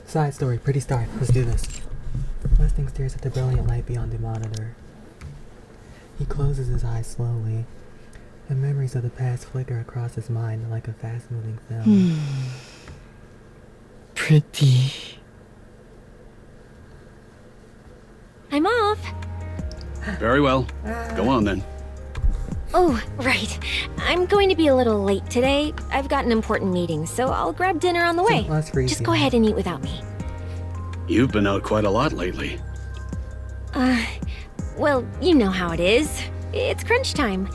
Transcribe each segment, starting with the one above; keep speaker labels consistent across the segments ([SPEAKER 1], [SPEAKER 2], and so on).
[SPEAKER 1] Side story, pretty start. Let's do this. Mustang stares at the brilliant light beyond the monitor. He closes his eyes slowly, and memories of the past flicker across his mind like a fast-moving film.
[SPEAKER 2] Pretty.
[SPEAKER 3] I'm off.
[SPEAKER 4] Very well. Go on then.
[SPEAKER 3] Oh, right. I'm going to be a little late today. I've got an important meeting, so I'll grab dinner on the way.
[SPEAKER 1] That's crazy.
[SPEAKER 3] Just go ahead and eat without me.
[SPEAKER 4] You've been out quite a lot lately.
[SPEAKER 3] Well, you know how it is. It's crunch time.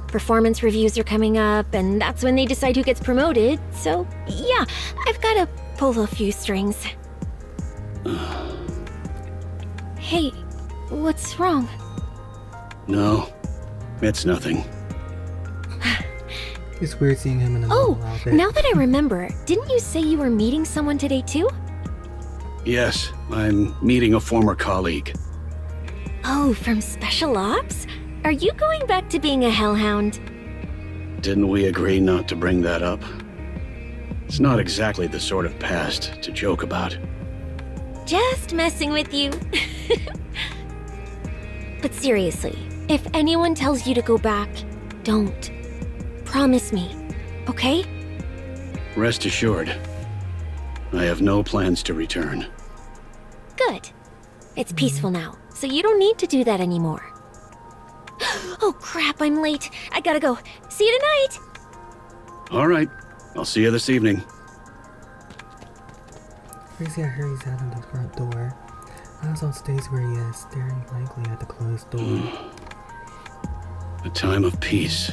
[SPEAKER 3] Performance reviews are coming up, and that's when they decide who gets promoted. So, yeah, I've got to pull a few strings. Hey, what's wrong?
[SPEAKER 4] No, it's nothing.
[SPEAKER 1] It's weird seeing him in a
[SPEAKER 3] Oh,
[SPEAKER 1] normal outfit.
[SPEAKER 3] now that I remember, didn't you say you were meeting someone today too?
[SPEAKER 4] Yes, I'm meeting a former colleague.
[SPEAKER 3] Oh, from Special Ops? Are you going back to being a hellhound?
[SPEAKER 4] Didn't we agree not to bring that up? It's not exactly the sort of past to joke about.
[SPEAKER 3] Just messing with you. But seriously, if anyone tells you to go back, don't. Promise me, okay?
[SPEAKER 4] Rest assured, I have no plans to return.
[SPEAKER 3] Good. It's peaceful now, so you don't need to do that anymore. Oh crap, I'm late. I gotta go. See you tonight!
[SPEAKER 4] All right, I'll see you this evening.
[SPEAKER 1] Crazy, I heard he's out of the front door. I was on stage where he is, staring blankly at the closed door.
[SPEAKER 4] A time of peace.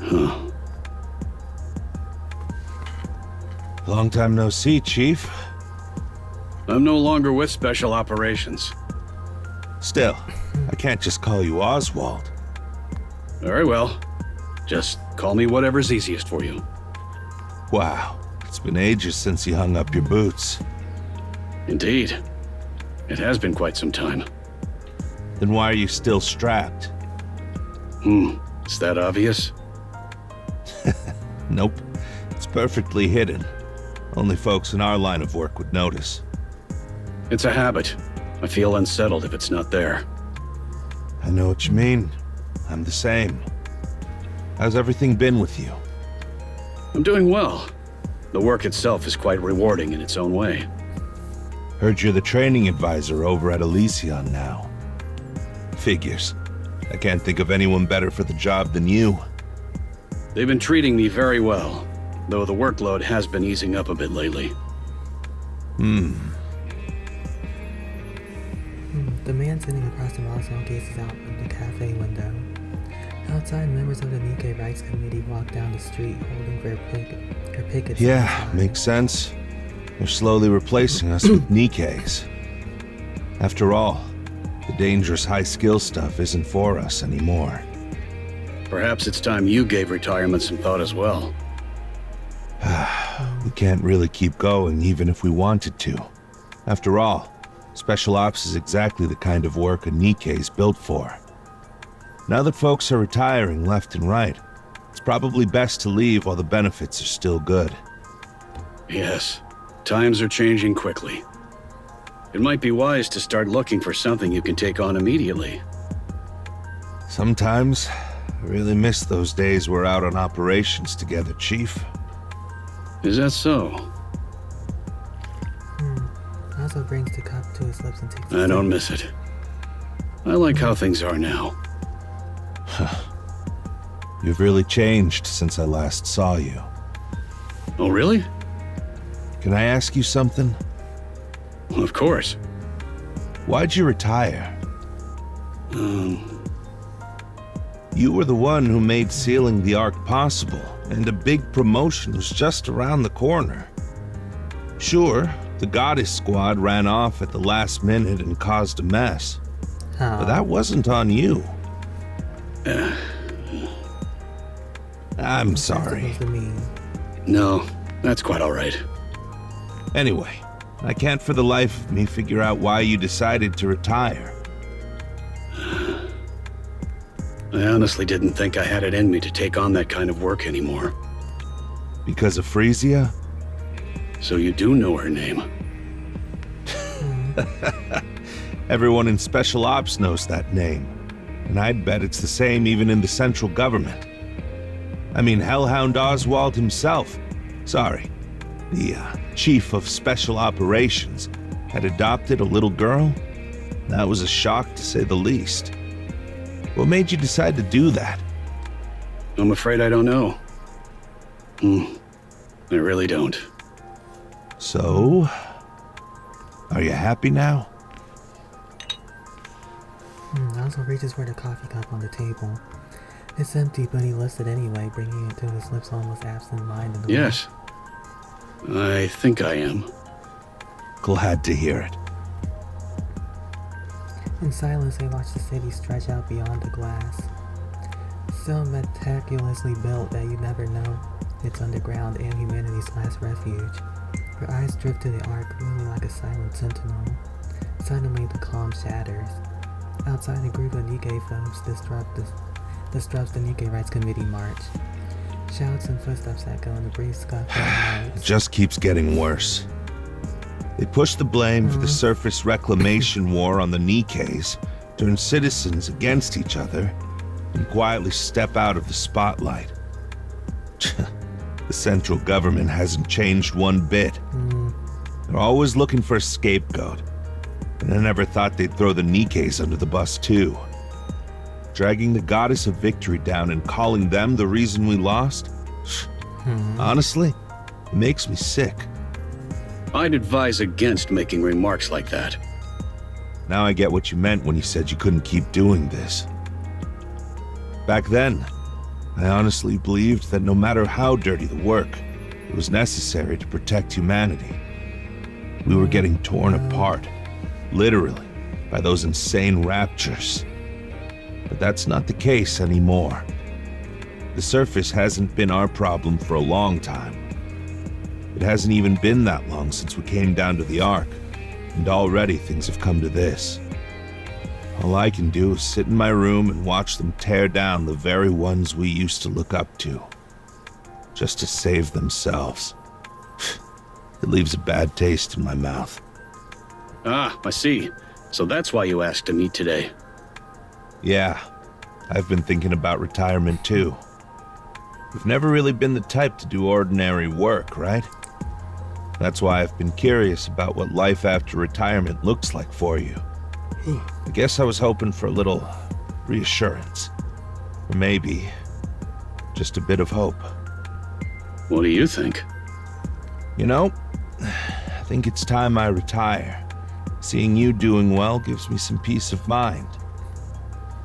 [SPEAKER 4] Huh.
[SPEAKER 5] Long time no see, Chief.
[SPEAKER 4] I'm no longer with Special Operations.
[SPEAKER 5] Still, I can't just call you Oswald.
[SPEAKER 4] Very well. Just call me whatever's easiest for you.
[SPEAKER 5] Wow, it's been ages since you hung up your boots.
[SPEAKER 4] Indeed. It has been quite some time.
[SPEAKER 5] Then why are you still strapped?
[SPEAKER 4] Is that obvious?
[SPEAKER 5] Nope, it's perfectly hidden. Only folks in our line of work would notice.
[SPEAKER 4] It's a habit. I feel unsettled if it's not there.
[SPEAKER 5] I know what you mean. I'm the same. How's everything been with you?
[SPEAKER 4] I'm doing well. The work itself is quite rewarding in its own way.
[SPEAKER 5] Heard you're the training advisor over at Elysion now. Figures. I can't think of anyone better for the job than you.
[SPEAKER 4] They've been treating me very well, though the workload has been easing up a bit lately.
[SPEAKER 1] The man sitting across the also gazes out of the cafe window. Outside, members of the NIKKE Rights Committee walk down the street holding their pickets.
[SPEAKER 5] Yeah,
[SPEAKER 1] outside.
[SPEAKER 5] makes sense. They're slowly replacing us with NIKKEs. After all, the dangerous high-skill stuff isn't for us anymore.
[SPEAKER 4] Perhaps it's time you gave retirement some thought as well.
[SPEAKER 5] We can't really keep going even if we wanted to. After all, Special Ops is exactly the kind of work a NIKKE is built for. Now that folks are retiring left and right, it's probably best to leave while the benefits are still good.
[SPEAKER 4] Yes, times are changing quickly. It might be wise to start looking for something you can take on immediately.
[SPEAKER 5] Sometimes, I really miss those days we're out on operations together, Chief.
[SPEAKER 4] Is that so?
[SPEAKER 1] Also brings the cup to his lips and takes a
[SPEAKER 4] I don't
[SPEAKER 1] sip.
[SPEAKER 4] miss it. I like how things are now.
[SPEAKER 5] You've really changed since I last saw you.
[SPEAKER 4] Oh, really?
[SPEAKER 5] Can I ask you something?
[SPEAKER 4] Well, of course.
[SPEAKER 5] Why'd you retire? You were the one who made sealing the Ark possible, and a big promotion was just around the corner. Sure, the Goddess Squad ran off at the last minute and caused a mess. But that wasn't on you. I'm sorry.
[SPEAKER 1] Supposed to mean.
[SPEAKER 4] No, that's quite all right.
[SPEAKER 5] Anyway, I can't for the life of me figure out why you decided to retire.
[SPEAKER 4] I honestly didn't think I had it in me to take on that kind of work anymore.
[SPEAKER 5] Because of Frisia?
[SPEAKER 4] So you do know her name.
[SPEAKER 5] Everyone in Special Ops knows that name, and I'd bet it's the same even in the central government. I mean, Hellhound Oswald himself, the Chief of Special Operations, had adopted a little girl. That was a shock, to say the least. What made you decide to do that?
[SPEAKER 4] I'm afraid I don't know. I really don't.
[SPEAKER 5] So, are you happy now?
[SPEAKER 1] Also reaches for the coffee cup on the table. It's empty, but he lifts it anyway, bringing it to his lips almost absent-mindedly.
[SPEAKER 4] Yes. I think I am.
[SPEAKER 5] Glad to hear it.
[SPEAKER 1] In silence, they watch the city stretch out beyond the glass. So meticulously built that you never know it's underground and humanity's last refuge. Your eyes drift to the arc, moving like a silent sentinel. Suddenly, the calm shatters. Outside, a group of NIKKE folks disrupts the NIKKE Rights Committee march. Shouts and footsteps echo in the brief scuffle of
[SPEAKER 5] It
[SPEAKER 1] notes.
[SPEAKER 5] just keeps getting worse. They push the blame for the surface reclamation war on the NIKKEs, turn citizens against each other, and quietly step out of the spotlight. The central government hasn't changed one bit. They're always looking for a scapegoat, and I never thought they'd throw the NIKKEs under the bus too. Dragging the goddess of victory down and calling them the reason we lost? Honestly, it makes me sick.
[SPEAKER 4] I'd advise against making remarks like that.
[SPEAKER 5] Now I get what you meant when you said you couldn't keep doing this. Back then, I honestly believed that no matter how dirty the work, it was necessary to protect humanity. We were getting torn apart, literally, by those insane raptures. But that's not the case anymore. The surface hasn't been our problem for a long time. It hasn't even been that long since we came down to the Ark, and already things have come to this. All I can do is sit in my room and watch them tear down the very ones we used to look up to, just to save themselves. It leaves a bad taste in my mouth.
[SPEAKER 4] Ah, I see. So that's why you asked to meet today.
[SPEAKER 5] Yeah, I've been thinking about retirement too. We've never really been the type to do ordinary work, right? That's why I've been curious about what life after retirement looks like for you. I guess I was hoping for a little reassurance. Or maybe just a bit of hope.
[SPEAKER 4] What do you think?
[SPEAKER 5] You know, I think it's time I retire. Seeing you doing well gives me some peace of mind.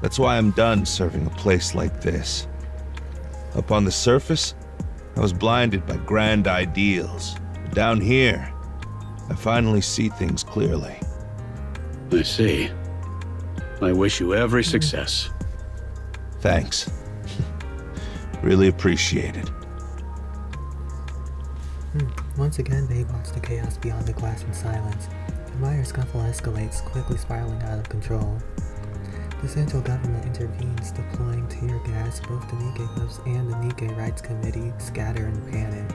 [SPEAKER 5] That's why I'm done serving a place like this. Up on the surface, I was blinded by grand ideals. But down here, I finally see things clearly.
[SPEAKER 4] I see. I wish you every success.
[SPEAKER 5] Thanks. Really appreciate it.
[SPEAKER 1] Once again, they watch the chaos beyond the glass in silence. The minor scuffle escalates, quickly spiraling out of control. The central government intervenes, deploying tear gas. Both the NIKKE clubs and the NIKKE Rights Committee scatter in panic.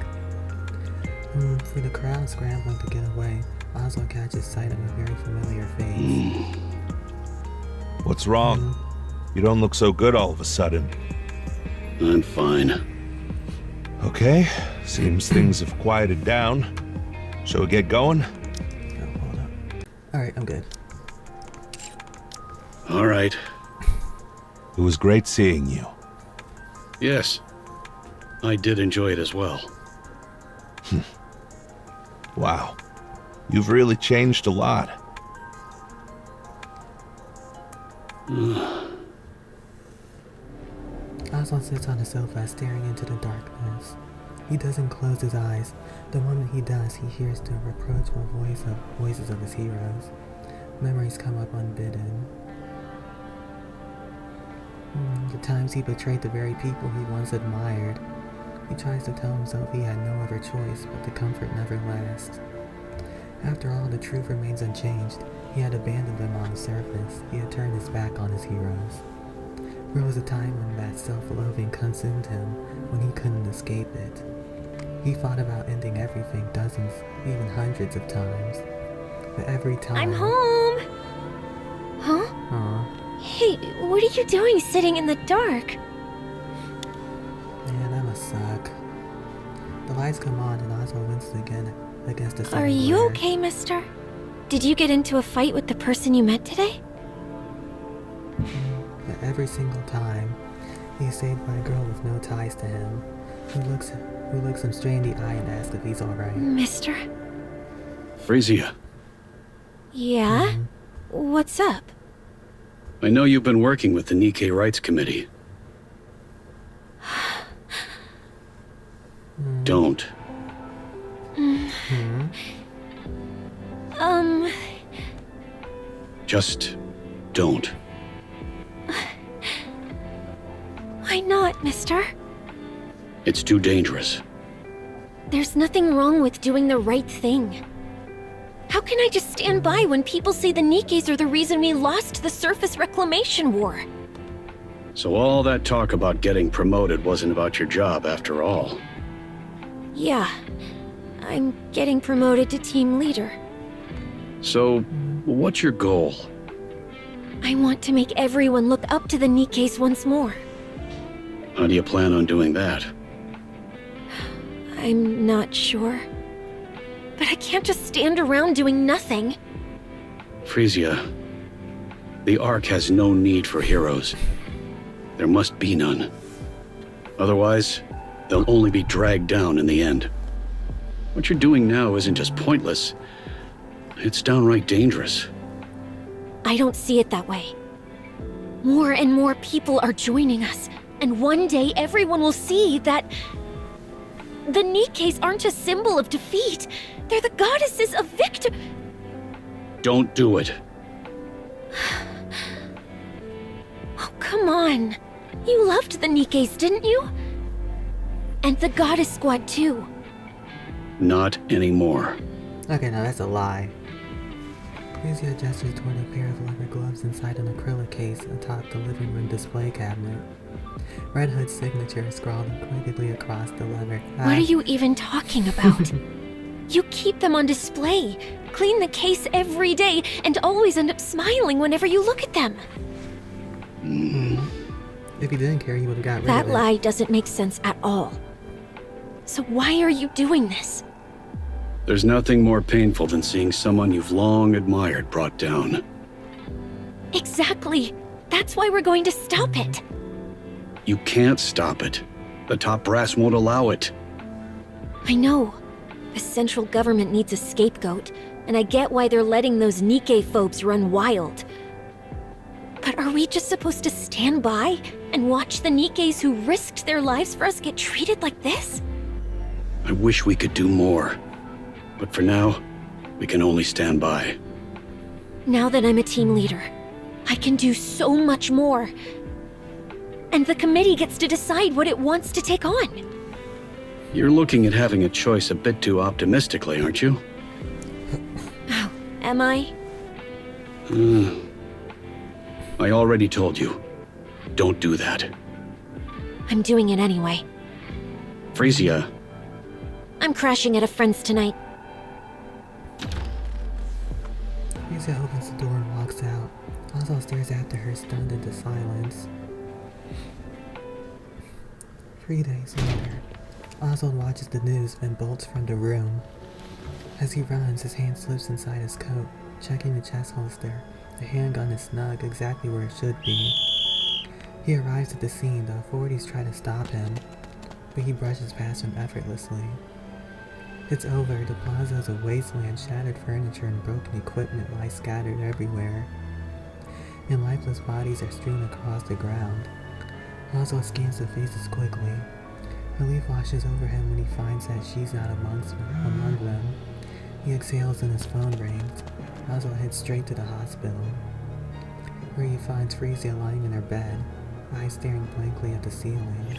[SPEAKER 1] For the crowd scrambling to get away, Oswald catches sight of a very familiar face.
[SPEAKER 5] What's wrong? You don't look so good all of a sudden.
[SPEAKER 4] I'm fine.
[SPEAKER 5] Okay, seems things have quieted down. Shall we get going?
[SPEAKER 1] Oh, hold up. Alright, I'm good.
[SPEAKER 4] All right.
[SPEAKER 5] It was great seeing you.
[SPEAKER 4] Yes. I did enjoy it as well.
[SPEAKER 5] Wow, you've really changed a lot.
[SPEAKER 1] Oswald sits on the sofa, staring into the darkness. He doesn't close his eyes. The moment he does, he hears the reproachful voices of his heroes. Memories come up unbidden. The times he betrayed the very people he once admired. He tries to tell himself he had no other choice, but the comfort never lasts. After all, the truth remains unchanged. He had abandoned them on the surface. He had turned his back on his heroes. There was a time when that self-loathing consumed him, when he couldn't escape it. He thought about ending everything dozens, even hundreds of times. But every time...
[SPEAKER 3] I'm home! Huh?
[SPEAKER 1] Aw,
[SPEAKER 3] Hey, what are you doing sitting in the dark?
[SPEAKER 1] man, that must suck. The lights come on and Oswald winces again against the
[SPEAKER 3] Are
[SPEAKER 1] sudden
[SPEAKER 3] you
[SPEAKER 1] glare.
[SPEAKER 3] okay, mister? Did you get into a fight with the person you met today?
[SPEAKER 1] But every single time, he's saved by a girl with no ties to him, who looks him straight in the eye and asks if he's alright.
[SPEAKER 3] Mister?
[SPEAKER 4] Frisia,
[SPEAKER 3] Yeah? What's up?
[SPEAKER 4] I know you've been working with the NIKKE Rights Committee. Don't. Just don't.
[SPEAKER 3] Why not, mister?
[SPEAKER 4] It's too dangerous.
[SPEAKER 3] There's nothing wrong with doing the right thing. How can I just stand by when people say the Nikkes are the reason we lost the surface reclamation war?
[SPEAKER 4] So all that talk about getting promoted wasn't about your job after all.
[SPEAKER 3] Yeah, I'm getting promoted to team leader.
[SPEAKER 4] So, what's your goal?
[SPEAKER 3] I want to make everyone look up to the Nikkes once more.
[SPEAKER 4] How do you plan on doing that?
[SPEAKER 3] I'm not sure. But I can't just stand around doing nothing.
[SPEAKER 4] Frisia, the Ark has no need for heroes. There must be none. Otherwise, they'll only be dragged down in the end. What you're doing now isn't just pointless. It's downright dangerous.
[SPEAKER 3] I don't see it that way. More and more people are joining us, and one day everyone will see that the Nikkes aren't a symbol of defeat. They're the goddesses of victory.
[SPEAKER 4] Don't do it.
[SPEAKER 3] Oh, come on. You loved the Nikkes, didn't you? And the goddess squad too.
[SPEAKER 4] Not anymore.
[SPEAKER 1] Okay, now that's a lie. Frisia gestures toward a pair of leather gloves inside an acrylic case atop the living room display cabinet. Red Hood's signature is scrawled crookedly across the leather.
[SPEAKER 3] What are you even talking about? You keep them on display, clean the case every day, and always end up smiling whenever you look at them.
[SPEAKER 1] If he didn't care, he would have got rid
[SPEAKER 3] That
[SPEAKER 1] of it.
[SPEAKER 3] lie doesn't make sense at all. So why are you doing this?
[SPEAKER 4] There's nothing more painful than seeing someone you've long admired brought down.
[SPEAKER 3] Exactly. That's why we're going to stop it.
[SPEAKER 4] You can't stop it. The top brass won't allow it.
[SPEAKER 3] I know. The central government needs a scapegoat, and I get why they're letting those Nikke phobes run wild. But are we just supposed to stand by and watch the Nikkes who risked their lives for us get treated like this?
[SPEAKER 4] I wish we could do more. But for now, we can only stand by.
[SPEAKER 3] Now that I'm a team leader, I can do so much more. And the committee gets to decide what it wants to take on.
[SPEAKER 4] You're looking at having a choice a bit too optimistically, aren't you?
[SPEAKER 3] Oh, am I?
[SPEAKER 4] I already told you. Don't do that.
[SPEAKER 3] I'm doing it anyway.
[SPEAKER 4] Frisia,
[SPEAKER 3] I'm crashing at a friend's tonight.
[SPEAKER 1] Frisia opens the door and walks out. Oswald stares after her, stunned into silence. 3 days later, Oswald watches the news, then bolts from the room. As he runs, his hand slips inside his coat, checking the chest holster. The handgun is snug, exactly where it should be. He arrives at the scene. The authorities try to stop him, but he brushes past them effortlessly. It's over. The plaza is a wasteland. Shattered furniture and broken equipment lie scattered everywhere, and lifeless bodies are strewn across the ground. Oswald scans the faces quickly. Relief washes over him when he finds that she's not among them. He exhales and his phone rings. Oswald heads straight to the hospital, where he finds Frisia lying in her bed, eyes staring blankly at the ceiling.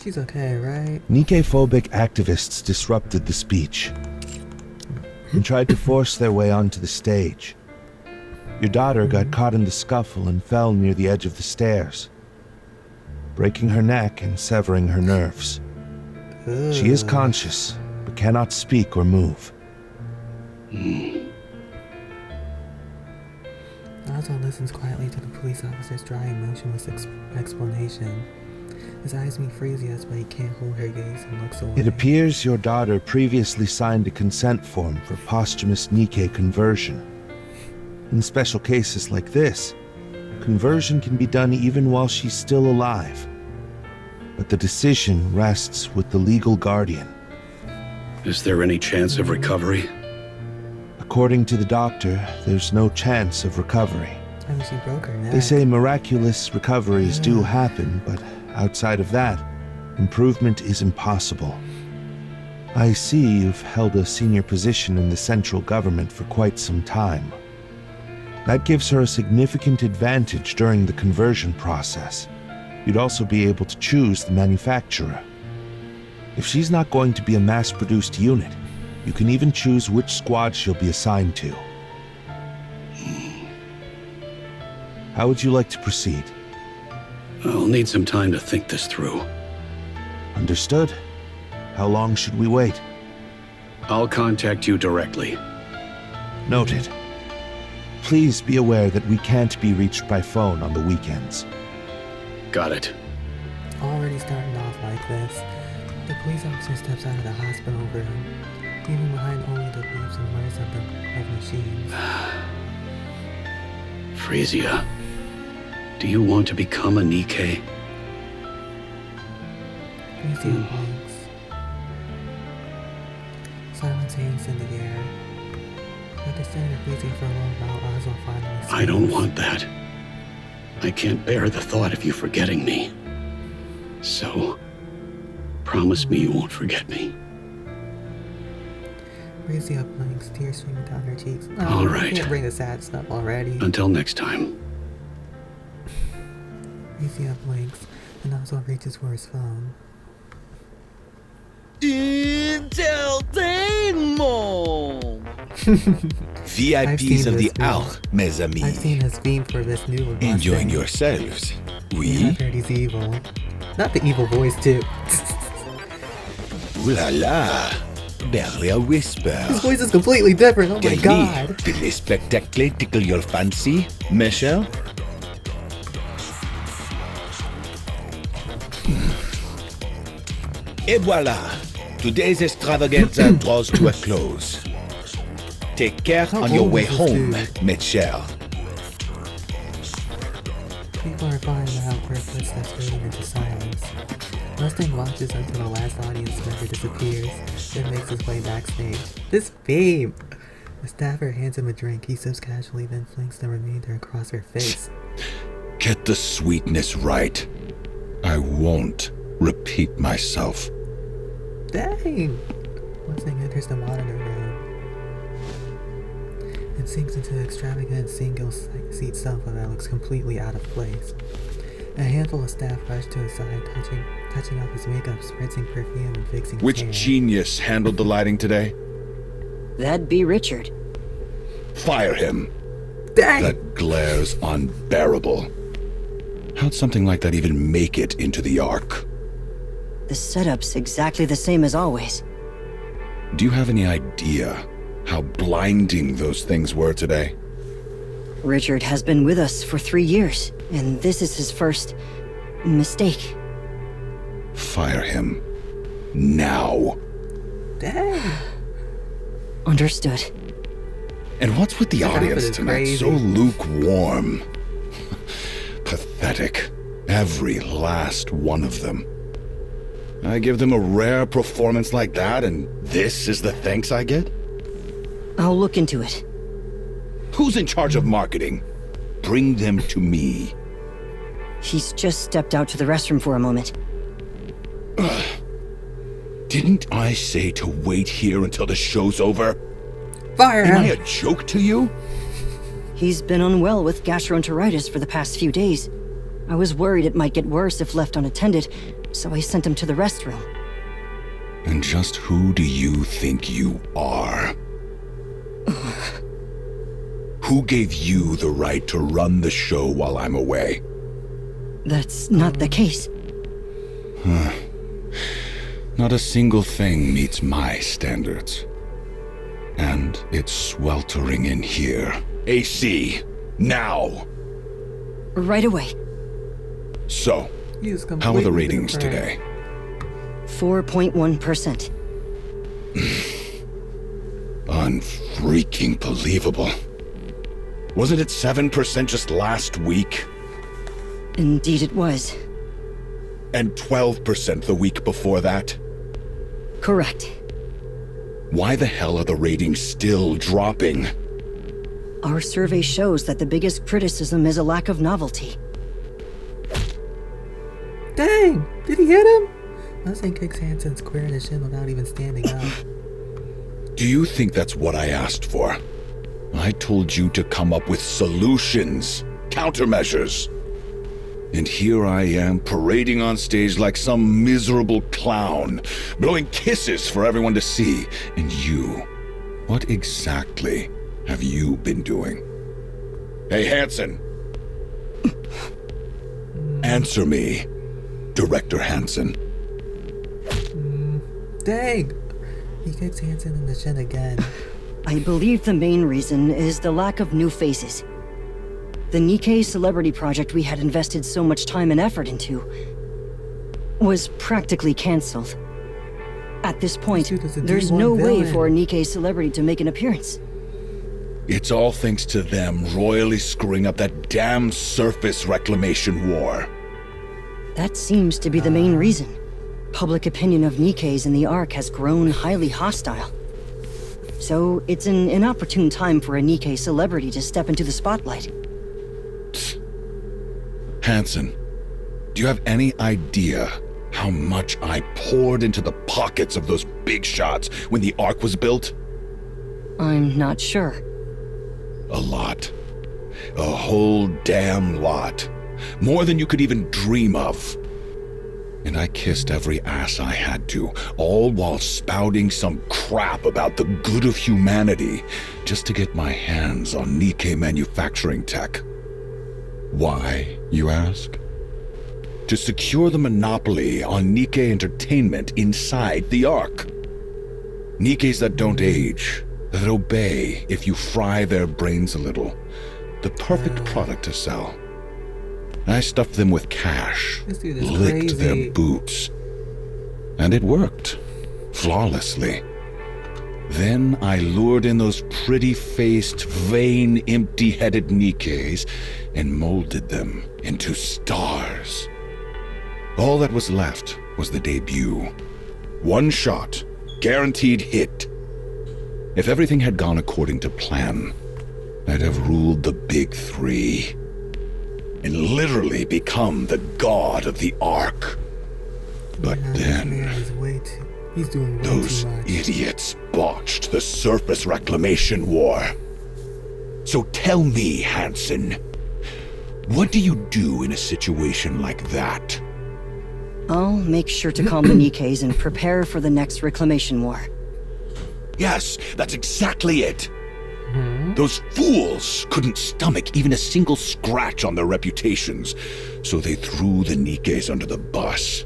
[SPEAKER 1] She's okay, right?
[SPEAKER 5] Nikke-phobic activists disrupted the speech. and tried to force their way onto the stage. Your daughter got caught in the scuffle and fell near the edge of the stairs, breaking her neck and severing her nerves. She is conscious, but cannot speak or move.
[SPEAKER 1] Nazo listens quietly to the police officer's dry and motionless explanation. His eyes meet Frisia's, but he can't hold her gaze and looks away.
[SPEAKER 5] It appears your daughter previously signed a consent form for posthumous NIKKE conversion. In special cases like this, conversion can be done even while she's still alive. But the decision rests with the legal guardian.
[SPEAKER 4] Is there any chance of recovery?
[SPEAKER 5] According to the doctor, there's no chance of recovery.
[SPEAKER 1] I mean, she broke her neck.
[SPEAKER 5] They say miraculous recoveries do happen, but outside of that, improvement is impossible. I see you've held a senior position in the central government for quite some time. That gives her a significant advantage during the conversion process. You'd also be able to choose the manufacturer. If she's not going to be a mass-produced unit, you can even choose which squad she'll be assigned to. How would you like to proceed?
[SPEAKER 4] I'll need some time to think this through.
[SPEAKER 5] Understood. How long should we wait?
[SPEAKER 4] I'll contact you directly.
[SPEAKER 5] Noted. Please be aware that we can't be reached by phone on the weekends.
[SPEAKER 4] Got it.
[SPEAKER 1] Already starting off like this, the police officer steps out of the hospital room, leaving behind only the beeps and whirs of machines.
[SPEAKER 4] Frisia, do you want to become a NIKKE?
[SPEAKER 1] Frisia blinks. Silence hangs in the air. After staring at Frisia for a long while, Oswald finally speaks.
[SPEAKER 4] I don't want that. I can't bear the thought of you forgetting me. So, promise me you won't forget me.
[SPEAKER 1] Frisia blinks, tears streaming down her cheeks.
[SPEAKER 4] All right.
[SPEAKER 1] I can't bring the sad stuff already.
[SPEAKER 4] Until next time.
[SPEAKER 1] Frisia blinks, and Oswald reaches for his phone.
[SPEAKER 2] Entertainment!
[SPEAKER 1] I've
[SPEAKER 2] VIPs
[SPEAKER 1] seen
[SPEAKER 2] of the
[SPEAKER 1] this movie.
[SPEAKER 2] hour, mes amis.
[SPEAKER 1] I've seen his theme for this new one.
[SPEAKER 2] Enjoying yourselves.
[SPEAKER 1] I've
[SPEAKER 2] Oui?
[SPEAKER 1] heard he's evil. Not the evil voice, too.
[SPEAKER 2] Ooh la la. Barely a whisper.
[SPEAKER 1] His voice is completely different. Oh my
[SPEAKER 2] Tell me,
[SPEAKER 1] god.
[SPEAKER 2] did les spectacles tickle your fancy, mes chers? Et voilà. Today's extravaganza draws to a close. Take care
[SPEAKER 1] How
[SPEAKER 2] on your
[SPEAKER 1] old
[SPEAKER 2] way
[SPEAKER 1] is this
[SPEAKER 2] home,
[SPEAKER 1] dude?
[SPEAKER 2] mes chers.
[SPEAKER 1] People are finding out her footsteps fading into silence. Mustang watches until the last audience member disappears, then makes his way backstage. This fame! The staffer hands him a drink. He sips casually, then flings the remainder across her face.
[SPEAKER 2] Get the sweetness right. I won't repeat myself.
[SPEAKER 1] Dang! Mustang enters the monitor room and sinks into the extravagant single-seat sofa that looks completely out of place. A handful of staff rush to his side, touching up his makeup, spritzing perfume, and fixing his
[SPEAKER 2] Which
[SPEAKER 1] hair.
[SPEAKER 2] genius handled the lighting today?
[SPEAKER 6] That'd be Richard.
[SPEAKER 2] Fire him.
[SPEAKER 1] Dang!
[SPEAKER 2] That glare's unbearable. How'd something like that even make it into the Ark?
[SPEAKER 6] The setup's exactly the same as always.
[SPEAKER 2] Do you have any idea how blinding those things were today?
[SPEAKER 6] Richard has been with us for 3 years, and this is his first mistake.
[SPEAKER 2] Fire him. Now.
[SPEAKER 1] Dang!
[SPEAKER 6] Understood.
[SPEAKER 2] And what's with the
[SPEAKER 1] That
[SPEAKER 2] audience
[SPEAKER 1] outfit is
[SPEAKER 2] tonight?
[SPEAKER 1] crazy.
[SPEAKER 2] So lukewarm. Pathetic. Every last one of them. I give them a rare performance like that, and this is the thanks I get?
[SPEAKER 6] I'll look into it.
[SPEAKER 2] Who's in charge of marketing? Bring them to me.
[SPEAKER 6] He's just stepped out to the restroom for a moment.
[SPEAKER 2] Didn't I say to wait here until the show's over?
[SPEAKER 1] Fire
[SPEAKER 2] Am I
[SPEAKER 1] him!
[SPEAKER 2] a joke to you?
[SPEAKER 6] He's been unwell with gastroenteritis for the past few days. I was worried it might get worse if left unattended, so I sent him to the restroom.
[SPEAKER 2] And just who do you think you are? Who gave you the right to run the show while I'm away?
[SPEAKER 6] That's not the case.
[SPEAKER 2] Not a single thing meets my standards. And it's sweltering in here. AC, now!
[SPEAKER 6] Right away.
[SPEAKER 2] So,
[SPEAKER 1] He's
[SPEAKER 2] how are the
[SPEAKER 1] completely
[SPEAKER 2] ratings
[SPEAKER 1] different.
[SPEAKER 2] today?
[SPEAKER 6] 4.1%.
[SPEAKER 2] Unfreaking believable. Wasn't it 7% just last week?
[SPEAKER 6] Indeed it was.
[SPEAKER 2] And 12% the week before that?
[SPEAKER 6] Correct.
[SPEAKER 2] Why the hell are the ratings still dropping?
[SPEAKER 6] Our survey shows that the biggest criticism is a lack of novelty.
[SPEAKER 1] Dang! Did he hit him? Nothing kicks Hansen square in the shin without even standing up.
[SPEAKER 2] Do you think that's what I asked for? I told you to come up with solutions, countermeasures. And here I am parading on stage like some miserable clown, blowing kisses for everyone to see. And you, what exactly have you been doing? Hey, Hansen. Answer me, Director Hansen.
[SPEAKER 1] Dang! He kicks Hansen in the shin again.
[SPEAKER 6] I believe the main reason is the lack of new faces. The NIKKE celebrity project we had invested so much time and effort into was practically cancelled. At this point,
[SPEAKER 1] Dude, there's a
[SPEAKER 6] there's
[SPEAKER 1] D1
[SPEAKER 6] no way
[SPEAKER 1] villain.
[SPEAKER 6] for a NIKKE celebrity to make an appearance.
[SPEAKER 2] It's all thanks to them royally screwing up that damn surface reclamation war.
[SPEAKER 6] That seems to be the main reason. Public opinion of NIKKEs in the Ark has grown highly hostile. So it's an inopportune time for a NIKKE celebrity to step into the spotlight.
[SPEAKER 2] Hansen, do you have any idea how much I poured into the pockets of those big shots when the Ark was built?
[SPEAKER 6] I'm not sure.
[SPEAKER 2] A lot. A whole damn lot. More than you could even dream of. And I kissed every ass I had to, all while spouting some crap about the good of humanity, just to get my hands on NIKKE manufacturing tech. Why, you ask? To secure the monopoly on NIKKE entertainment inside the Ark. NIKKEs that don't age, that obey if you fry their brains a little. The perfect product to sell. I stuffed them with cash,
[SPEAKER 1] This dude is
[SPEAKER 2] licked
[SPEAKER 1] crazy.
[SPEAKER 2] their boots. And it worked. Flawlessly. Then I lured in those pretty-faced, vain, empty-headed NIKKEs and molded them into stars. All that was left was the debut. One shot, guaranteed hit. If everything had gone according to plan, I'd have ruled the big three. And literally become the god of the Ark. But
[SPEAKER 1] Yeah, this
[SPEAKER 2] then,
[SPEAKER 1] man is he's doing way
[SPEAKER 2] those
[SPEAKER 1] too much.
[SPEAKER 2] idiots botched the surface reclamation war. So tell me, Hansen, what do you do in a situation like that?
[SPEAKER 6] I'll make sure to calm the NIKKEs and prepare for the next reclamation war.
[SPEAKER 2] Yes, that's exactly it. Those fools couldn't stomach even a single scratch on their reputations, so they threw the NIKKEs under the bus.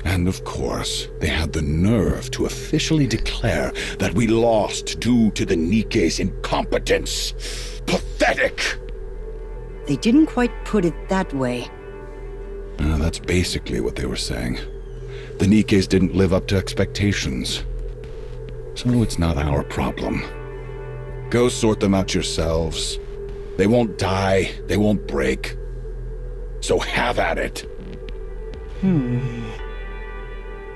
[SPEAKER 2] And of course, they had the nerve to officially declare that we lost due to the NIKKE's incompetence. Pathetic!
[SPEAKER 6] They didn't quite put it that way.
[SPEAKER 2] That's basically what they were saying. The NIKKEs didn't live up to expectations. So it's not our problem. Go sort them out yourselves. They won't die, they won't break. So have at it.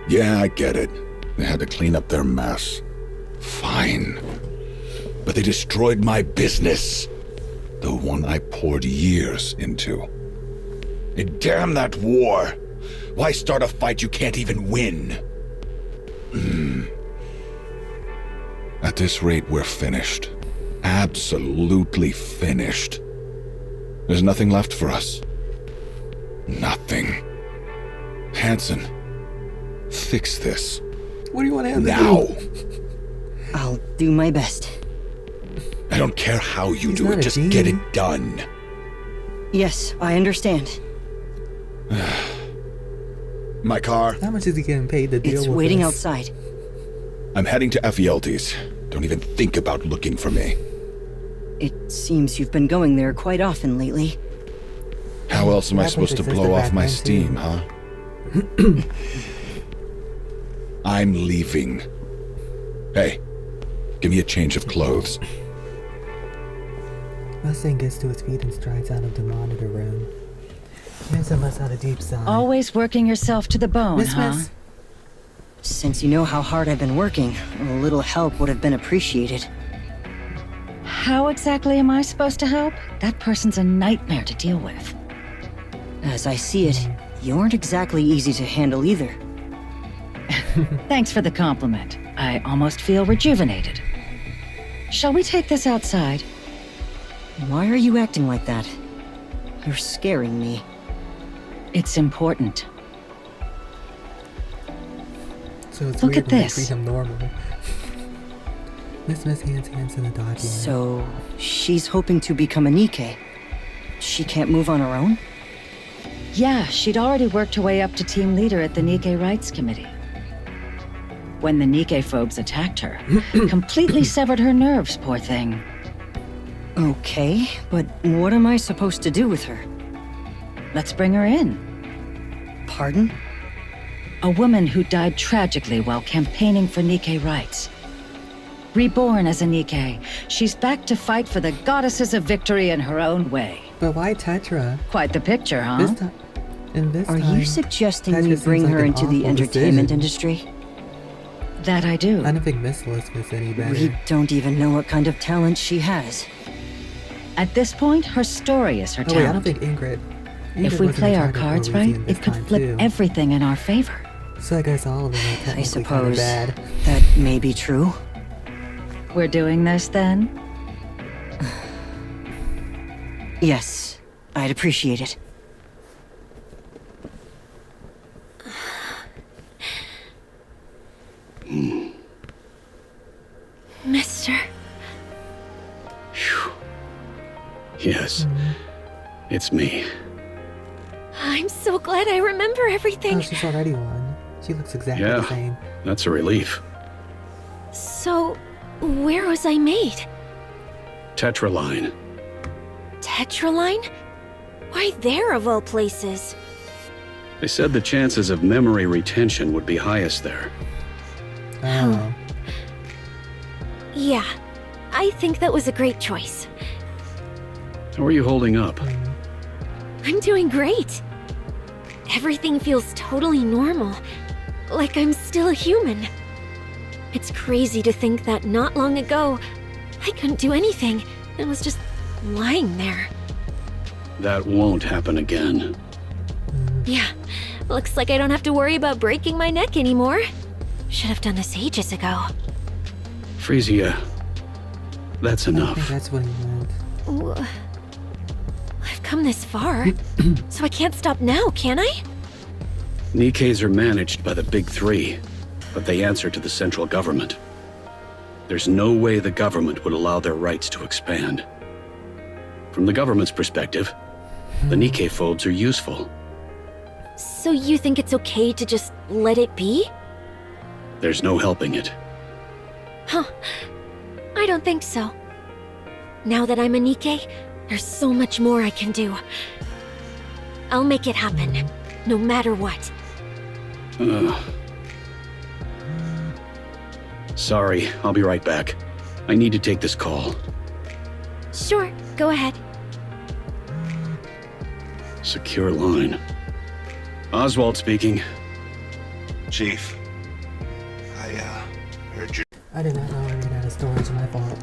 [SPEAKER 2] Yeah, I get it. They had to clean up their mess. Fine. But they destroyed my business. The one I poured years into. And damn that war! Why start a fight you can't even win? At this rate, we're finished. Absolutely finished. There's nothing left for us. Nothing. Hansen, fix this.
[SPEAKER 1] What do you want him to
[SPEAKER 2] Now!
[SPEAKER 1] do?
[SPEAKER 6] I'll do my best.
[SPEAKER 2] I don't care how you
[SPEAKER 1] He's
[SPEAKER 2] do
[SPEAKER 1] not
[SPEAKER 2] it,
[SPEAKER 1] a
[SPEAKER 2] just get
[SPEAKER 1] genie.
[SPEAKER 2] it done.
[SPEAKER 6] Yes, I understand.
[SPEAKER 2] My car?
[SPEAKER 1] How much is he getting paid to deal
[SPEAKER 6] It's
[SPEAKER 1] with
[SPEAKER 6] waiting
[SPEAKER 1] this?
[SPEAKER 6] outside.
[SPEAKER 2] I'm heading to Ephialtes. Don't even think about looking for me.
[SPEAKER 6] It seems you've been going there quite often lately.
[SPEAKER 2] How else am I
[SPEAKER 1] That
[SPEAKER 2] supposed to
[SPEAKER 1] place
[SPEAKER 2] blow off
[SPEAKER 1] existed
[SPEAKER 2] my
[SPEAKER 1] back
[SPEAKER 2] steam,
[SPEAKER 1] then,
[SPEAKER 2] huh? I'm leaving. Hey, give me a change of clothes.
[SPEAKER 1] Mustang gets to his feet and strides out of the monitor room. Vincent lets out a deep sigh.
[SPEAKER 7] Always working yourself to the bone,
[SPEAKER 1] Miss
[SPEAKER 7] huh?
[SPEAKER 1] Miss.
[SPEAKER 6] Since you know how hard I've been working, a little help would have been appreciated.
[SPEAKER 7] How exactly am I supposed to help? That person's a nightmare to deal with.
[SPEAKER 6] As I see it, you aren't exactly easy to handle either.
[SPEAKER 7] Thanks for the compliment. I almost feel rejuvenated. Shall we take this outside?
[SPEAKER 6] Why are you acting like that? You're scaring me.
[SPEAKER 7] It's important.
[SPEAKER 1] So it's
[SPEAKER 7] Look
[SPEAKER 1] weird
[SPEAKER 7] at
[SPEAKER 1] when they
[SPEAKER 7] this.
[SPEAKER 1] treat him normal. Miss hands in the document.
[SPEAKER 6] So, she's hoping to become a NIKKE. She can't move on her own?
[SPEAKER 7] Yeah, she'd already worked her way up to team leader at the NIKKE Rights Committee. When the NIKKE phobes attacked her, completely severed her nerves, poor thing.
[SPEAKER 6] Okay, but what am I supposed to do with her?
[SPEAKER 7] Let's bring her in.
[SPEAKER 6] Pardon?
[SPEAKER 7] A woman who died tragically while campaigning for NIKKE rights. Reborn as a NIKKE, she's back to fight for the goddesses of victory in her own way.
[SPEAKER 1] But why Tetra?
[SPEAKER 7] Quite the picture, huh?
[SPEAKER 1] This time. And this
[SPEAKER 6] Are
[SPEAKER 1] time,
[SPEAKER 6] you suggesting
[SPEAKER 1] Tetra
[SPEAKER 6] we
[SPEAKER 1] seems
[SPEAKER 6] bring
[SPEAKER 1] like
[SPEAKER 6] her
[SPEAKER 1] an
[SPEAKER 6] into the
[SPEAKER 1] awful
[SPEAKER 6] entertainment
[SPEAKER 1] decision.
[SPEAKER 6] industry?
[SPEAKER 7] That I do.
[SPEAKER 1] I don't think Miss Elizabeth's any better.
[SPEAKER 6] We don't even know what kind of talent she has.
[SPEAKER 7] At this point, her story is her
[SPEAKER 1] Oh wait, I don't
[SPEAKER 7] talent.
[SPEAKER 1] think Ingrid.
[SPEAKER 7] If
[SPEAKER 1] Ingrid
[SPEAKER 7] we
[SPEAKER 1] wasn't
[SPEAKER 7] play
[SPEAKER 1] in
[SPEAKER 7] our
[SPEAKER 1] charge of
[SPEAKER 7] cards right,
[SPEAKER 1] Elysium this
[SPEAKER 7] it could
[SPEAKER 1] time,
[SPEAKER 7] flip
[SPEAKER 1] too.
[SPEAKER 7] everything in our favor.
[SPEAKER 1] So I guess all of them are
[SPEAKER 6] I
[SPEAKER 1] technically kind of
[SPEAKER 6] suppose
[SPEAKER 1] bad.
[SPEAKER 6] that may be true.
[SPEAKER 7] We're doing this then?
[SPEAKER 6] Yes, I'd appreciate it.
[SPEAKER 3] Mister.
[SPEAKER 4] Yes, it's me.
[SPEAKER 3] I'm so glad I remember everything.
[SPEAKER 1] Oh, she's already won. She looks exactly
[SPEAKER 4] Yeah.
[SPEAKER 1] the same.
[SPEAKER 4] That's a relief.
[SPEAKER 3] So, where was I made?
[SPEAKER 4] Tetraline.
[SPEAKER 3] Tetraline? Why there of all places?
[SPEAKER 4] They said the chances of memory retention would be highest there.
[SPEAKER 1] Oh.
[SPEAKER 3] Yeah, I think that was a great choice.
[SPEAKER 4] How are you holding up?
[SPEAKER 3] I'm doing great. Everything feels totally normal, like I'm still a human. It's crazy to think that not long ago, I couldn't do anything and was just lying there.
[SPEAKER 4] That won't happen again.
[SPEAKER 3] Yeah, looks like I don't have to worry about breaking my neck anymore. Should have done this ages ago.
[SPEAKER 4] Frisia, that's
[SPEAKER 1] I think
[SPEAKER 4] enough.
[SPEAKER 1] that's what he meant.
[SPEAKER 3] W- I've come this far, so I can't stop now, can I?
[SPEAKER 4] NIKKEs are managed by the Big Three, but they answer to the central government. There's no way the government would allow their rights to expand. From the government's perspective, the NIKKE phobes are useful.
[SPEAKER 3] So you think it's okay to just let it be?
[SPEAKER 4] There's no helping it.
[SPEAKER 3] Huh. I don't think so. Now that I'm a NIKKE, there's so much more I can do. I'll make it happen, no matter what.
[SPEAKER 4] Sorry, I'll be right back. I need to take this call.
[SPEAKER 3] Sure, go ahead.
[SPEAKER 4] Secure line. Oswald speaking.
[SPEAKER 5] Chief, I heard you.
[SPEAKER 1] I did not know I ran out of storage, my fault.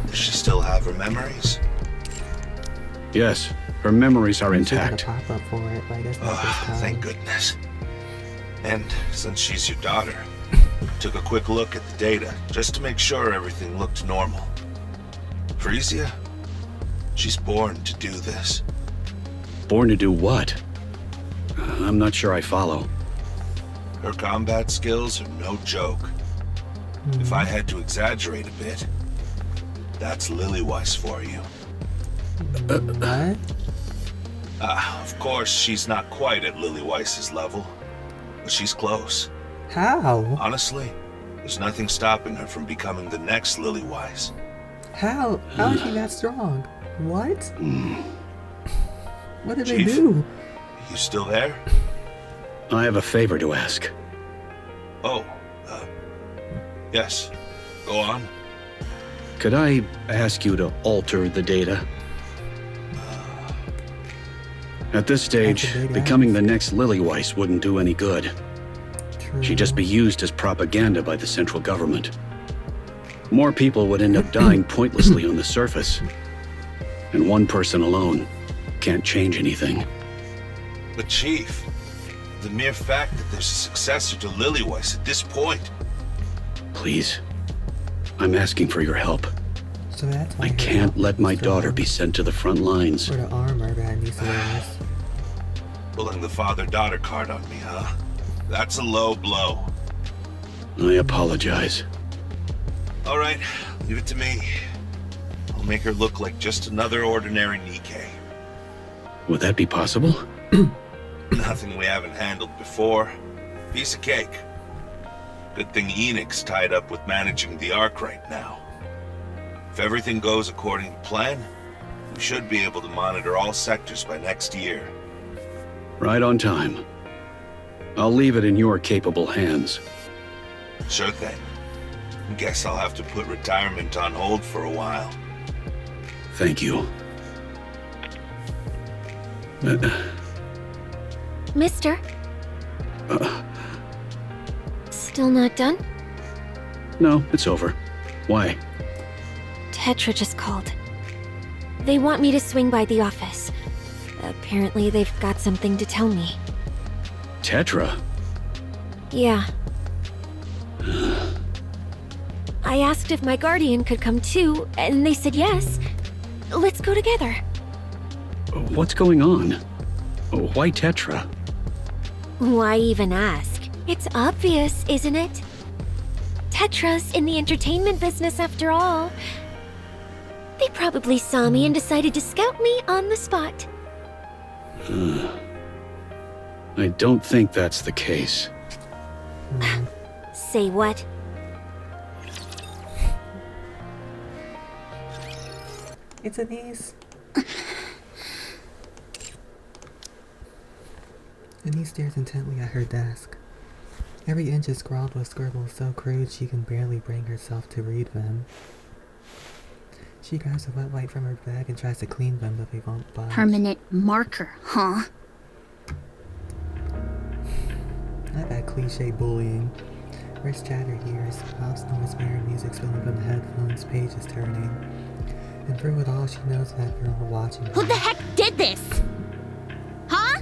[SPEAKER 5] Does she still have her memories?
[SPEAKER 4] Yes, her memories are
[SPEAKER 1] I should have
[SPEAKER 4] intact.
[SPEAKER 1] a pop-up for it, but I guess not this time.
[SPEAKER 5] Thank goodness. And since she's your daughter, took a quick look at the data just to make sure everything looked normal. Frisia, she's born to do this.
[SPEAKER 4] Born to do what? I'm not sure I follow.
[SPEAKER 5] Her combat skills are no joke. If I had to exaggerate a bit, That's Lilyweiss for you.
[SPEAKER 1] What?
[SPEAKER 5] Of course, she's not quite at Lilyweiss's level, but she's close.
[SPEAKER 1] How?
[SPEAKER 5] Honestly, there's nothing stopping her from becoming the next Lilyweiss.
[SPEAKER 1] How? How is she that strong? What? What did they
[SPEAKER 5] Chief?
[SPEAKER 1] do?
[SPEAKER 5] You still there?
[SPEAKER 4] I have a favor to ask.
[SPEAKER 5] Oh, yes. Go on.
[SPEAKER 4] Could I ask you to alter the data? At this stage,
[SPEAKER 1] That's a big
[SPEAKER 4] becoming
[SPEAKER 1] ask.
[SPEAKER 4] the next Lilyweiss wouldn't do any good.
[SPEAKER 1] True.
[SPEAKER 4] She'd just be used as propaganda by the central government. More people would end up dying pointlessly on the surface. And one person alone can't change anything.
[SPEAKER 5] But Chief, the mere fact that there's a successor to Lilyweiss at this point.
[SPEAKER 4] Please, I'm asking for your help.
[SPEAKER 1] So that's why
[SPEAKER 4] I
[SPEAKER 1] her
[SPEAKER 4] can't
[SPEAKER 1] outfit
[SPEAKER 4] let
[SPEAKER 1] was
[SPEAKER 4] my
[SPEAKER 1] strong.
[SPEAKER 4] daughter be sent to the front lines.
[SPEAKER 1] Or the armor that needs to wear.
[SPEAKER 5] Pulling the father-daughter card on me, huh? That's a low blow.
[SPEAKER 4] I apologize.
[SPEAKER 5] All right, leave it to me. I'll make her look like just another ordinary NIKKE.
[SPEAKER 4] Would that be possible?
[SPEAKER 5] Nothing we haven't handled before. Piece of cake. Good thing Enix's tied up with managing the Ark right now. If everything goes according to plan, we should be able to monitor all sectors by next year.
[SPEAKER 4] Right on time. I'll leave it in your capable hands.
[SPEAKER 5] Sure thing. Guess I'll have to put retirement on hold for a while.
[SPEAKER 4] Thank you.
[SPEAKER 3] Mister? Still not done?
[SPEAKER 4] No, it's over. Why?
[SPEAKER 3] Tetra just called. They want me to swing by the office. Apparently, they've got something to tell me.
[SPEAKER 4] Tetra?
[SPEAKER 3] Yeah. I asked if my guardian could come too, and they said yes. Let's go together.
[SPEAKER 4] What's going on? Why Tetra?
[SPEAKER 3] Why even ask? It's obvious, isn't it? Tetra's in the entertainment business after all. They probably saw me and decided to scout me on the spot.
[SPEAKER 4] I don't think that's the case.
[SPEAKER 3] Say what?
[SPEAKER 1] It's Anise. Anise stares intently at her desk. Every inch is scrawled with scribbles so crude she can barely bring herself to read them. She grabs a wet wipe from her bag and tries to clean them, but they won't budge.
[SPEAKER 8] Permanent marker, huh?
[SPEAKER 1] Not that cliche bullying. Wrist chatter hears, house noise, mirror music spilling from the headphones, pages turning. And through it all, she knows that girl watching her.
[SPEAKER 8] Who the heck did this? Huh?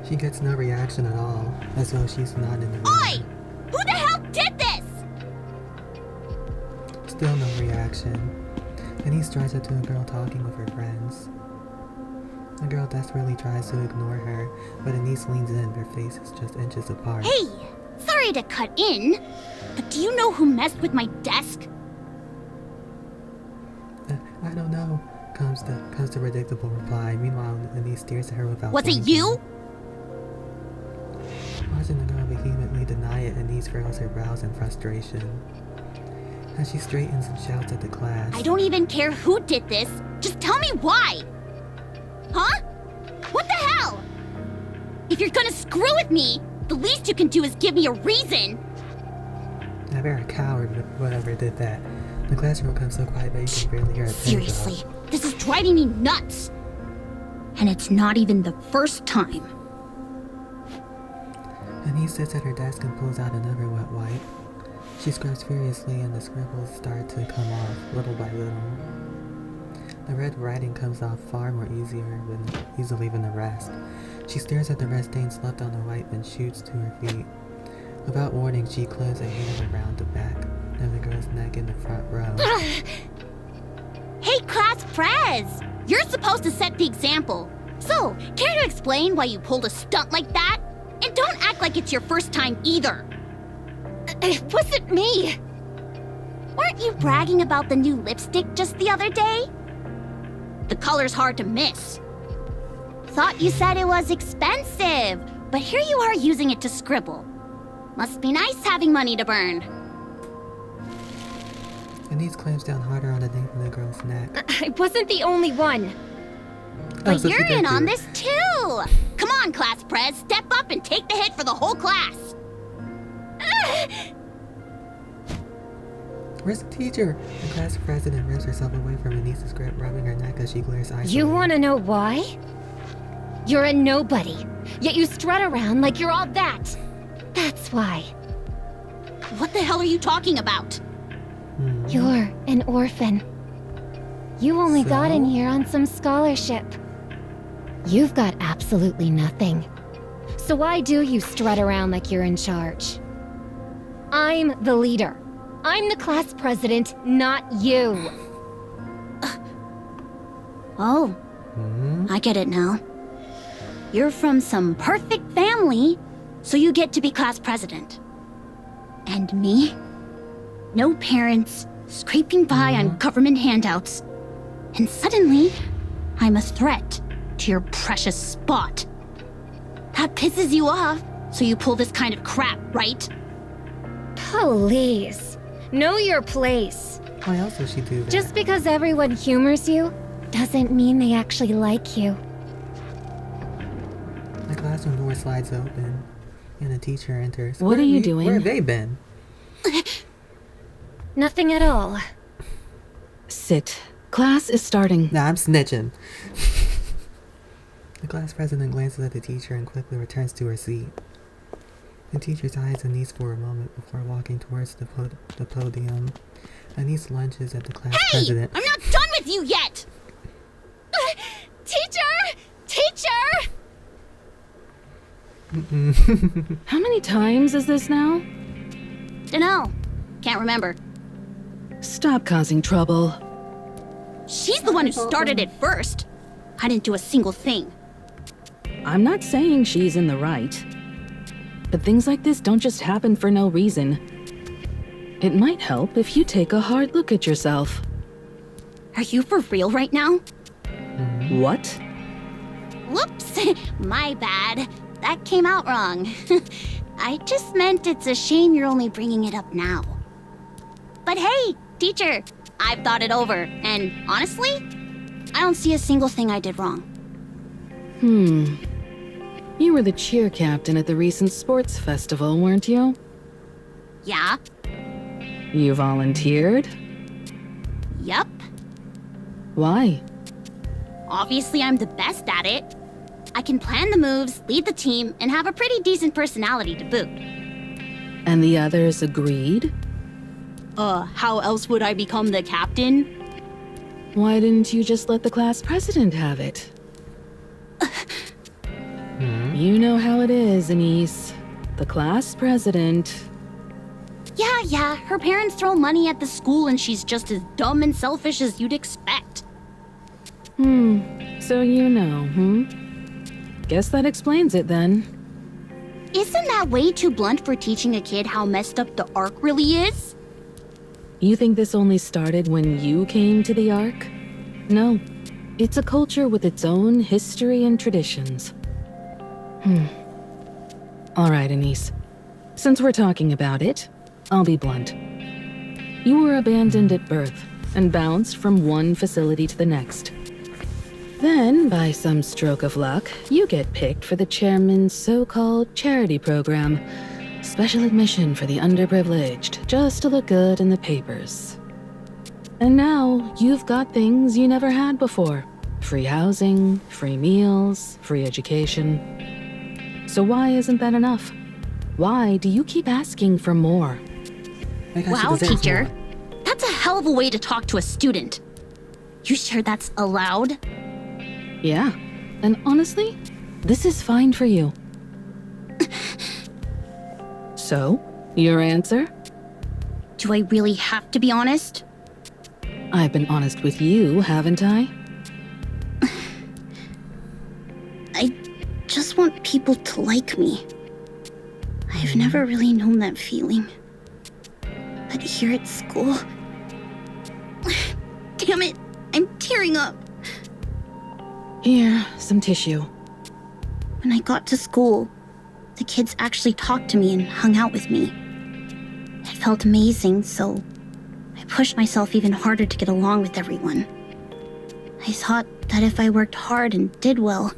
[SPEAKER 1] She gets no reaction at all, as though she's not in the room.
[SPEAKER 8] Oi! Who the hell did this?
[SPEAKER 1] Still no reaction. And he strides up to a girl talking with her friends. The girl desperately tries to ignore her, but Anise leans in, their faces just inches apart.
[SPEAKER 8] Hey! Sorry to cut in, but do you know who messed with my desk?
[SPEAKER 1] I don't know, comes the predictable reply. Meanwhile, Anise stares at her without
[SPEAKER 8] Was it
[SPEAKER 1] blinking.
[SPEAKER 8] you?
[SPEAKER 1] Watching the girl vehemently deny it, Anise furrows her brows in frustration. As she straightens and shouts at the class.
[SPEAKER 8] I don't even care who did this. Just tell me why. Huh? What the hell? If you're gonna screw with me, the least you can do is give me a reason.
[SPEAKER 1] Now you're a coward, whatever did that. The classroom becomes so quiet that you can barely hear a pin
[SPEAKER 8] Seriously,
[SPEAKER 1] drop.
[SPEAKER 8] this is driving me nuts. And it's not even the first time.
[SPEAKER 1] Anise sits at her desk and pulls out another wet wipe. She scrubs furiously and the scribbles start to come off, little by little. The red writing comes off far more easily than the rest. She stares at the red stains left on the wipe and shoots to her feet. Without warning, she closes a hand around the back of the girl's neck in the front row.
[SPEAKER 8] Hey, class prez! You're supposed to set the example. So, care to explain why you pulled a stunt like that? And don't act like it's your first time either.
[SPEAKER 3] It wasn't me.
[SPEAKER 8] Weren't you bragging about the new lipstick just the other day? The color's hard to miss. Thought you said it was expensive, but here you are using it to scribble. Must be nice having money to burn.
[SPEAKER 1] Anise clamps down harder on the nape of the girl's neck.
[SPEAKER 3] I wasn't the only one.
[SPEAKER 8] But
[SPEAKER 1] so she
[SPEAKER 8] you're
[SPEAKER 1] did
[SPEAKER 8] in on
[SPEAKER 1] do it.
[SPEAKER 8] this too! Come on, class prez, step up and take the hit for the whole class!
[SPEAKER 1] Where's the teacher? The class president rips herself away from Anise's grip, rubbing her neck as she glares eyes.
[SPEAKER 3] You wanna know why? You're a nobody, yet you strut around like you're all that. That's why.
[SPEAKER 8] What the hell are you talking about?
[SPEAKER 3] You're an orphan. You only got in
[SPEAKER 1] So?
[SPEAKER 3] here on some scholarship. You've got absolutely nothing. So why do you strut around like you're in charge? I'm the leader. I'm the class president, not you.
[SPEAKER 8] Oh, I get it now. You're from some perfect family, so you get to be class president. And me? No parents, scraping by on government handouts. And suddenly, I'm a threat to your precious spot. That pisses you off, so you pull this kind of crap, right?
[SPEAKER 3] Please, know your place.
[SPEAKER 1] Why else would she do that?
[SPEAKER 3] Just because everyone humors you, doesn't mean they actually like you.
[SPEAKER 1] The classroom door slides open, and the teacher enters.
[SPEAKER 9] What are you doing?
[SPEAKER 1] Where have they been?
[SPEAKER 3] Nothing at all.
[SPEAKER 9] Sit. Class is starting.
[SPEAKER 1] Nah, I'm snitching. The class president glances at the teacher and quickly returns to her seat. The teacher's eyes Anise for a moment before walking towards the podium. Anise lunges at the class
[SPEAKER 8] Hey!
[SPEAKER 1] president.
[SPEAKER 8] I'm not done with you yet!
[SPEAKER 3] Teacher! Teacher!
[SPEAKER 9] How many times is this now?
[SPEAKER 8] Dunno. Can't remember.
[SPEAKER 9] Stop causing trouble.
[SPEAKER 8] She's the one who started it first. I didn't do a single thing.
[SPEAKER 9] I'm not saying she's in the right. But things like this don't just happen for no reason. It might help if you take a hard look at yourself.
[SPEAKER 8] Are you for real right now?
[SPEAKER 9] What?
[SPEAKER 8] Whoops, my bad. That came out wrong. I just meant it's a shame you're only bringing it up now. But hey, teacher, I've thought it over, and honestly, I don't see a single thing I did wrong.
[SPEAKER 9] You were the cheer captain at the recent sports festival, weren't you?
[SPEAKER 8] Yeah,
[SPEAKER 9] You volunteered?
[SPEAKER 8] yup.
[SPEAKER 9] Why?
[SPEAKER 8] Obviously, I'm the best at it. I can plan the moves, lead the team, and have a pretty decent personality to boot.
[SPEAKER 9] And the others agreed?
[SPEAKER 8] How else would I become the captain?
[SPEAKER 9] Why didn't you just let the class president have it? You know how it is, Anise. The class president.
[SPEAKER 8] Yeah, her parents throw money at the school and she's just as dumb and selfish as you'd expect.
[SPEAKER 9] So you know, Guess that explains it then.
[SPEAKER 8] Isn't that way too blunt for teaching a kid how messed up the Ark really is?
[SPEAKER 9] You think this only started when you came to the Ark? No. It's a culture with its own history and traditions. All right, Anise. Since we're talking about it, I'll be blunt. You were abandoned at birth and bounced from one facility to the next. Then, by some stroke of luck, you get picked for the chairman's so-called charity program. Special admission for the underprivileged, just to look good in the papers. And now, you've got things you never had before. Free housing, free meals, free education. So why isn't that enough? Why do you keep asking for more?
[SPEAKER 1] Like she
[SPEAKER 8] Wow,
[SPEAKER 1] deserves
[SPEAKER 8] teacher.
[SPEAKER 1] more.
[SPEAKER 8] That's a hell of a way to talk to a student. You sure that's allowed?
[SPEAKER 9] Yeah, and honestly, this is fine for you. So, your answer?
[SPEAKER 8] Do I really have to be honest?
[SPEAKER 9] I've been honest with you, haven't I?
[SPEAKER 8] I just want people to like me. I've never really known that feeling. But here at school, Damn it, I'm tearing up.
[SPEAKER 9] Here, some tissue.
[SPEAKER 8] When I got to school, the kids actually talked to me and hung out with me. It felt amazing, so I pushed myself even harder to get along with everyone. I thought that if I worked hard and did well,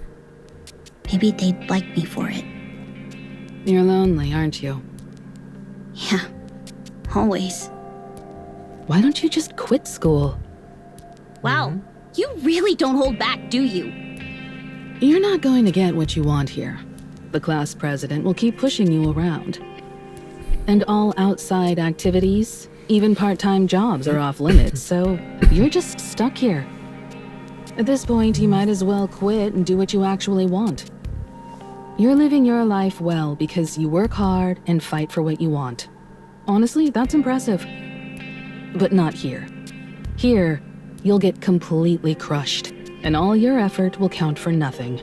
[SPEAKER 8] maybe they'd like me for it.
[SPEAKER 9] You're lonely, aren't you?
[SPEAKER 8] Yeah, always.
[SPEAKER 9] Why don't you just quit school?
[SPEAKER 8] Wow, you really don't hold back, do you?
[SPEAKER 9] You're not going to get what you want here. The class president will keep pushing you around. And all outside activities, even part-time jobs are off limits, so you're just stuck here. At this point, you might as well quit and do what you actually want. You're living your life well because you work hard and fight for what you want. Honestly, that's impressive. But not here. Here, you'll get completely crushed, and all your effort will count for nothing.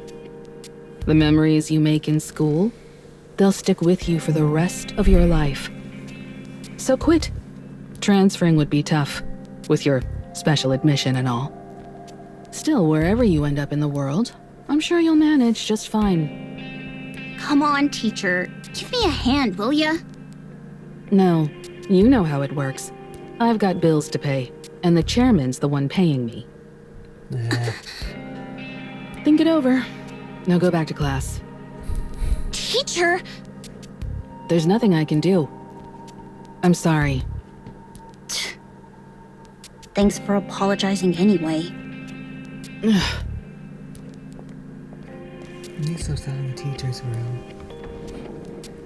[SPEAKER 9] The memories you make in school, they'll stick with you for the rest of your life. So quit. Transferring would be tough, with your special admission and all. Still, wherever you end up in the world, I'm sure you'll manage just fine.
[SPEAKER 8] Come on, teacher. Give me a hand, will ya?
[SPEAKER 9] No, you know how it works. I've got bills to pay, and the chairman's the one paying me.
[SPEAKER 1] Yeah.
[SPEAKER 9] Think it over. Now go back to class.
[SPEAKER 8] Teacher!
[SPEAKER 9] There's nothing I can do. I'm sorry.
[SPEAKER 8] Thanks for apologizing anyway.
[SPEAKER 1] Denise steps out in the teacher's room.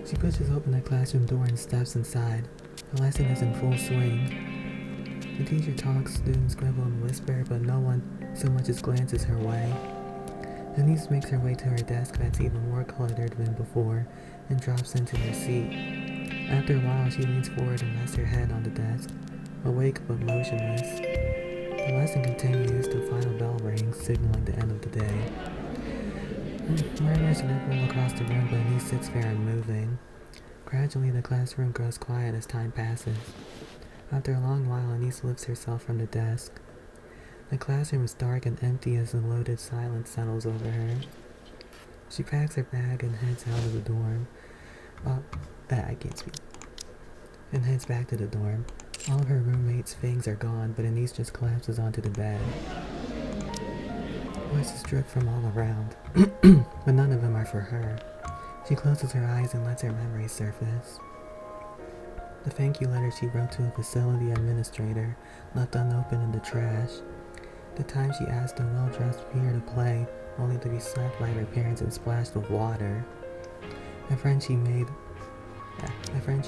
[SPEAKER 1] She pushes open the classroom door and steps inside. The lesson is in full swing. The teacher talks, students scribble and whisper, but no one so much as glances her way. Denise makes her way to her desk that's even more cluttered than before and drops into her seat. After a while, she leans forward and rests her head on the desk, awake but motionless. The lesson continues till final bell rings, signaling the end of the day. Murmurs ripple across the room, but Denise sits there unmoving. Gradually, the classroom grows quiet as time passes. After a long while, Anise lifts herself from the desk. The classroom is dark and empty as a loaded silence settles over her. She packs her bag and heads out of the dorm. I can't speak. And heads back to the dorm. All of her roommates' things are gone, but Anise just collapses onto the bed. Voices drip from all around, but none of them are for her. She closes her eyes and lets her memories surface. The thank you letter she wrote to a facility administrator, left unopened in the trash. The time she asked a well-dressed peer to play, only to be slapped by her parents and splashed with water. The friend she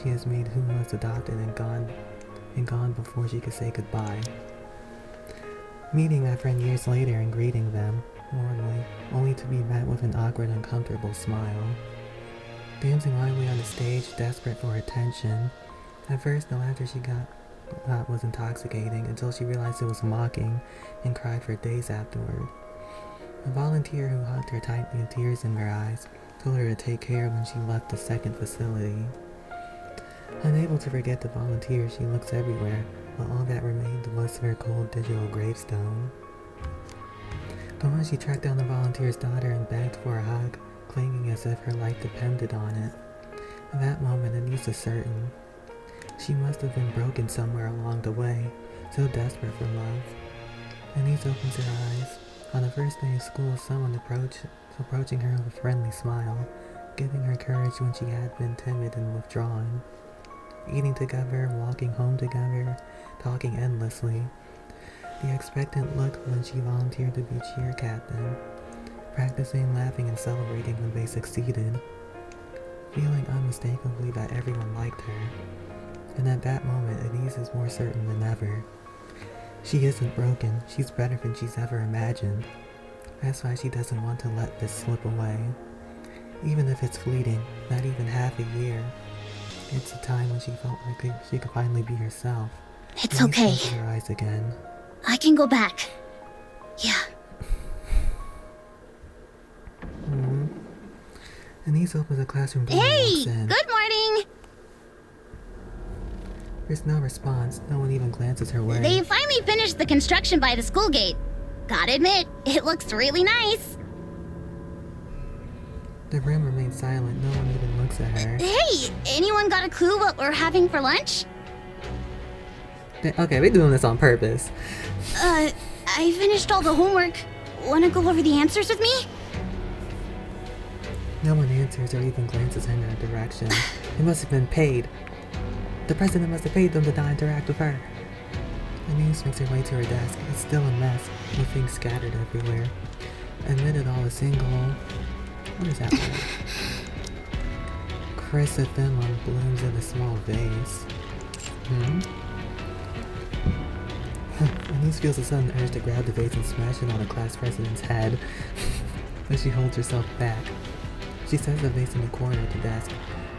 [SPEAKER 1] has made who was adopted and gone before she could say goodbye. Meeting that friend years later and greeting them warmly, only to be met with an awkward, uncomfortable smile. Dancing lightly on the stage, desperate for attention. At first, the laughter she got was intoxicating until she realized it was mocking and cried for days afterward. A volunteer who hugged her tightly with tears in her eyes told her to take care when she left the second facility. Unable to forget the volunteer, she looks everywhere, but all that remained was her cold digital gravestone. The one she tracked down the volunteer's daughter and begged for a hug, clinging as if her life depended on it. At that moment, Anise is certain. She must have been broken somewhere along the way, so desperate for love. Anise opens her eyes. On the first day of school, someone approaching her with a friendly smile, giving her courage when she had been timid and withdrawn. Eating together, walking home together, talking endlessly. The expectant look when she volunteered to be cheer captain. Practicing, laughing, and celebrating when they succeeded. Feeling unmistakably that everyone liked her. And at that moment, Anise is more certain than ever. She isn't broken, she's better than she's ever imagined. That's why she doesn't want to let this slip away. Even if it's fleeting, not even half a year. It's a time when she felt like she could finally be herself.
[SPEAKER 8] It's
[SPEAKER 1] Anise
[SPEAKER 8] okay.
[SPEAKER 1] closes her eyes again.
[SPEAKER 8] I can go back. Yeah.
[SPEAKER 1] Anise opens the classroom door and
[SPEAKER 8] Hey!
[SPEAKER 1] walks in.
[SPEAKER 8] Good morning!
[SPEAKER 1] There's no response. No one even glances her way.
[SPEAKER 8] They finally finished the construction by the school gate. Gotta admit, it looks really nice.
[SPEAKER 1] The room remains silent. No one even looks at her.
[SPEAKER 8] Hey, anyone got a clue what we're having for lunch?
[SPEAKER 1] Okay, we're doing this on purpose.
[SPEAKER 8] I finished all the homework. Wanna go over the answers with me?
[SPEAKER 1] No one answers or even glances in her direction. They must have been paid. The president must have paid them to not interact with her. Denise makes her way to her desk. It's still a mess, with things scattered everywhere. Amid it all, a single... What is that word? Chrysanthemum blooms in a small vase. Denise feels a sudden urge to grab the vase and smash it on the class president's head, but she holds herself back. She sets the vase in the corner of the desk,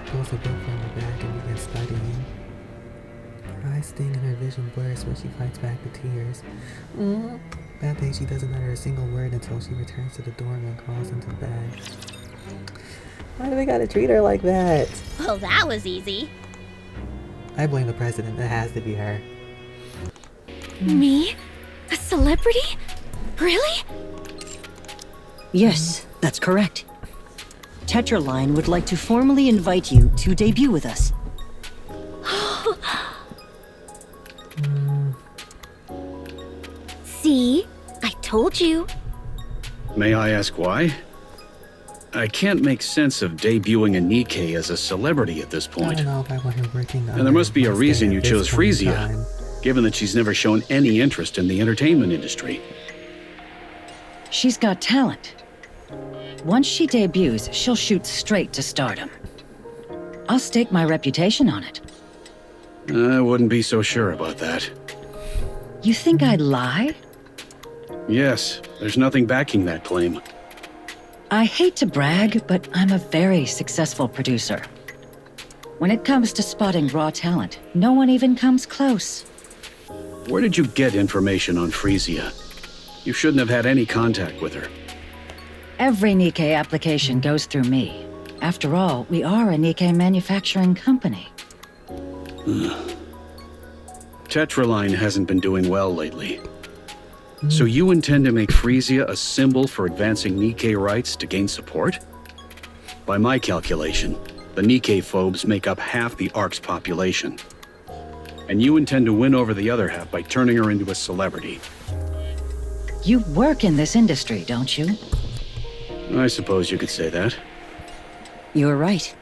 [SPEAKER 1] pulls a book from her bag and begins studying. Her eyes sting and her vision blurs, but she fights back the tears. That day she doesn't utter a single word until she returns to the dorm and crawls into bed. Why do we gotta treat her like that?
[SPEAKER 8] Well, that was easy.
[SPEAKER 1] I blame the president. It has to be her.
[SPEAKER 3] Me? A celebrity? Really?
[SPEAKER 6] Yes, that's correct. Tetraline would like to formally invite you to debut with us.
[SPEAKER 3] See? I told you.
[SPEAKER 4] May I ask why? I can't make sense of debuting a NIKKE as a celebrity at this
[SPEAKER 1] I
[SPEAKER 4] point.
[SPEAKER 1] don't know if I want her working.
[SPEAKER 4] And there must be a reason you chose Frisia, given that she's never shown any interest in the entertainment industry.
[SPEAKER 7] She's got talent. Once she debuts, she'll shoot straight to stardom. I'll stake my reputation on it.
[SPEAKER 4] I wouldn't be so sure about that.
[SPEAKER 7] You think I'd lie?
[SPEAKER 4] Yes, there's nothing backing that claim.
[SPEAKER 7] I hate to brag, but I'm a very successful producer. When it comes to spotting raw talent, no one even comes close.
[SPEAKER 4] Where did you get information on Frisia? You shouldn't have had any contact with her.
[SPEAKER 7] Every NIKKE application goes through me. After all, we are a NIKKE manufacturing company.
[SPEAKER 4] Tetraline hasn't been doing well lately. So you intend to make Frisia a symbol for advancing NIKKE rights to gain support? By my calculation, the NIKKE phobes make up half the Ark's population. And you intend to win over the other half by turning her into a celebrity.
[SPEAKER 7] You work in this industry, don't you?
[SPEAKER 4] I suppose you could say that.
[SPEAKER 6] You're right.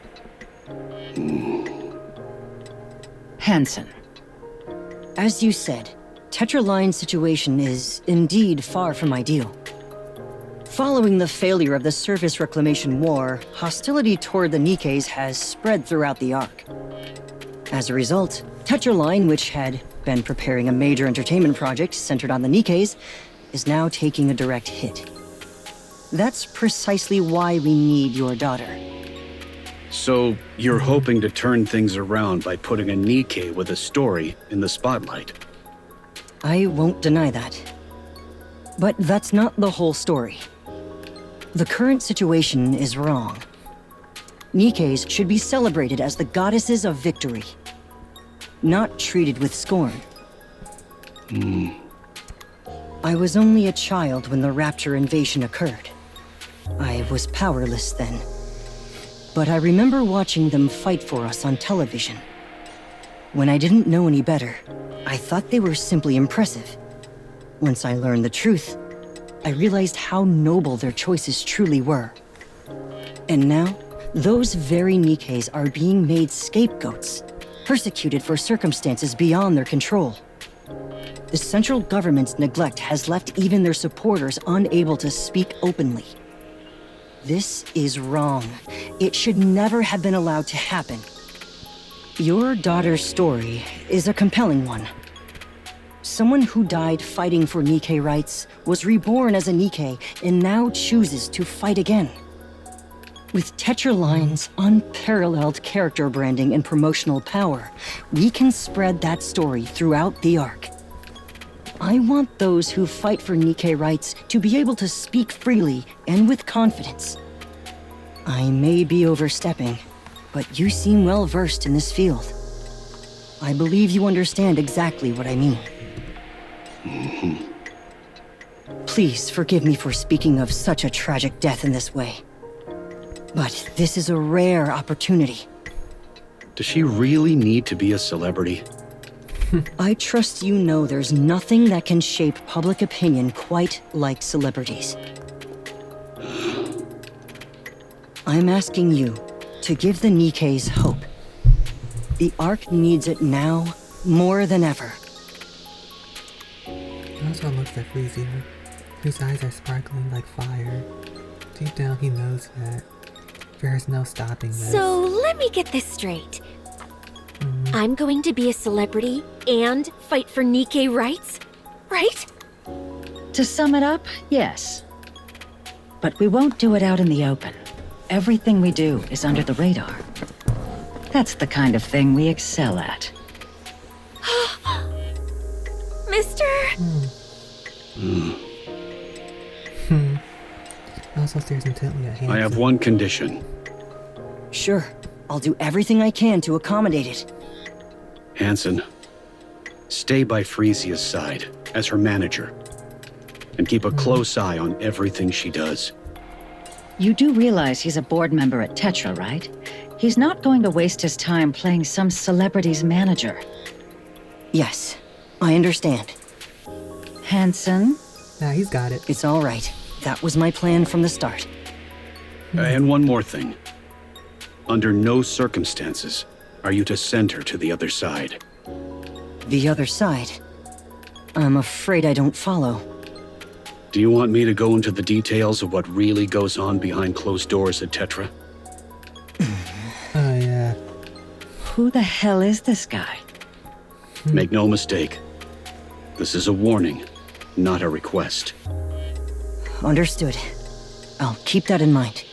[SPEAKER 7] Hansen.
[SPEAKER 6] As you said, Tetraline's situation is indeed far from ideal. Following the failure of the Surface Reclamation War, hostility toward the NIKKEs has spread throughout the Ark. As a result, Tetraline, which had been preparing a major entertainment project centered on the NIKKEs, is now taking a direct hit. That's precisely why we need your daughter.
[SPEAKER 4] So you're hoping to turn things around by putting a NIKKE with a story in the spotlight?
[SPEAKER 6] I won't deny that. But that's not the whole story. The current situation is wrong. NIKKEs should be celebrated as the goddesses of victory, not treated with scorn. I was only a child when the Rapture invasion occurred. I was powerless then. But I remember watching them fight for us on television. When I didn't know any better, I thought they were simply impressive. Once I learned the truth, I realized how noble their choices truly were. And now, those very NIKKEs are being made scapegoats, persecuted for circumstances beyond their control. The central government's neglect has left even their supporters unable to speak openly. This is wrong. It should never have been allowed to happen. Your daughter's story is a compelling one. Someone who died fighting for NIKKE rights was reborn as a NIKKE and now chooses to fight again. With Tetraline's unparalleled character branding and promotional power, we can spread that story throughout the Ark. I want those who fight for NIKKE rights to be able to speak freely and with confidence. I may be overstepping, but you seem well versed in this field. I believe you understand exactly what I mean. Please forgive me for speaking of such a tragic death in this way. But this is a rare opportunity.
[SPEAKER 4] Does she really need to be a celebrity?
[SPEAKER 6] I trust you know there's nothing that can shape public opinion quite like celebrities. I'm asking you to give the Nikkes hope. The Ark needs it now more than ever.
[SPEAKER 1] Oswald looks at Frisia, whose eyes are sparkling like fire. Deep down he knows that there's no stopping this.
[SPEAKER 3] So let me get this straight. I'm going to be a celebrity and fight for Nikke rights, right?
[SPEAKER 7] To sum it up, yes. But we won't do it out in the open. Everything we do is under the radar. That's the kind of thing we excel at.
[SPEAKER 3] Mister?
[SPEAKER 1] Oswald stares intently at Hanson.
[SPEAKER 4] I have one condition.
[SPEAKER 6] Sure, I'll do everything I can to accommodate it.
[SPEAKER 4] Hanson, stay by Frisia's side as her manager. And keep a close eye on everything she does.
[SPEAKER 7] You do realize he's a board member at Tetra, right? He's not going to waste his time playing some celebrity's manager.
[SPEAKER 6] Yes, I understand.
[SPEAKER 7] Hanson?
[SPEAKER 1] Nah, he's got it.
[SPEAKER 6] It's all right. That was my plan from the start.
[SPEAKER 4] And one more thing. Under no circumstances are you to send her to the other side.
[SPEAKER 6] The other side? I'm afraid I don't follow.
[SPEAKER 4] Do you want me to go into the details of what really goes on behind closed doors at Tetra?
[SPEAKER 1] Oh, yeah.
[SPEAKER 7] Who the hell is this guy?
[SPEAKER 4] Make no mistake. This is a warning, not a request.
[SPEAKER 6] Understood. I'll keep that in mind.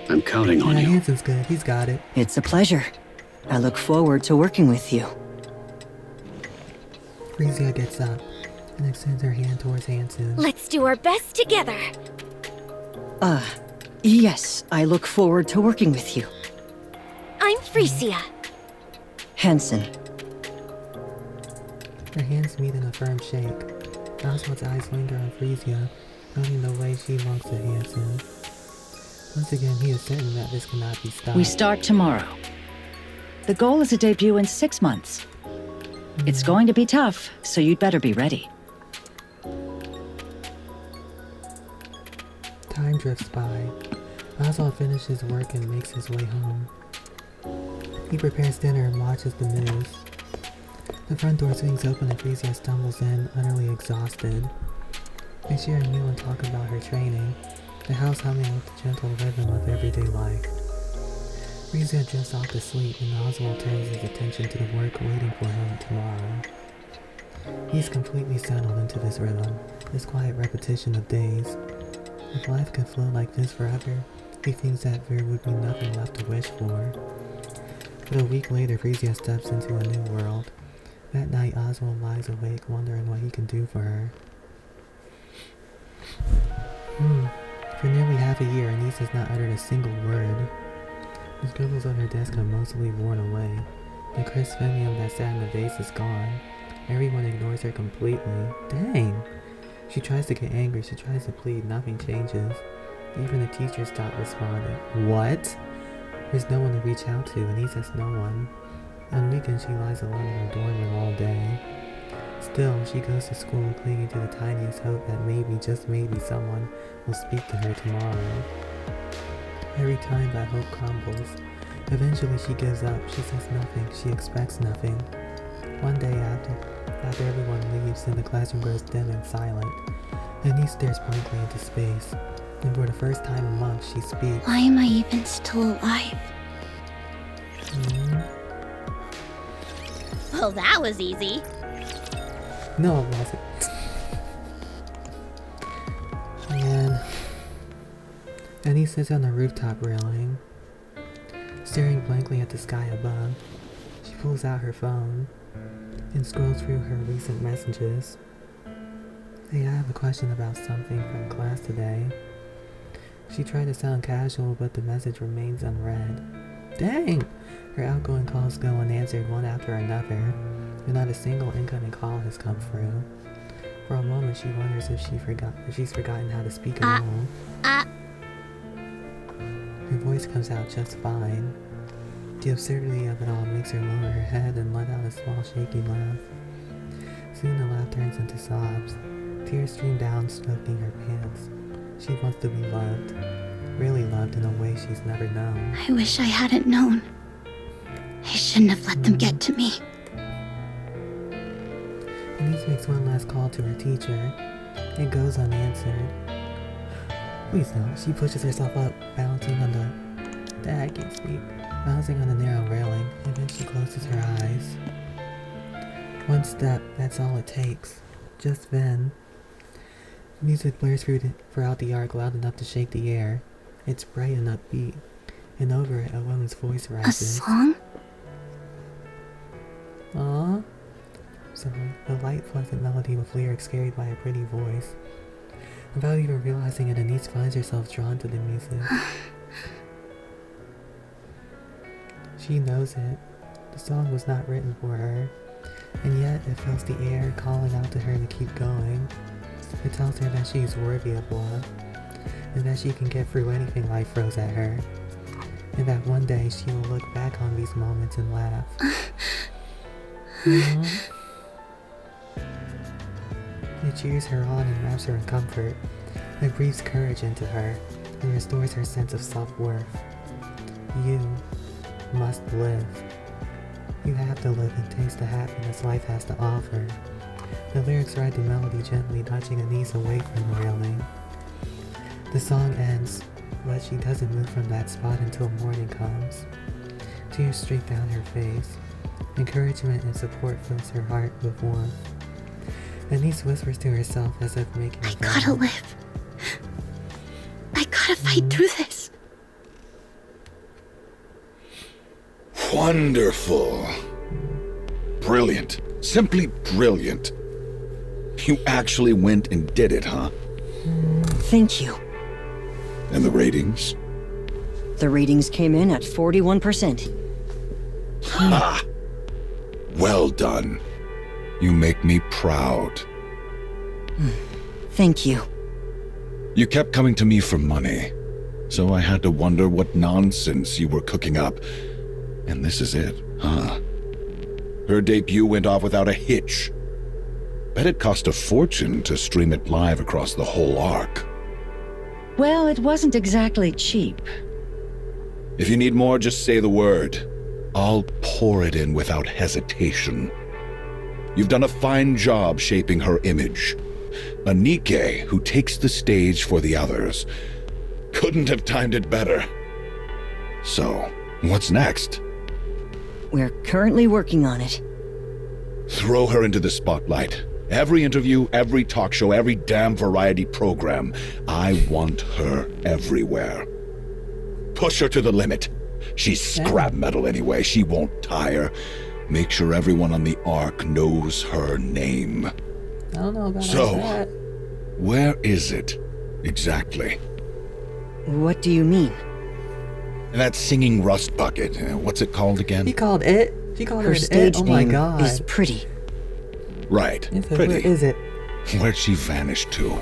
[SPEAKER 4] I'm counting on
[SPEAKER 1] Yeah,
[SPEAKER 4] you.
[SPEAKER 1] Hanson's good. He's got it.
[SPEAKER 6] It's a pleasure. I look forward to working with you.
[SPEAKER 1] Frisia gets up and extends her hand towards Hanson.
[SPEAKER 3] Let's do our best together.
[SPEAKER 6] Yes, I look forward to working with you.
[SPEAKER 3] I'm Frisia.
[SPEAKER 6] Hanson.
[SPEAKER 1] Their hands meet in a firm shake. Oswald's eyes linger on Frisia, noting the way she looks at Hanson. Once again, he is certain that this cannot be stopped.
[SPEAKER 7] We start tomorrow. The goal is a debut in 6 months. It's going to be tough, so you'd better be ready.
[SPEAKER 1] Time drifts by. Oswald finishes work and makes his way home. He prepares dinner and watches the news. The front door swings open and Frisia stumbles in, utterly exhausted. They share a meal and talk about her training, the house humming with the gentle rhythm of everyday life. Frisia drifts off to sleep and Oswald turns his attention to the work waiting for him tomorrow. He's completely settled into this rhythm, this quiet repetition of days. If life could flow like this forever, he thinks that there would be nothing left to wish for. But a week later, Frisia steps into a new world. That night, Oswald lies awake, wondering what he can do for her. For nearly half a year, Anise has not uttered a single word. The scribbles on her desk have mostly worn away. The crisp phemium that sat in the vase is gone. Everyone ignores her completely. Dang! She tries to get angry, she tries to plead, nothing changes. Even the teachers stop responding. What? There's no one to reach out to, Anise has no one. On weekends, she lies alone in her dorm room all day. Still, she goes to school clinging to the tiniest hope that maybe, just maybe, someone will speak to her tomorrow. Every time that hope crumbles. Eventually she gives up. She says nothing. She expects nothing. One day after everyone leaves and the classroom grows dim and silent, Anise stares blankly into space. And for the first time in months, she speaks.
[SPEAKER 8] Why am I even still alive? Well, that was easy.
[SPEAKER 1] No, it wasn't. Man. Anise sits on the rooftop railing, staring blankly at the sky above. She pulls out her phone and scrolls through her recent messages. Hey, I have a question about something from class today. She tried to sound casual, but the message remains unread. Dang! Her outgoing calls go unanswered one after another, and not a single incoming call has come through. For a moment, she wonders if she's forgotten how to speak at all. Her voice comes out just fine. The absurdity of it all makes her lower her head and let out a small shaky laugh. Soon the laugh turns into sobs. Tears stream down, soaking her pants. She wants to be loved. Really loved in a way she's never known.
[SPEAKER 8] I wish I hadn't known. I shouldn't have let them get to me.
[SPEAKER 1] Denise makes one last call to her teacher. It goes unanswered. Please don't. She pushes herself up, balancing on the... I can't speak. Bouncing on the narrow railing, and then she closes her eyes. One step, that's all it takes. Just then. Music blares throughout the arc loud enough to shake the air. It's bright and upbeat, and over it a woman's voice
[SPEAKER 8] A
[SPEAKER 1] rises.
[SPEAKER 8] song?
[SPEAKER 1] Aww. So, the light, pleasant melody with lyrics carried by a pretty voice. Without even realizing it, Denise finds herself drawn to the music. She knows it. The song was not written for her, and yet it fills the air, calling out to her to keep going. It tells her that she is worthy of love, and that she can get through anything life throws at her, and that one day she will look back on these moments and laugh. It cheers her on and wraps her in comfort. It breathes courage into her and restores her sense of self-worth. You must live. You have to live and taste the happiness life has to offer. The lyrics ride the melody gently, nudging Anise away from the railing. The song ends, but she doesn't move from that spot until morning comes. Tears streak down her face. Encouragement and support fills her heart with warmth. Anise whispers to herself as if making a
[SPEAKER 8] I
[SPEAKER 1] vow.
[SPEAKER 8] gotta live. I gotta fight through this.
[SPEAKER 2] Wonderful. Brilliant. Simply brilliant. You actually went and did it, huh?
[SPEAKER 6] Thank you.
[SPEAKER 2] And the ratings?
[SPEAKER 6] The ratings came in at 41%.
[SPEAKER 2] Ha! Well done. You make me proud.
[SPEAKER 6] Thank you.
[SPEAKER 2] You kept coming to me for money, so I had to wonder what nonsense you were cooking up. And this is it, huh? Her debut went off without a hitch. Bet it cost a fortune to stream it live across the whole arc.
[SPEAKER 7] Well, it wasn't exactly cheap.
[SPEAKER 2] If you need more, just say the word. I'll pour it in without hesitation. You've done a fine job shaping her image. A NIKKE who takes the stage for the others. Couldn't have timed it better. So, what's next?
[SPEAKER 6] We're currently working on it.
[SPEAKER 2] Throw her into the spotlight. Every interview, every talk show, every damn variety program. I want her everywhere. Push her to the limit. She's scrap metal anyway. She won't tire. Make sure everyone on the Ark knows her name.
[SPEAKER 1] I don't know about
[SPEAKER 2] So,
[SPEAKER 1] that.
[SPEAKER 2] where is it exactly?
[SPEAKER 6] What do you mean?
[SPEAKER 2] That singing rust bucket. What's it called again?
[SPEAKER 1] He called it. She called
[SPEAKER 6] Her
[SPEAKER 1] her it.
[SPEAKER 6] stage
[SPEAKER 1] Oh my
[SPEAKER 6] name
[SPEAKER 1] god.
[SPEAKER 6] is Pretty.
[SPEAKER 2] Right.
[SPEAKER 1] He said,
[SPEAKER 2] Pretty.
[SPEAKER 1] where is it?
[SPEAKER 2] Where'd she vanish to?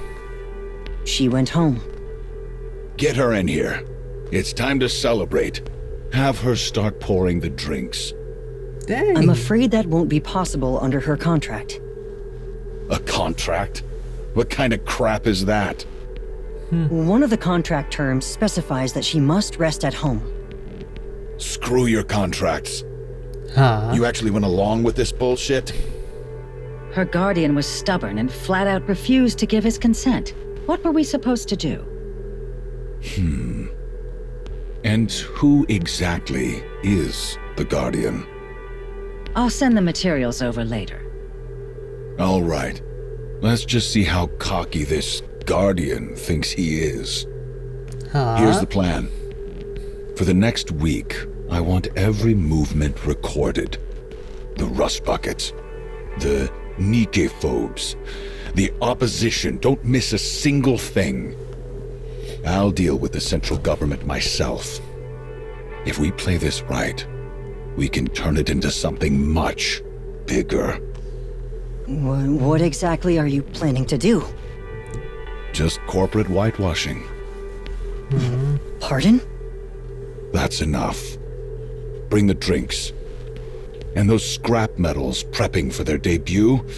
[SPEAKER 6] She went home.
[SPEAKER 2] Get her in here. It's time to celebrate. Have her start pouring the drinks.
[SPEAKER 1] Dang.
[SPEAKER 6] I'm afraid that won't be possible under her contract.
[SPEAKER 2] A contract? What kind of crap is that?
[SPEAKER 6] One of the contract terms specifies that she must rest at home.
[SPEAKER 2] Screw your contracts.
[SPEAKER 1] Huh?
[SPEAKER 2] You actually went along with this bullshit?
[SPEAKER 7] Her guardian was stubborn and flat out refused to give his consent. What were we supposed to do?
[SPEAKER 2] And who exactly is the Guardian?
[SPEAKER 7] I'll send the materials over later.
[SPEAKER 2] All right. Let's just see how cocky this Guardian thinks he is.
[SPEAKER 1] Huh?
[SPEAKER 2] Here's the plan. For the next week, I want every movement recorded. The rust buckets, the NIKKE phobes, the opposition. Don't miss a single thing. I'll deal with the central government myself. If we play this right, we can turn it into something much bigger.
[SPEAKER 6] What exactly are you planning to do?
[SPEAKER 2] Just corporate whitewashing.
[SPEAKER 6] Pardon?
[SPEAKER 2] That's enough. Bring the drinks. And those scrap metals prepping for their debut,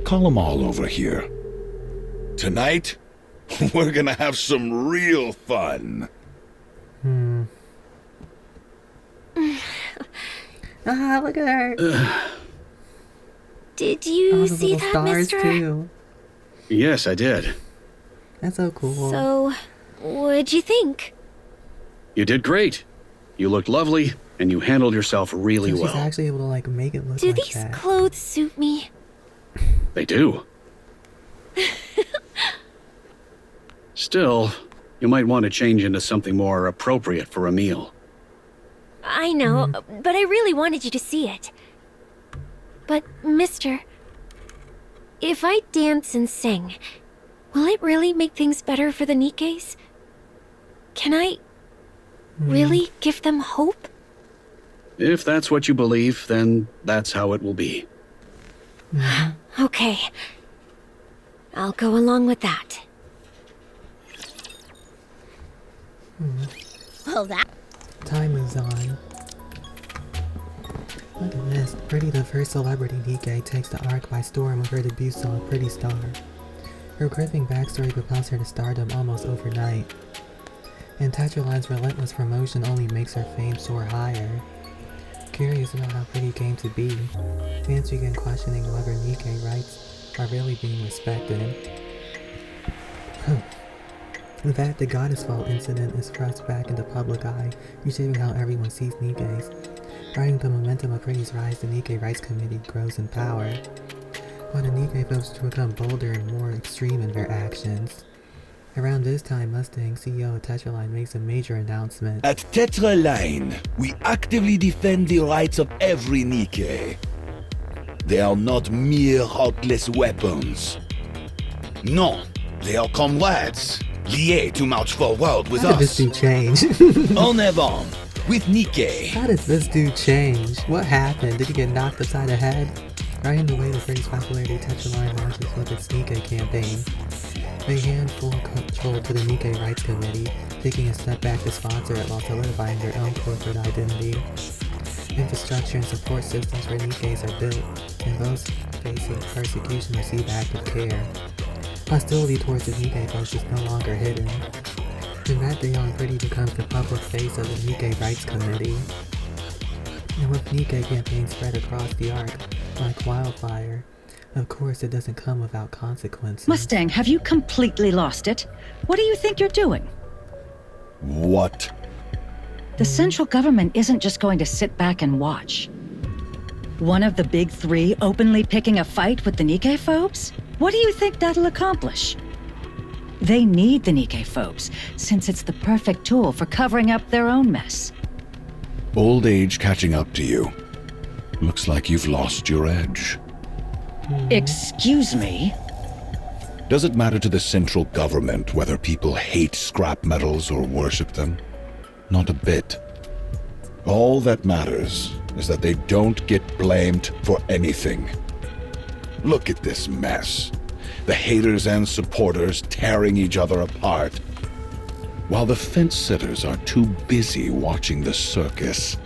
[SPEAKER 2] call them all over here. Tonight, we're gonna have some real fun.
[SPEAKER 1] Ah, look at her.
[SPEAKER 3] Did you
[SPEAKER 1] Oh, the
[SPEAKER 3] see
[SPEAKER 1] little
[SPEAKER 3] that,
[SPEAKER 1] stars
[SPEAKER 3] mister?
[SPEAKER 1] too.
[SPEAKER 4] Yes, I did.
[SPEAKER 1] That's so cool.
[SPEAKER 3] So, what'd you think?
[SPEAKER 4] You did great. You looked lovely, and you handled yourself really
[SPEAKER 1] So she's
[SPEAKER 4] well.
[SPEAKER 1] actually able to like make it look
[SPEAKER 3] Do
[SPEAKER 1] like
[SPEAKER 3] these
[SPEAKER 1] that.
[SPEAKER 3] clothes suit me?
[SPEAKER 4] They do. Still, you might want to change into something more appropriate for a meal.
[SPEAKER 3] I know, but I really wanted you to see it. But, mister, if I dance and sing, will it really make things better for the Nikkes? Can I really give them hope?
[SPEAKER 4] If that's what you believe, then that's how it will be.
[SPEAKER 3] Okay. I'll go along with that.
[SPEAKER 8] Well, that.
[SPEAKER 1] Time moves on. Look at this. Pretty, the first celebrity Nikke, takes the arc by storm with her debut song, Pretty Star. Her gripping backstory propels her to stardom almost overnight. And Tetraline's relentless promotion only makes her fame soar higher. Curious about how Pretty came to be, fans begin questioning whether Nikke rights are really being respected. In fact, the Goddess Fault incident is thrust back into public eye, reshaping how everyone sees Nikkes. Riding the momentum of Pretty's rise, the Nikke Rights Committee grows in power, while the Nikke folks become bolder and more extreme in their actions. Around this time, Mustang CEO of Tetraline makes a major announcement.
[SPEAKER 2] At Tetraline, we actively defend the rights of every Nikke. They are not mere heartless weapons. No, they are comrades, liés to march forward with
[SPEAKER 1] How did this
[SPEAKER 2] us.
[SPEAKER 1] dude change?
[SPEAKER 2] En avant, with Nikke.
[SPEAKER 1] How does this dude change? What happened? Did he get knocked upside the head? Riding the wave of Pretty's popularity, Tetraline launches with its Nikke campaign. They hand full control to the Nikke Rights Committee, taking a step back to sponsor it while solidifying their own corporate identity. Infrastructure and support systems for Nikkes are built, and those facing persecution receive active care. Hostility towards the Nikke folks is no longer hidden. In that day on, Pretty becomes the public face of the Nikke Rights Committee. And with Nikke campaigns spread across the arc like wildfire, of course it doesn't come without consequences.
[SPEAKER 7] Mustang, have you completely lost it? What do you think you're doing?
[SPEAKER 2] What?
[SPEAKER 7] The central government isn't just going to sit back and watch. One of the big three openly picking a fight with the Nikke phobes? What do you think that'll accomplish? They need the Nikke phobes, since it's the perfect tool for covering up their own mess.
[SPEAKER 2] Old age catching up to you. Looks like you've lost your edge.
[SPEAKER 7] Excuse me?
[SPEAKER 2] Does it matter to the central government whether people hate scrap metals or worship them? Not a bit. All that matters is that they don't get blamed for anything. Look at this mess. The haters and supporters tearing each other apart, while the fence-sitters are too busy watching the circus.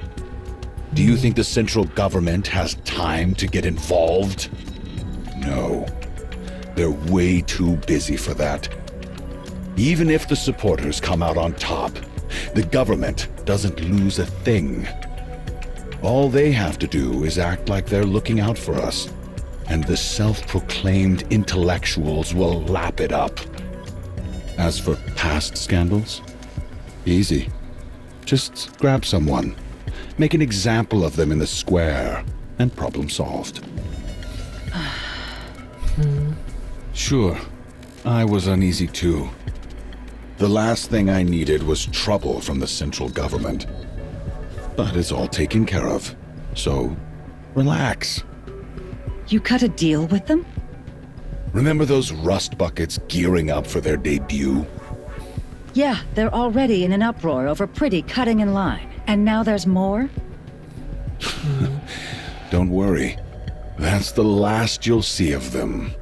[SPEAKER 2] Do you think the central government has time to get involved? No. They're way too busy for that. Even if the supporters come out on top, the government doesn't lose a thing. All they have to do is act like they're looking out for us, and the self-proclaimed intellectuals will lap it up. As for past scandals, easy. Just grab someone, make an example of them in the square, and problem solved. Sure, I was uneasy too. The last thing I needed was trouble from the central government. But it's all taken care of, so relax.
[SPEAKER 7] You cut a deal with them?
[SPEAKER 2] Remember those rust buckets gearing up for their debut?
[SPEAKER 7] Yeah, they're already in an uproar over Pretty cutting in line. And now there's more?
[SPEAKER 2] Don't worry. That's the last you'll see of them.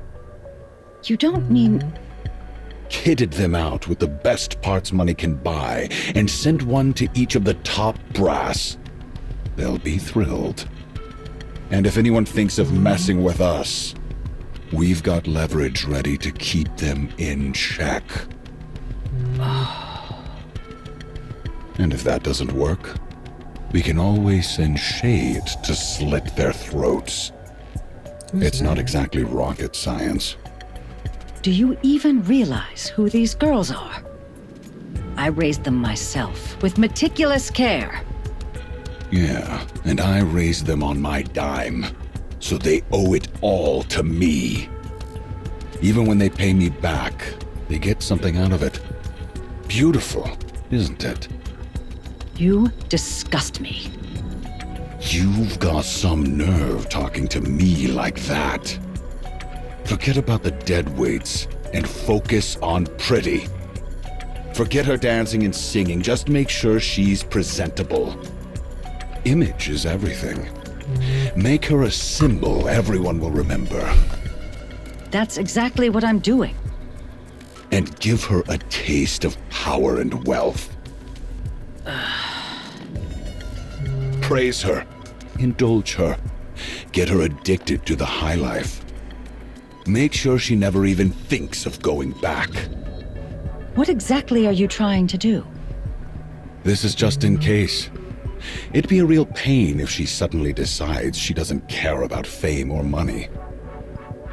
[SPEAKER 7] You don't mean...
[SPEAKER 2] Kitted them out with the best parts money can buy and sent one to each of the top brass. They'll be thrilled. And if anyone thinks of messing with us, we've got leverage ready to keep them in check. And if that doesn't work, we can always send Shade to slit their throats. It's not exactly rocket science.
[SPEAKER 7] Do you even realize who these girls are? I raised them myself, with meticulous care.
[SPEAKER 2] Yeah, and I raised them on my dime, so they owe it all to me. Even when they pay me back, they get something out of it. Beautiful, isn't it?
[SPEAKER 7] You disgust me.
[SPEAKER 2] You've got some nerve talking to me like that. Forget about the deadweights and focus on Pretty. Forget her dancing and singing, just make sure she's presentable. Image is everything. Make her a symbol everyone will remember.
[SPEAKER 7] That's exactly what I'm doing.
[SPEAKER 2] And give her a taste of power and wealth. Praise her. Indulge her. Get her addicted to the high life. Make sure she never even thinks of going back.
[SPEAKER 7] What exactly are you trying to do?
[SPEAKER 2] This is just in case. It'd be a real pain if she suddenly decides she doesn't care about fame or money.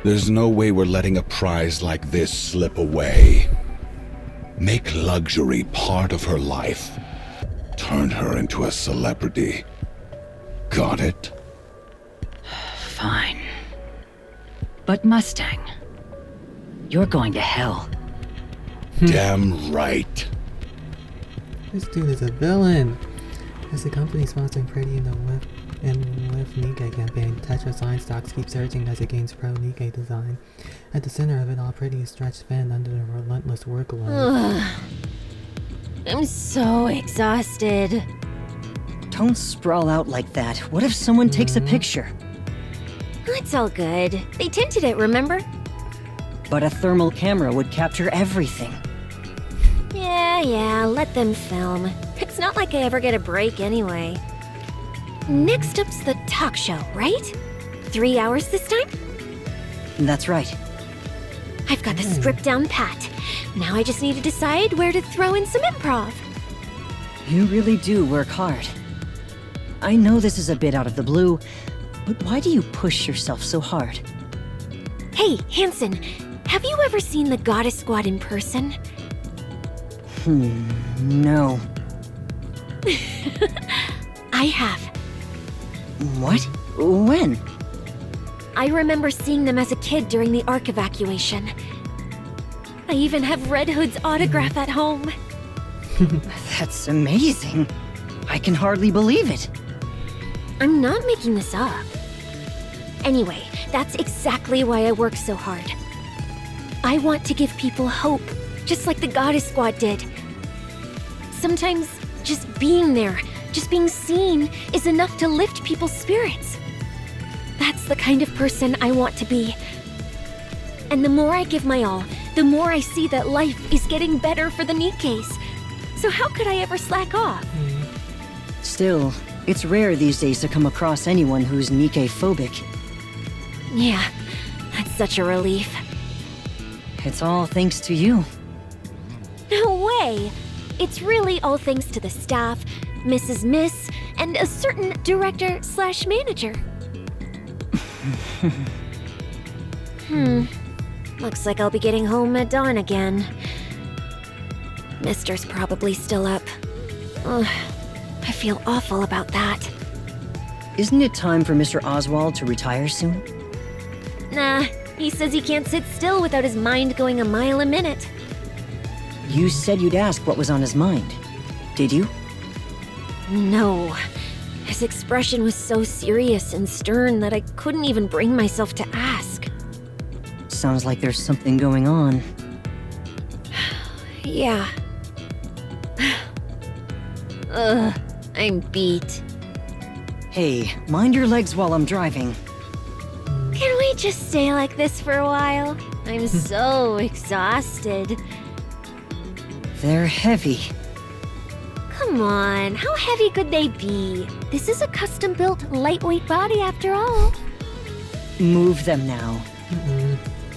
[SPEAKER 2] There's no way we're letting a prize like this slip away. Make luxury part of her life. Turn her into a celebrity. Got it?
[SPEAKER 7] Fine. But Mustang, you're going to hell.
[SPEAKER 2] Damn right.
[SPEAKER 1] This dude is a villain. As the company sponsoring Pretty in the With NIKKE campaign, Tetra Sign stocks keep surging as it gains pro-NIKKE design. At the center of it all, Pretty is stretched thin under the relentless workload.
[SPEAKER 3] I'm so exhausted.
[SPEAKER 6] Don't sprawl out like that. What if someone takes a picture?
[SPEAKER 3] It's all good. They tinted it, remember?
[SPEAKER 6] But a thermal camera would capture everything.
[SPEAKER 3] Yeah, let them film. It's not like I ever get a break anyway. Next up's the talk show, right? 3 hours this time?
[SPEAKER 6] That's right.
[SPEAKER 3] I've got the script down pat. Now I just need to decide where to throw in some improv.
[SPEAKER 6] You really do work hard. I know this is a bit out of the blue, but why do you push yourself so hard?
[SPEAKER 3] Hey, Hanson, have you ever seen the Goddess Squad in person?
[SPEAKER 6] No.
[SPEAKER 3] I have.
[SPEAKER 6] What? When?
[SPEAKER 3] I remember seeing them as a kid during the Ark evacuation. I even have Red Hood's autograph at home.
[SPEAKER 6] That's amazing. I can hardly believe it.
[SPEAKER 3] I'm not making this up. Anyway, that's exactly why I work so hard. I want to give people hope, just like the Goddess Squad did. Sometimes just being there, just being seen, is enough to lift people's spirits. That's the kind of person I want to be. And the more I give my all, the more I see that life is getting better for the NIKKEs. So how could I ever slack off?
[SPEAKER 6] Still, it's rare these days to come across anyone who's NIKKE-phobic.
[SPEAKER 3] Yeah, that's such a relief.
[SPEAKER 6] It's all thanks to you.
[SPEAKER 3] No way! It's really all thanks to the staff, Mrs. Miss, and a certain director/manager. Looks like I'll be getting home at dawn again. Mister's probably still up. Ugh, I feel awful about that.
[SPEAKER 6] Isn't it time for Mr. Oswald to retire soon?
[SPEAKER 3] Nah, he says he can't sit still without his mind going a mile a minute.
[SPEAKER 6] You said you'd ask what was on his mind. Did you?
[SPEAKER 3] No. His expression was so serious and stern that I couldn't even bring myself to ask.
[SPEAKER 6] Sounds like there's something going on.
[SPEAKER 3] Yeah. Ugh. I'm beat.
[SPEAKER 6] Hey, mind your legs while I'm driving.
[SPEAKER 3] Can we just stay like this for a while? I'm so exhausted.
[SPEAKER 6] They're heavy.
[SPEAKER 3] Come on, how heavy could they be? This is a custom-built, lightweight body after all.
[SPEAKER 6] Move them now.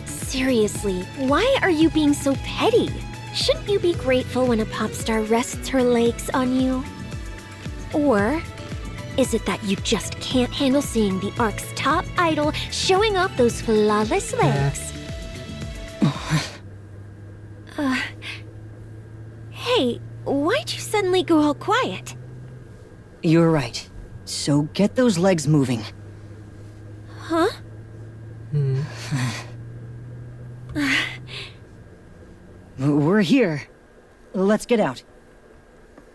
[SPEAKER 3] Seriously, why are you being so petty? Shouldn't you be grateful when a pop star rests her legs on you? Or is it that you just can't handle seeing the Ark's top idol showing off those flawless legs? Hey, why'd you suddenly go all quiet?
[SPEAKER 6] You're right. So get those legs moving.
[SPEAKER 3] Huh?
[SPEAKER 6] We're here. Let's get out.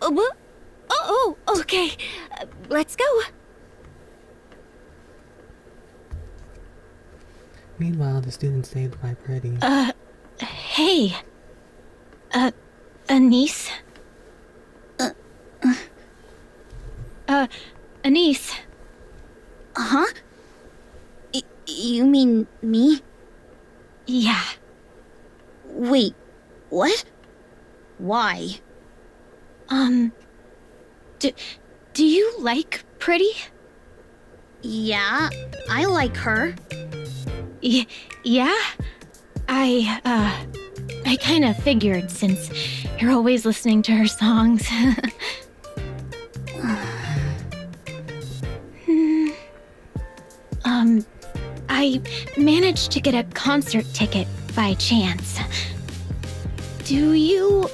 [SPEAKER 3] What? Oh, okay. Let's go.
[SPEAKER 1] Meanwhile, the student saved by Pretty.
[SPEAKER 8] Hey. Anise? Anise. Huh? You mean me? Yeah. Wait, what? Why? Do you like Pretty? Yeah, I like her. Yeah? I kind of figured since you're always listening to her songs. I managed to get a concert ticket by chance. Do you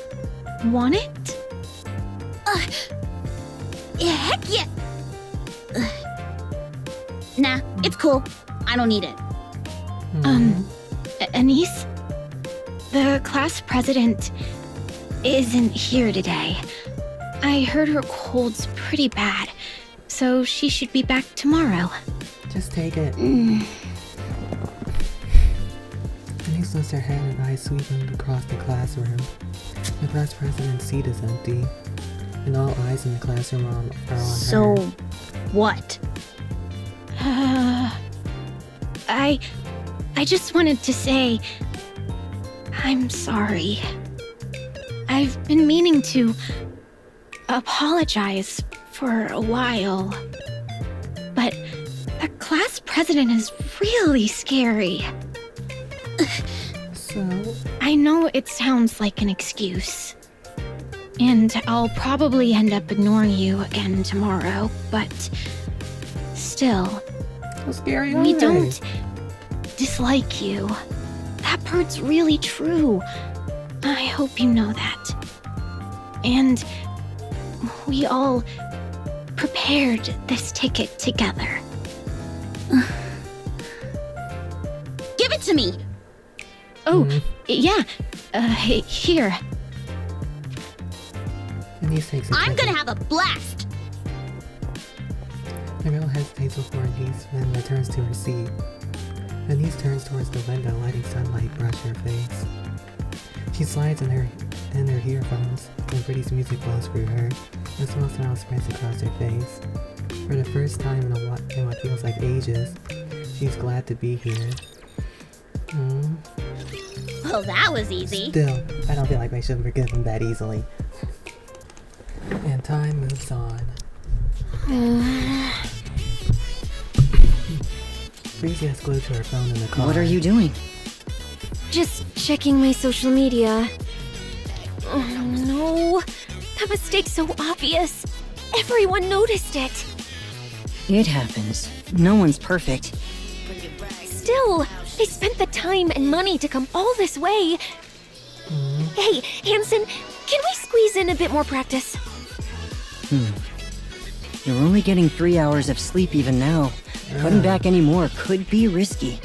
[SPEAKER 8] want it? Heck yeah! Nah, it's cool. I don't need it. Anise? The class president isn't here today. I heard her cold's pretty bad, so she should be back tomorrow.
[SPEAKER 1] Just take it. Denise lifts her head and eyes sweeping across the classroom. The class president's seat is empty, and all eyes in the classroom are on her.
[SPEAKER 8] So, what? I just wanted to say, I'm sorry. I've been meaning to apologize for a while. But the class president is really scary.
[SPEAKER 1] So?
[SPEAKER 8] I know it sounds like an excuse. And I'll probably end up ignoring you again tomorrow, but still.
[SPEAKER 1] How scary
[SPEAKER 8] we
[SPEAKER 1] are
[SPEAKER 8] don't dislike you. That part's really true. I hope you know that. And we all prepared this ticket together. Give it to me! Oh, yeah. Here.
[SPEAKER 1] Denise takes a
[SPEAKER 8] I'm
[SPEAKER 1] ticket.
[SPEAKER 8] gonna have a blast!
[SPEAKER 1] The girl hesitates before Denise then returns to her seat. Denise turns towards the window, letting sunlight brush her face. She slides in her earphones, and Pretty's music flows through her. A small smile spreads across her face. For the first time in what feels like ages, she's glad to be here.
[SPEAKER 8] Well, that was easy.
[SPEAKER 1] Still, I don't feel like I should forgive him that easily. And time moves on. Frisia is glued to her phone in the car.
[SPEAKER 6] What are you doing?
[SPEAKER 3] Just checking my social media. Oh no, that mistake's so obvious. Everyone noticed it.
[SPEAKER 6] It happens. No one's perfect.
[SPEAKER 3] Still, they spent the time and money to come all this way. Hey, Hanson, can we squeeze in a bit more practice?
[SPEAKER 6] You're only getting 3 hours of sleep even now. Cutting back any more could be risky.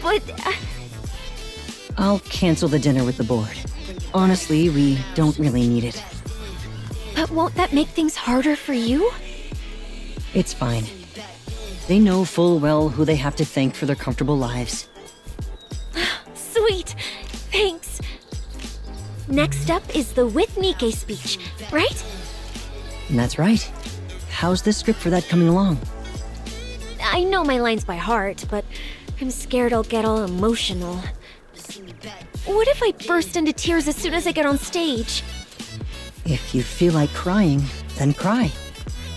[SPEAKER 3] But,
[SPEAKER 6] I'll cancel the dinner with the board. Honestly, we don't really need it.
[SPEAKER 3] but won't that make things harder for you?
[SPEAKER 6] It's fine. They know full well who they have to thank for their comfortable lives.
[SPEAKER 3] Sweet, thanks. Next up is the With NIKKE speech, right?
[SPEAKER 6] That's right. How's the script for that coming along?
[SPEAKER 3] I know my lines by heart, but I'm scared I'll get all emotional. What if I burst into tears as soon as I get on stage?
[SPEAKER 6] If you feel like crying, then cry.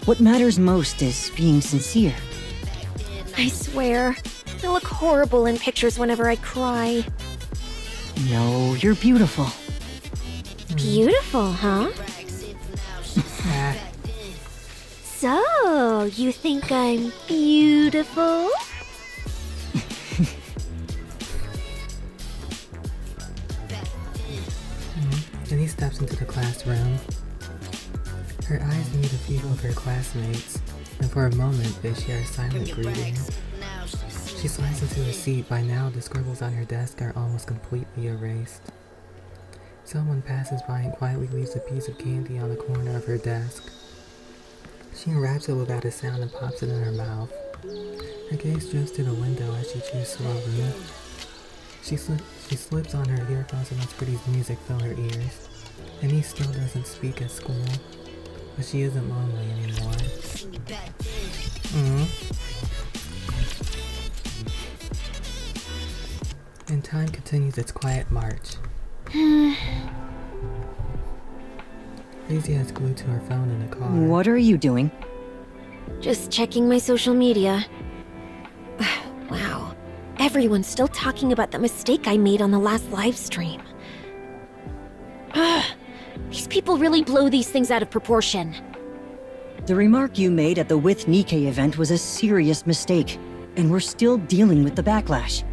[SPEAKER 6] What matters most is being sincere.
[SPEAKER 3] I swear, I look horrible in pictures whenever I cry.
[SPEAKER 6] No, you're beautiful.
[SPEAKER 3] Beautiful, huh?
[SPEAKER 1] Ah,
[SPEAKER 3] So, you think I'm beautiful?
[SPEAKER 1] Then he steps into the classroom. Her eyes meet a few of her classmates, and for a moment they share a silent greeting. She slides into a seat. By now, the scribbles on her desk are almost completely erased. Someone passes by and quietly leaves a piece of candy on the corner of her desk. She unwraps it without a sound and pops it in her mouth. Her gaze drifts to the window as she chews slowly. She slips on her earphones and lets Pretty's music fill her ears. And he still doesn't speak at school, but she isn't lonely anymore. And time continues its quiet march. Lizzie is glued to her phone in the car.
[SPEAKER 6] What are you doing?
[SPEAKER 3] Just checking my social media. Wow. Everyone's still talking about the mistake I made on the last live stream. These people really blow these things out of proportion.
[SPEAKER 6] The remark you made at the With NIKKE event was a serious mistake, and we're still dealing with the backlash.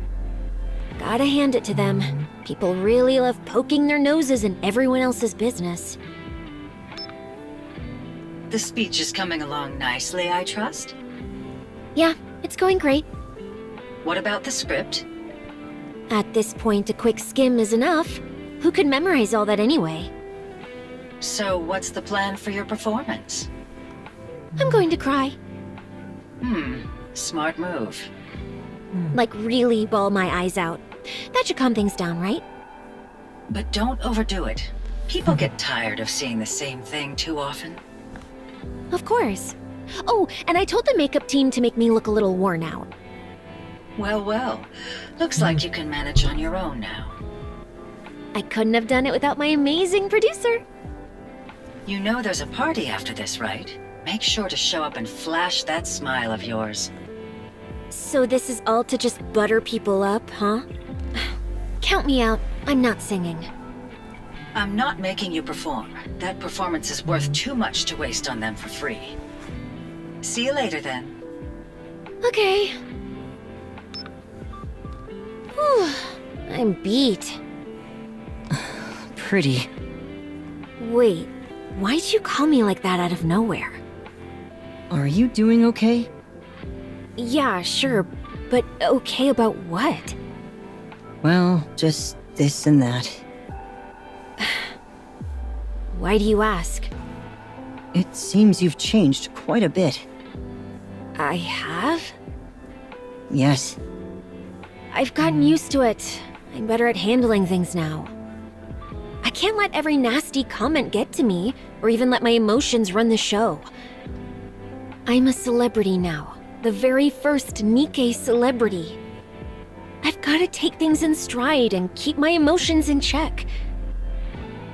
[SPEAKER 3] Gotta hand it to them. People really love poking their noses in everyone else's business.
[SPEAKER 7] The speech is coming along nicely, I trust.
[SPEAKER 3] Yeah, it's going great.
[SPEAKER 7] What about the script?
[SPEAKER 3] At this point, a quick skim is enough. Who could memorize all that anyway?
[SPEAKER 7] So what's the plan for your performance?
[SPEAKER 3] I'm going to cry.
[SPEAKER 7] Smart move.
[SPEAKER 3] Like, really bawl my eyes out. That should calm things down, right?
[SPEAKER 7] But don't overdo it. People get tired of seeing the same thing too often.
[SPEAKER 3] Of course. Oh, and I told the makeup team to make me look a little worn out.
[SPEAKER 7] Well, well. Looks like you can manage on your own now.
[SPEAKER 3] I couldn't have done it without my amazing producer.
[SPEAKER 7] You know there's a party after this, right? Make sure to show up and flash that smile of yours.
[SPEAKER 3] So this is all to just butter people up, huh? Count me out. I'm not singing.
[SPEAKER 7] I'm not making you perform. That performance is worth too much to waste on them for free. See you later, then.
[SPEAKER 3] Okay. Whew, I'm beat.
[SPEAKER 6] Pretty.
[SPEAKER 3] Wait, why'd you call me like that out of nowhere?
[SPEAKER 6] Are you doing okay?
[SPEAKER 3] Yeah, sure, but okay about what?
[SPEAKER 6] Well, just this and that.
[SPEAKER 3] Why do you ask?
[SPEAKER 6] It seems you've changed quite a bit.
[SPEAKER 3] I have?
[SPEAKER 6] Yes.
[SPEAKER 3] I've gotten used to it. I'm better at handling things now. I can't let every nasty comment get to me, or even let my emotions run the show. I'm a celebrity now. The very first NIKKE celebrity. I've gotta take things in stride and keep my emotions in check.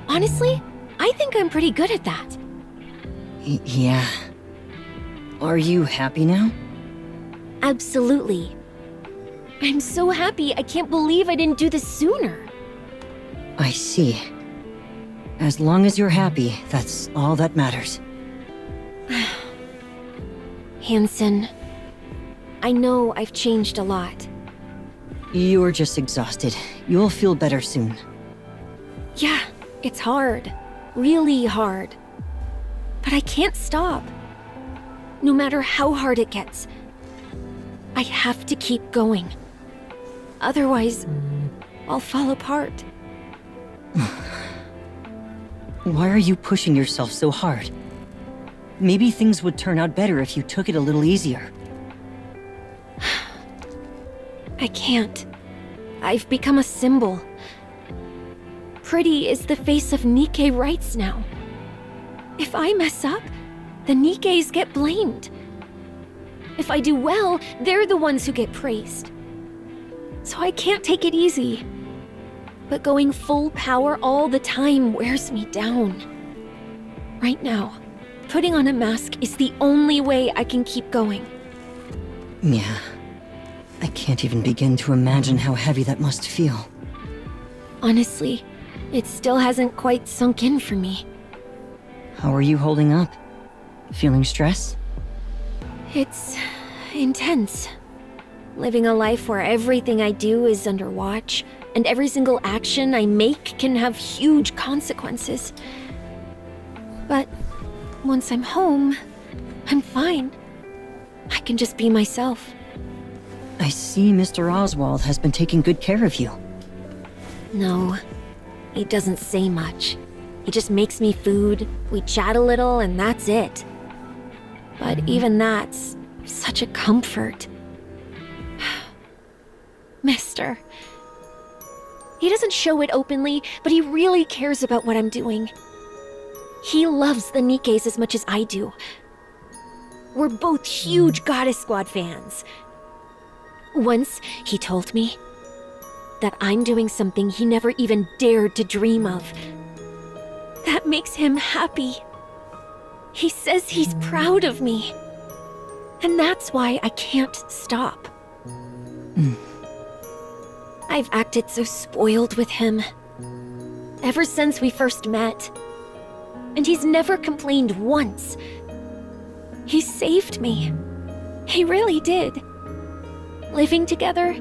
[SPEAKER 3] Honestly, I think I'm pretty good at that.
[SPEAKER 6] Yeah. Are you happy now?
[SPEAKER 3] Absolutely. I'm so happy I can't believe I didn't do this sooner.
[SPEAKER 6] I see. As long as you're happy, that's all that matters.
[SPEAKER 3] Hansen, I know I've changed a lot.
[SPEAKER 6] You're just exhausted. You'll feel better soon.
[SPEAKER 3] Yeah, it's hard. Really hard. But I can't stop. No matter how hard it gets, I have to keep going. Otherwise, I'll fall apart.
[SPEAKER 6] Why are you pushing yourself so hard? Maybe things would turn out better if you took it a little easier.
[SPEAKER 3] I can't. I've become a symbol. Pretty is the face of NIKKE rights now. If I mess up, the Nikke's get blamed. If I do well, they're the ones who get praised. So I can't take it easy. But going full power all the time wears me down. Right now, putting on a mask is the only way I can keep going.
[SPEAKER 6] Yeah. I can't even begin to imagine how heavy that must feel.
[SPEAKER 3] Honestly, it still hasn't quite sunk in for me.
[SPEAKER 6] How are you holding up? Feeling stress?
[SPEAKER 3] It's intense. Living a life where everything I do is under watch, and every single action I make can have huge consequences. But once I'm home, I'm fine. I can just be myself.
[SPEAKER 6] I see Mr. Oswald has been taking good care of you.
[SPEAKER 3] No, he doesn't say much. He just makes me food, we chat a little, and that's it. But even that's such a comfort. Mister. He doesn't show it openly, but he really cares about what I'm doing. He loves the Nikkes as much as I do. We're both huge Goddess Squad fans. Once, he told me that I'm doing something he never even dared to dream of. That makes him happy. He says he's proud of me. And that's why I can't stop. I've acted so spoiled with him. Ever since we first met. And he's never complained once. He saved me. He really did. Living together,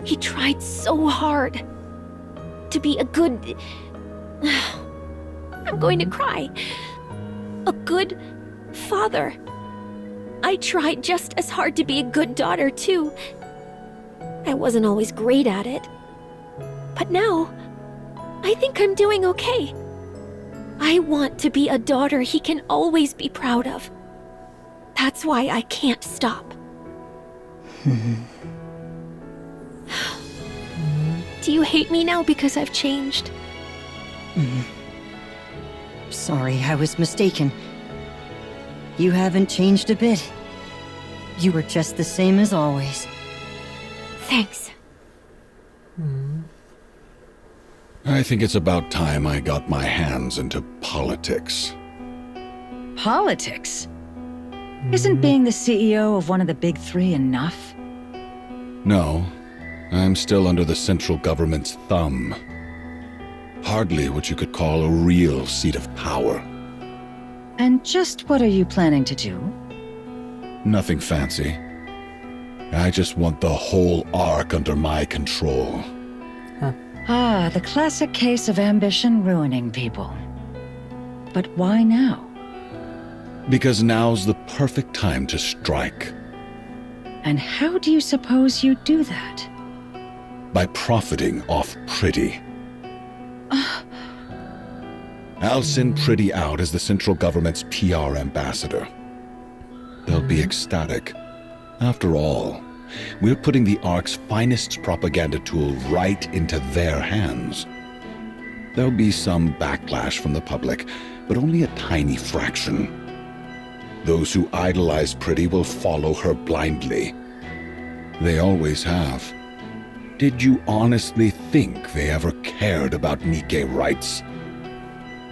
[SPEAKER 3] he tried so hard to be a good... I'm going to cry. A good father. I tried just as hard to be a good daughter, too. I wasn't always great at it. But now, I think I'm doing okay. I want to be a daughter he can always be proud of. That's why I can't stop. Do you hate me now because I've changed?
[SPEAKER 6] Sorry, I was mistaken. You haven't changed a bit. You were just the same as always.
[SPEAKER 3] Thanks.
[SPEAKER 2] I think it's about time I got my hands into politics.
[SPEAKER 7] Politics? Isn't being the CEO of one of the big three enough?
[SPEAKER 2] No, I'm still under the central government's thumb. Hardly what you could call a real seat of power.
[SPEAKER 7] And just what are you planning to do?
[SPEAKER 2] Nothing fancy. I just want the whole Ark under my control.
[SPEAKER 7] Ah, the classic case of ambition ruining people. But why now?
[SPEAKER 2] Because now's the perfect time to strike.
[SPEAKER 7] And how do you suppose you do that?
[SPEAKER 2] By profiting off Pretty. I'll send Pretty out as the central government's PR ambassador. They'll be ecstatic. After all, we're putting the Ark's finest propaganda tool right into their hands. There'll be some backlash from the public, but only a tiny fraction. Those who idolize Pretty will follow her blindly. They always have. Did you honestly think they ever cared about Nikke rights?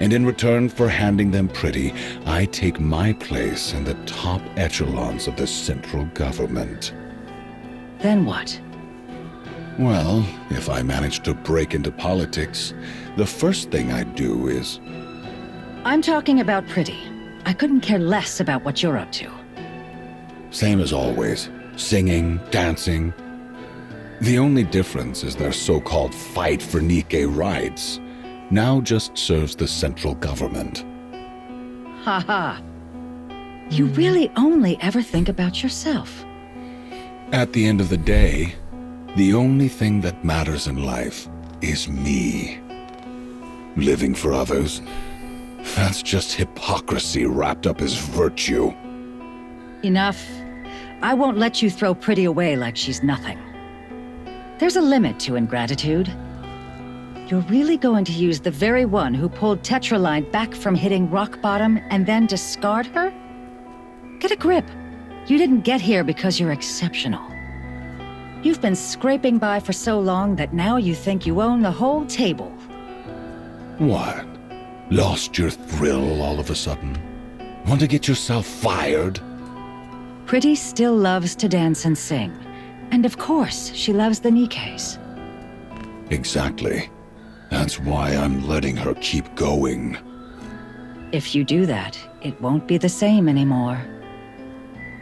[SPEAKER 2] And in return for handing them Pretty, I take my place in the top echelons of the central government.
[SPEAKER 7] Then what?
[SPEAKER 2] Well, if I manage to break into politics, the first thing I'd do is...
[SPEAKER 7] I'm talking about Pretty. I couldn't care less about what you're up to.
[SPEAKER 2] Same as always. Singing, dancing. The only difference is their so-called fight for Nikke rights now just serves the central government.
[SPEAKER 7] Haha. You really only ever think about yourself.
[SPEAKER 2] At the end of the day, the only thing that matters in life is me. Living for others, that's just hypocrisy wrapped up as virtue.
[SPEAKER 7] Enough. I won't let you throw Pretty away like she's nothing. There's a limit to ingratitude. You're really going to use the very one who pulled Tetraline back from hitting rock bottom and then discard her? Get a grip. You didn't get here because you're exceptional. You've been scraping by for so long that now you think you own the whole table.
[SPEAKER 2] What? Lost your thrill all of a sudden? Want to get yourself fired?
[SPEAKER 7] Pretty still loves to dance and sing. And of course, she loves the Nikkes.
[SPEAKER 2] Exactly. That's why I'm letting her keep going.
[SPEAKER 7] If you do that, it won't be the same anymore.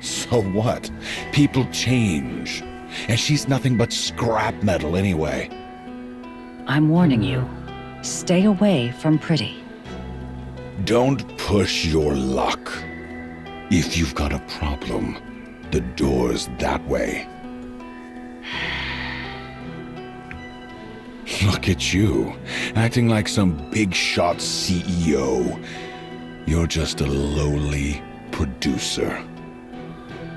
[SPEAKER 2] So what? People change. And she's nothing but scrap metal anyway.
[SPEAKER 7] I'm warning you. Stay away from Pretty.
[SPEAKER 2] Don't push your luck. If you've got a problem, the door's that way. Look at you, acting like some big shot CEO. You're just a lowly producer.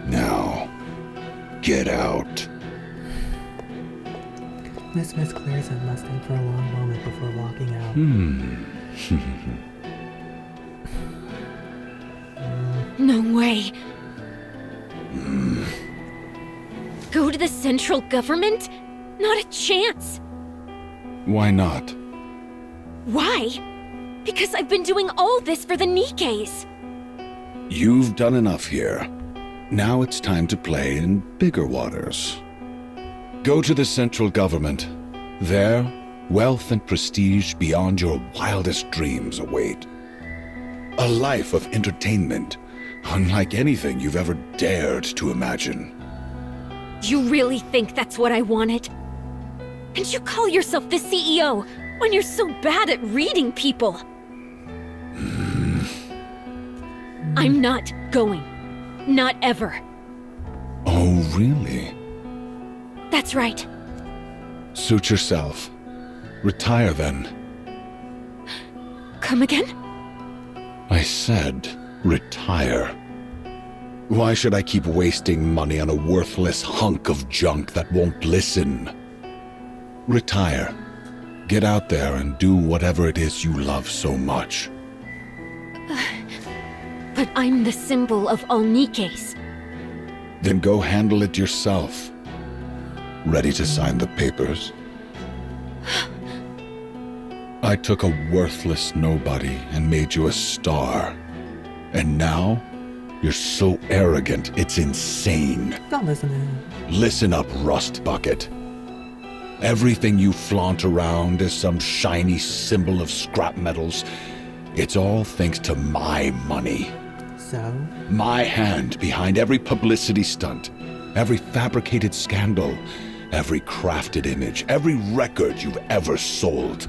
[SPEAKER 2] Now, get out.
[SPEAKER 1] Miss clears and must think for a long moment before walking out.
[SPEAKER 3] No way. Go to the central government? Not a chance.
[SPEAKER 2] Why not?
[SPEAKER 3] Why? Because I've been doing all this for the Nikkes.
[SPEAKER 2] You've done enough here. Now it's time to play in bigger waters. Go to the central government. There, wealth and prestige beyond your wildest dreams await. A life of entertainment, unlike anything you've ever dared to imagine.
[SPEAKER 3] You really think that's what I wanted? And you call yourself the CEO when you're so bad at reading people? I'm not going. Not ever.
[SPEAKER 2] Oh, really?
[SPEAKER 3] That's right.
[SPEAKER 2] Suit yourself. Retire then.
[SPEAKER 3] Come again?
[SPEAKER 2] I said, retire. Why should I keep wasting money on a worthless hunk of junk that won't listen? Retire. Get out there and do whatever it is you love so much.
[SPEAKER 3] But I'm the symbol of all Nikkes.
[SPEAKER 2] Then go handle it yourself. Ready to sign the papers? I took a worthless nobody and made you a star. And now, you're so arrogant, it's insane.
[SPEAKER 1] Don't listen to him.
[SPEAKER 2] Listen up, rust bucket. Everything you flaunt around as some shiny symbol of scrap metals, it's all thanks to my money.
[SPEAKER 1] So?
[SPEAKER 2] My hand behind every publicity stunt, every fabricated scandal, every crafted image, every record you've ever sold.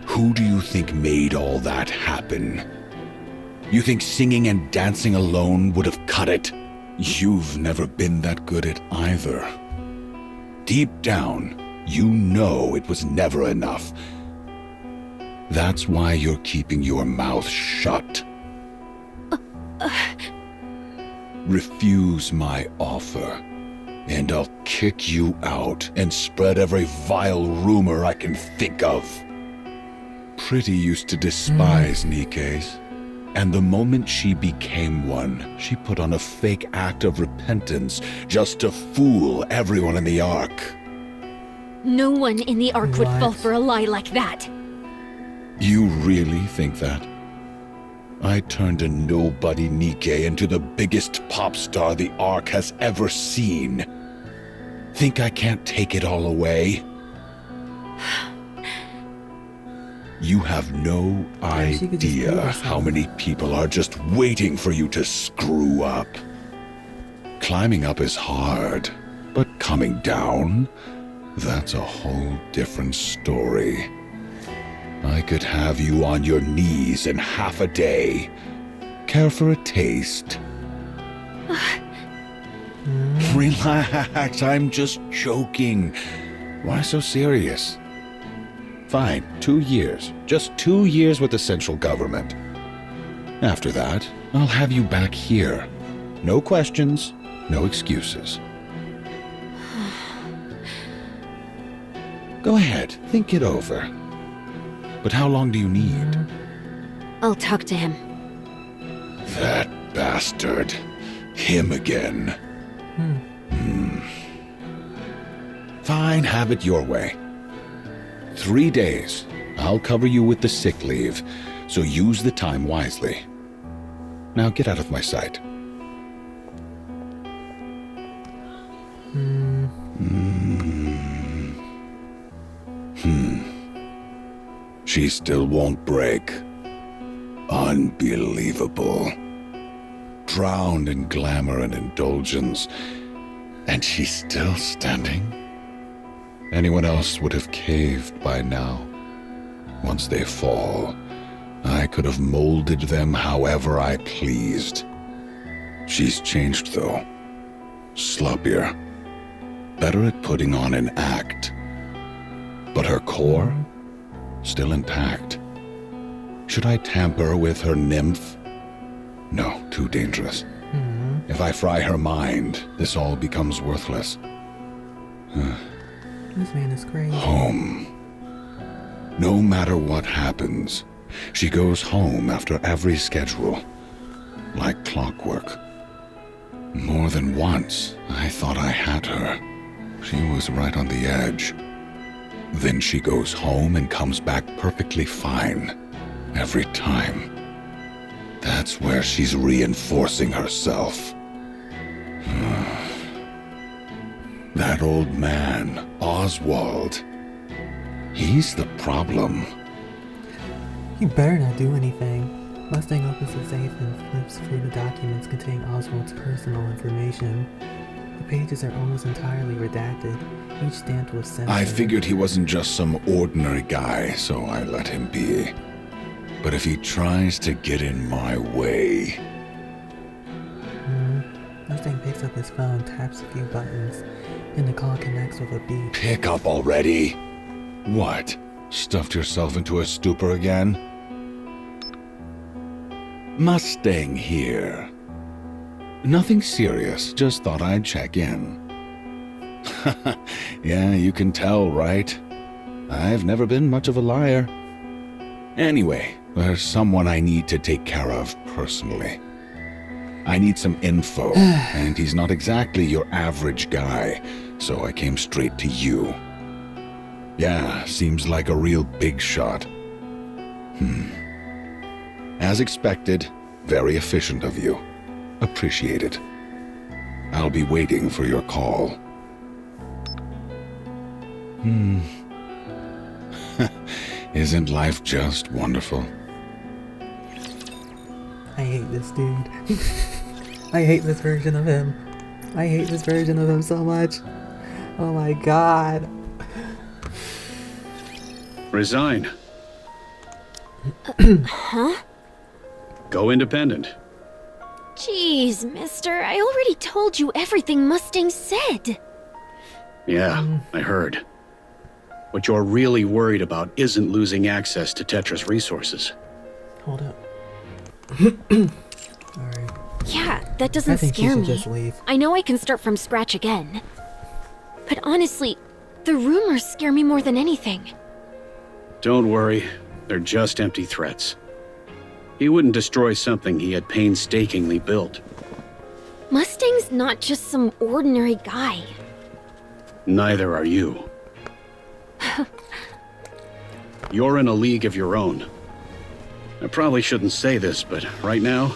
[SPEAKER 2] Who do you think made all that happen? You think singing and dancing alone would have cut it? You've never been that good at either. Deep down, you know it was never enough. That's why you're keeping your mouth shut. Refuse my offer, and I'll kick you out and spread every vile rumor I can think of. Pretty used to despise Nikkes, and the moment she became one, she put on a fake act of repentance just to fool everyone in the Ark.
[SPEAKER 3] No one in the Ark would fall
[SPEAKER 1] What?
[SPEAKER 3] for a lie like that.
[SPEAKER 2] You really think that? I turned a nobody Nikke into the biggest pop star the Ark has ever seen. Think I can't take it all away? You have no
[SPEAKER 1] Yeah, she could just do
[SPEAKER 2] idea
[SPEAKER 1] herself.
[SPEAKER 2] how many people are just waiting for you to screw up. Climbing up is hard, but coming down, that's a whole different story. I could have you on your knees in half a day. Care for a taste? Relax, I'm just joking. Why so serious? Fine, 2 years. Just 2 years with the central government. After that, I'll have you back here. No questions, no excuses. Go ahead, think it over. But how long do you need?
[SPEAKER 3] I'll talk to him.
[SPEAKER 2] That bastard. him again. Fine, have it your way. 3 days. I'll cover you with the sick leave, so use the time wisely. Now get out of my sight. She still won't break. Unbelievable. Drowned in glamour and indulgence, and she's still standing? Anyone else would have caved by now. Once they fall, I could have molded them however I pleased. She's changed, though. Sloppier. Better at putting on an act. But her core? Still intact. Should I tamper with her nymph? No, too dangerous. If I fry her mind, this all becomes worthless.
[SPEAKER 1] This man is crazy.
[SPEAKER 2] Home. No matter what happens, she goes home after every schedule. Like clockwork. More than once, I thought I had her. She was right on the edge. Then she goes home and comes back perfectly fine. Every time. That's where she's reinforcing herself. That old man, Oswald. He's the problem.
[SPEAKER 1] You better not do anything. Mustang opens the safe and flips through the documents containing Oswald's personal information. The pages are almost entirely redacted, each stamped with censored.
[SPEAKER 2] I figured he wasn't just some ordinary guy, so I let him be. But if he tries to get in my way...
[SPEAKER 1] Mustang picks up his phone, taps a few buttons, and the call connects with a beep.
[SPEAKER 2] Pick up already? What? Stuffed yourself into a stupor again? Mustang here. Nothing serious, just thought I'd check in. Yeah, you can tell, right? I've never been much of a liar. Anyway, there's someone I need to take care of personally. I need some info, and he's not exactly your average guy, so I came straight to you. Yeah, seems like a real big shot. As expected, very efficient of you. Appreciate it. I'll be waiting for your call. Isn't life just wonderful?
[SPEAKER 1] I hate this dude. I hate this version of him. I hate this version of him so much. Oh my god.
[SPEAKER 4] Resign.
[SPEAKER 3] Huh?
[SPEAKER 4] Go independent.
[SPEAKER 3] Jeez, mister, I already told you everything Mustang said.
[SPEAKER 4] Yeah, I heard. What you're really worried about isn't losing access to Tetra's resources.
[SPEAKER 1] Hold up. Alright.
[SPEAKER 3] Yeah, that
[SPEAKER 1] I
[SPEAKER 3] doesn't
[SPEAKER 1] think she
[SPEAKER 3] scare
[SPEAKER 1] should
[SPEAKER 3] me.
[SPEAKER 1] just leave.
[SPEAKER 3] I know I can start from scratch again. But honestly, the rumors scare me more than anything.
[SPEAKER 4] Don't worry, they're just empty threats. He wouldn't destroy something he had painstakingly built.
[SPEAKER 3] Mustang's not just some ordinary guy.
[SPEAKER 4] Neither are you. You're in a league of your own. I probably shouldn't say this, but right now,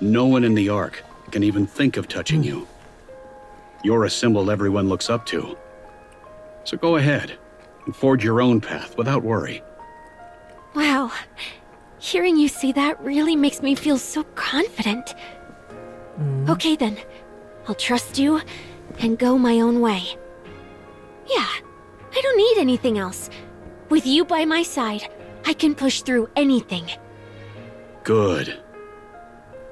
[SPEAKER 4] no one in the Ark can even think of touching you. You're a symbol everyone looks up to. So go ahead and forge your own path without worry.
[SPEAKER 3] Wow. Hearing you say that really makes me feel so confident. Okay then. I'll trust you and go my own way. Yeah, I don't need anything else. With you by my side, I can push through anything.
[SPEAKER 4] Good.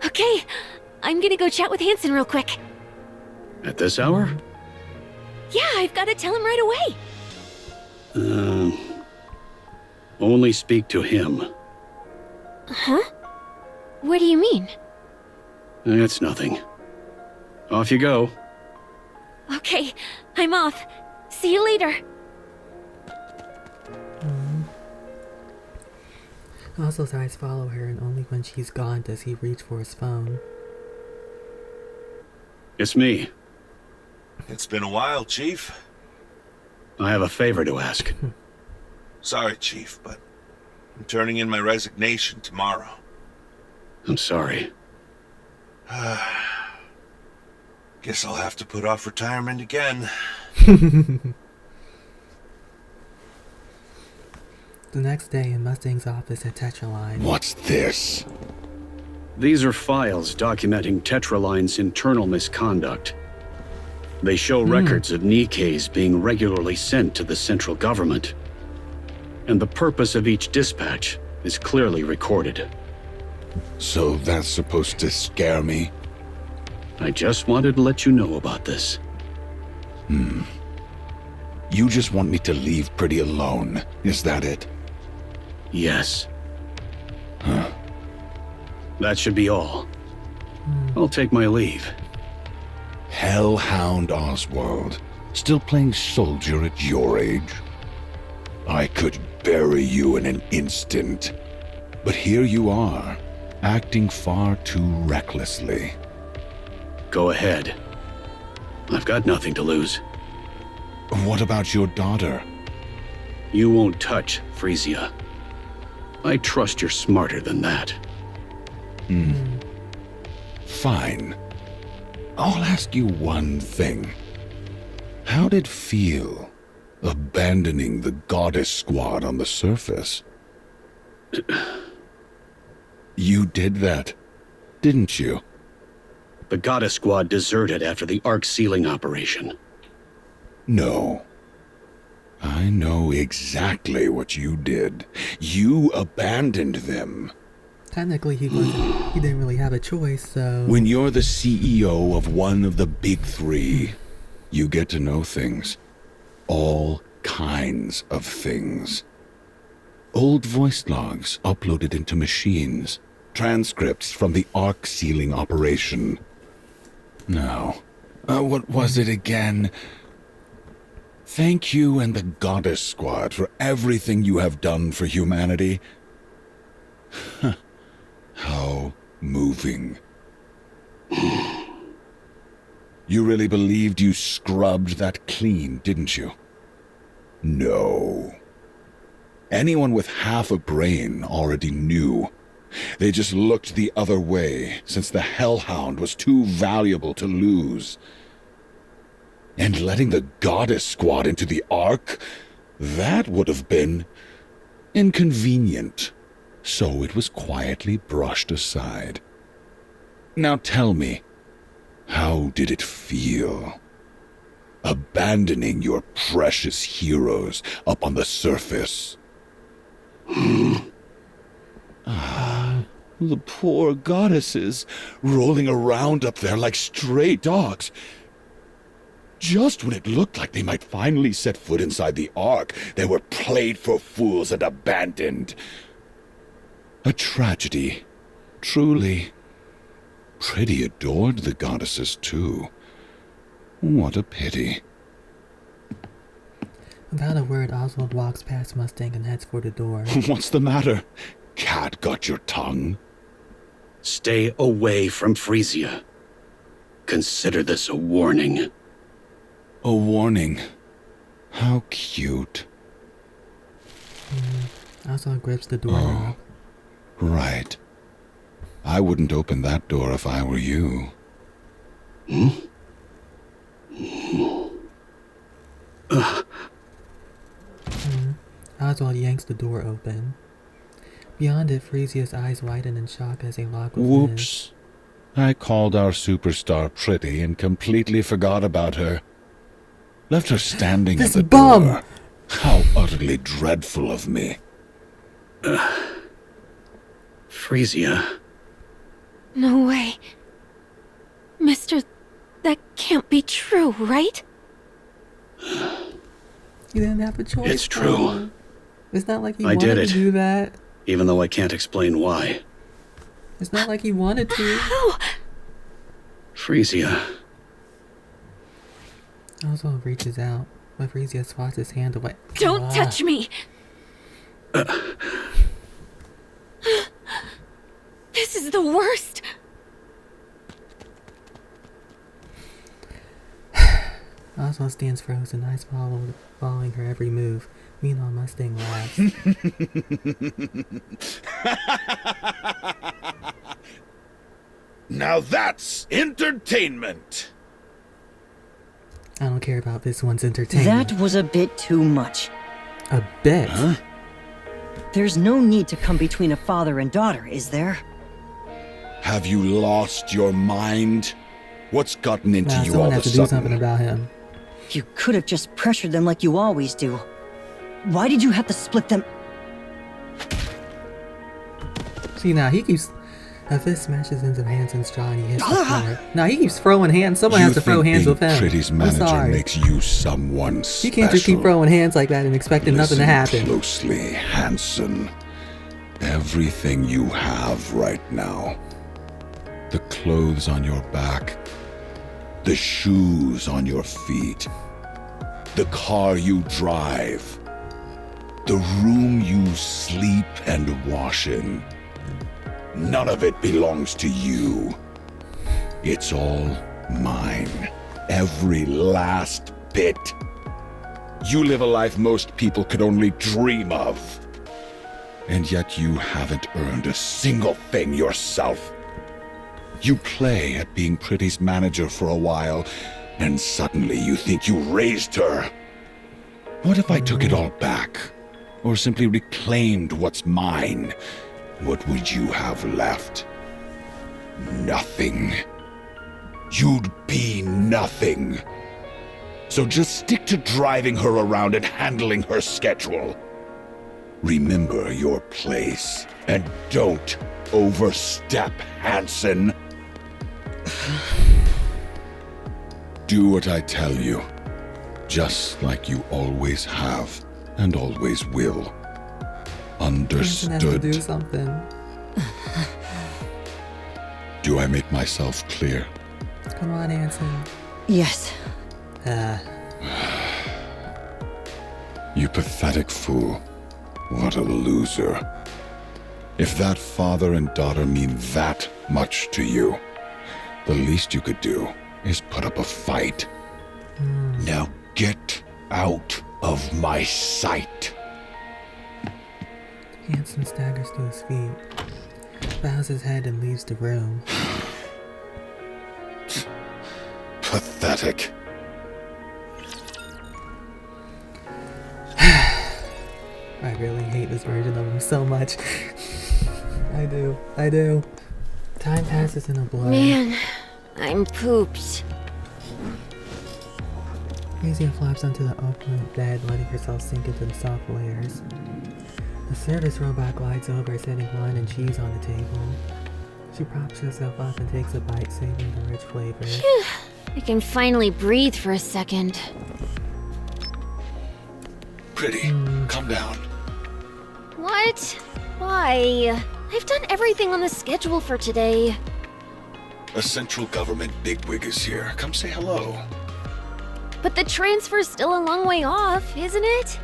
[SPEAKER 3] Okay, I'm gonna go chat with Hanson real quick.
[SPEAKER 4] At this hour?
[SPEAKER 3] Yeah, I've gotta tell him right away.
[SPEAKER 4] Only speak to him.
[SPEAKER 3] Huh? What do you mean?
[SPEAKER 4] It's nothing. Off you go.
[SPEAKER 3] Okay, I'm off. See you later.
[SPEAKER 1] Oswald's eyes follow her, and only when she's gone does he reach for his phone.
[SPEAKER 4] It's me.
[SPEAKER 5] It's been a while, Chief.
[SPEAKER 4] I have a favor to ask.
[SPEAKER 5] Sorry, Chief, but I'm turning in my resignation tomorrow.
[SPEAKER 4] I'm sorry.
[SPEAKER 5] Guess I'll have to put off retirement again.
[SPEAKER 1] The next day in Mustang's office at Tetraline.
[SPEAKER 2] What's this?
[SPEAKER 4] These are files documenting Tetraline's internal misconduct. They show records of NIKKEs being regularly sent to the central government. And the purpose of each dispatch is clearly recorded.
[SPEAKER 2] So that's supposed to scare me?
[SPEAKER 4] I just wanted to let you know about this.
[SPEAKER 2] You just want me to leave Pretty alone, is that it?
[SPEAKER 4] Yes. That should be all. I'll take my leave.
[SPEAKER 2] Hellhound Oswald, still playing soldier at your age? I could bury you in an instant. But here you are, acting far too recklessly.
[SPEAKER 4] Go ahead. I've got nothing to lose.
[SPEAKER 2] What about your daughter?
[SPEAKER 4] You won't touch Frisia. I trust you're smarter than that.
[SPEAKER 2] Fine. I'll ask you one thing. How'd it feel, abandoning the Goddess Squad on the surface? You did that, didn't you?
[SPEAKER 4] The Goddess Squad deserted after the Ark sealing operation.
[SPEAKER 2] No. I know exactly what you did. You abandoned them.
[SPEAKER 1] Technically, he didn't really have a choice, so...
[SPEAKER 2] When you're the CEO of one of the big three, you get to know things. All kinds of things. Old voice logs uploaded into machines. Transcripts from the Ark sealing operation. Now, what was it again? Thank you and the Goddess Squad for everything you have done for humanity. How moving. You really believed you scrubbed that clean, didn't you? No. Anyone with half a brain already knew. They just looked the other way, since the Hellhound was too valuable to lose. And letting the Goddess Squad into the Ark, that would have been inconvenient. So it was quietly brushed aside. Now tell me, how did it feel? Abandoning your precious heroes up on the surface. The poor goddesses, rolling around up there like stray dogs. Just when it looked like they might finally set foot inside the Ark, they were played for fools and abandoned. A tragedy, truly. Pretty adored the goddesses, too. What a pity.
[SPEAKER 1] Without a word, Oswald walks past Mustang and heads for the door.
[SPEAKER 2] What's the matter? Cat got your tongue?
[SPEAKER 4] Stay away from Frisia. Consider this a warning.
[SPEAKER 2] A warning. How cute.
[SPEAKER 1] Oswald grips the doorknob.
[SPEAKER 2] Right. I wouldn't open that door if I were you.
[SPEAKER 1] Oswald yanks the door open. Beyond it, Frisia's eyes widen in shock as they lock with his.
[SPEAKER 2] Whoops. I called our superstar pretty and completely forgot about her. Left her standing at the door. How utterly dreadful of me.
[SPEAKER 4] Frisia.
[SPEAKER 3] No way. Mister, that can't be true, right?
[SPEAKER 1] You didn't have a choice.
[SPEAKER 4] It's true.
[SPEAKER 1] It's not like he
[SPEAKER 4] I
[SPEAKER 1] wanted
[SPEAKER 4] did
[SPEAKER 1] to
[SPEAKER 4] it.
[SPEAKER 1] do that.
[SPEAKER 4] Even though I can't explain why.
[SPEAKER 1] It's not like he wanted to.
[SPEAKER 3] How?
[SPEAKER 4] Frisia.
[SPEAKER 1] Oswald reaches out, but Frisia swats his hand away.
[SPEAKER 3] Don't touch me! This is the worst!
[SPEAKER 1] Roswell stands frozen, eyes following her every move. Meanwhile, Mustang laughs.
[SPEAKER 2] Now that's entertainment!
[SPEAKER 1] I don't care about this one's entertainment.
[SPEAKER 6] That was a bit too much.
[SPEAKER 1] A bit?
[SPEAKER 2] Huh?
[SPEAKER 6] There's no need to come between a father and daughter, is there?
[SPEAKER 2] Have you lost your mind? What's gotten into
[SPEAKER 1] Nah,
[SPEAKER 2] you all
[SPEAKER 1] someone
[SPEAKER 2] of a
[SPEAKER 1] has to do something
[SPEAKER 2] sudden?
[SPEAKER 1] about him.
[SPEAKER 6] You could have just pressured them like you always do. Why did you have to split them?
[SPEAKER 1] See, now he keeps... A fist smashes into Hanson's jaw and he hits the floor. Now he keeps throwing hands. Someone has to throw hands with him.
[SPEAKER 2] Pretty's
[SPEAKER 1] I'm
[SPEAKER 2] manager
[SPEAKER 1] sorry.
[SPEAKER 2] makes you someone special.
[SPEAKER 1] You can't just keep throwing hands like that and expecting nothing to
[SPEAKER 2] Listen
[SPEAKER 1] happen.
[SPEAKER 2] closely, Hanson. Everything you have right now. The clothes on your back. The shoes on your feet. The car you drive. The room you sleep and wash in. None of it belongs to you. It's all mine. Every last bit. You live a life most people could only dream of. And yet you haven't earned a single thing yourself. You play at being Pretty's manager for a while, and suddenly you think you raised her. What if I took it all back? Or simply reclaimed what's mine? What would you have left? Nothing. You'd be nothing. So just stick to driving her around and handling her schedule. Remember your place, and don't overstep, Hanson. Do what I tell you, just like you always have and always will.
[SPEAKER 1] Hanson has to
[SPEAKER 2] Understood.
[SPEAKER 1] do something.
[SPEAKER 2] Do I make myself clear?
[SPEAKER 1] Come on, Hanson.
[SPEAKER 6] Yes.
[SPEAKER 2] You pathetic fool. What a loser. If that father and daughter mean that much to you, the least you could do is put up a fight. Now get out of my sight.
[SPEAKER 1] Hanson staggers to his feet, bows his head and leaves the room.
[SPEAKER 2] Pathetic.
[SPEAKER 1] I really hate this version of him so much. I do. Time passes in a blur.
[SPEAKER 3] Man, I'm pooped.
[SPEAKER 1] Kezia flops onto the open bed, letting herself sink into the soft layers. The service robot glides over, setting wine and cheese on the table. She props herself up and takes a bite, savoring the rich flavors.
[SPEAKER 3] I can finally breathe for a second.
[SPEAKER 2] Pretty, come down.
[SPEAKER 3] What? Why? I've done everything on the schedule for today.
[SPEAKER 2] A central government bigwig is here. Come say hello.
[SPEAKER 3] But the transfer's still a long way off, isn't it?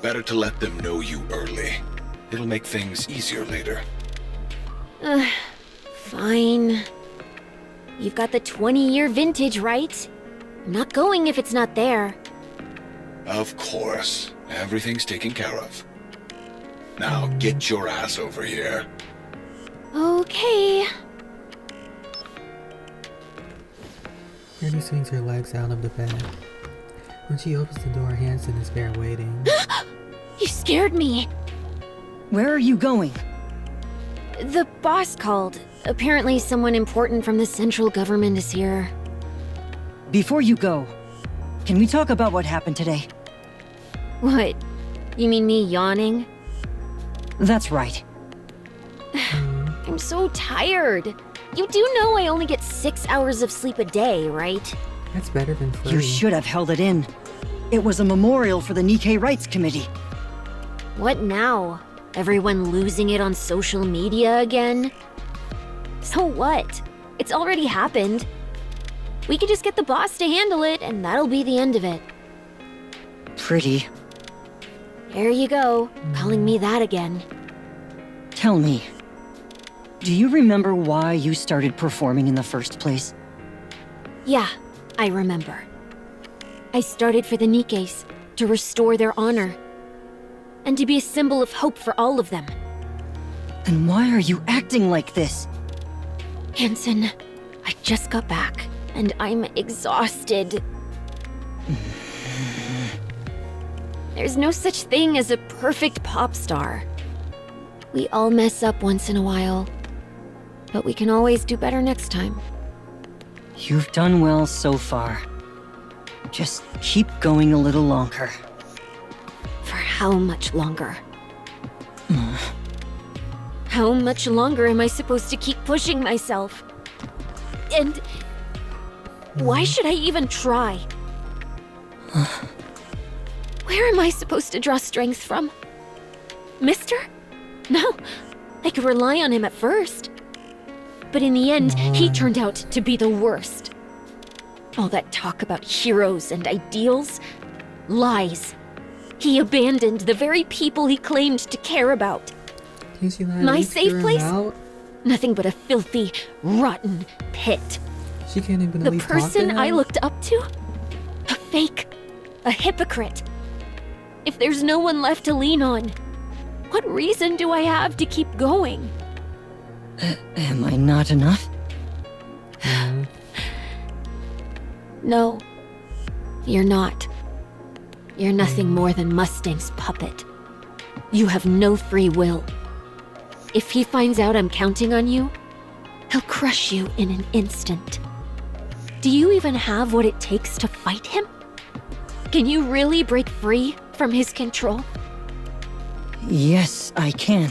[SPEAKER 2] Better to let them know you early. It'll make things easier later.
[SPEAKER 3] Fine. You've got the 20-year vintage, right? I'm not going if it's not there.
[SPEAKER 2] Of course. Everything's taken care of. Now get your ass over here.
[SPEAKER 3] Okay.
[SPEAKER 1] Annie swings her legs out of the bed. When she opens the door, Hanson is there waiting.
[SPEAKER 3] You scared me.
[SPEAKER 6] Where are you going?
[SPEAKER 3] The boss called. Apparently someone important from the central government is here.
[SPEAKER 6] Before you go, can we talk about what happened today?
[SPEAKER 3] What? You mean me yawning?
[SPEAKER 6] That's right.
[SPEAKER 3] I'm so tired. You do know I only get 6 hours of sleep a day, right?
[SPEAKER 1] That's better than 3.
[SPEAKER 6] You should have held it in. It was a memorial for the NIKKE Rights Committee.
[SPEAKER 3] What now? Everyone losing it on social media again? So what? It's already happened. We could just get the boss to handle it, and that'll be the end of it.
[SPEAKER 6] Pretty.
[SPEAKER 3] There you go, calling me that again.
[SPEAKER 6] Tell me, do you remember why you started performing in the first place?
[SPEAKER 3] Yeah, I remember. I started for the Nikkes, to restore their honor. And to be a symbol of hope for all of them.
[SPEAKER 6] Then why are you acting like this?
[SPEAKER 3] Hansen, I just got back, and I'm exhausted. There's no such thing as a perfect pop star. We all mess up once in a while, but we can always do better next time.
[SPEAKER 6] You've done well so far. Just keep going a little longer.
[SPEAKER 3] For how much longer? How much longer am I supposed to keep pushing myself? And why should I even try? Where am I supposed to draw strength from? Mister? No, I could rely on him at first. But in the end, he turned out to be the worst. All that talk about heroes and ideals? Lies. He abandoned the very people he claimed to care about. My safe place? Nothing but a filthy, rotten pit.
[SPEAKER 1] She can't even
[SPEAKER 3] The person I looked up to? A fake. A hypocrite. If there's no one left to lean on, what reason do I have to keep going?
[SPEAKER 6] Am I not enough?
[SPEAKER 3] No, you're not. You're nothing more than Mustang's puppet. You have no free will. If he finds out I'm counting on you, he'll crush you in an instant. Do you even have what it takes to fight him? Can you really break free from his control?
[SPEAKER 6] Yes, I can.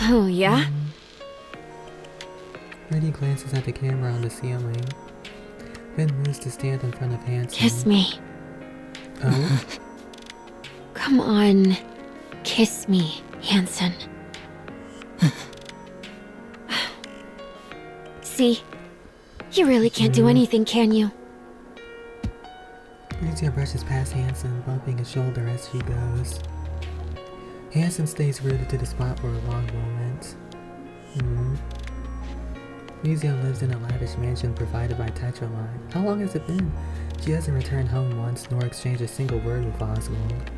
[SPEAKER 3] Oh, yeah?
[SPEAKER 1] Freddy glances at the camera on the ceiling, then moves to stand in front of Hanson.
[SPEAKER 3] Kiss me.
[SPEAKER 1] Oh?
[SPEAKER 3] Come on. Kiss me, Hanson. See? You really can't do anything, can you?
[SPEAKER 1] Freesia brushes past Hanson, bumping his shoulder as she goes. Hanson stays rooted to the spot for a long moment. Freesia lives in a lavish mansion provided by Tetraline. How long has it been? She hasn't returned home once, nor exchanged a single word with Oswald.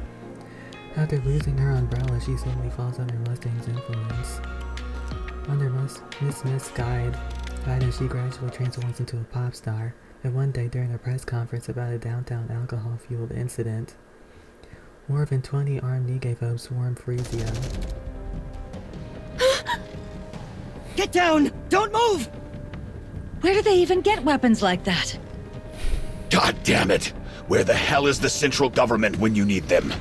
[SPEAKER 1] After losing her umbrella, she slowly falls under Mustang's influence. Under Miss Smith's guidance, she gradually transforms into a pop star, and one day during a press conference about a downtown alcohol-fueled incident, more than 20 armed NIKKE foes swarm Freesia.
[SPEAKER 6] Get down! Don't move!
[SPEAKER 7] Where do they even get weapons like that?
[SPEAKER 2] God damn it! Where the hell is the central government when you need them?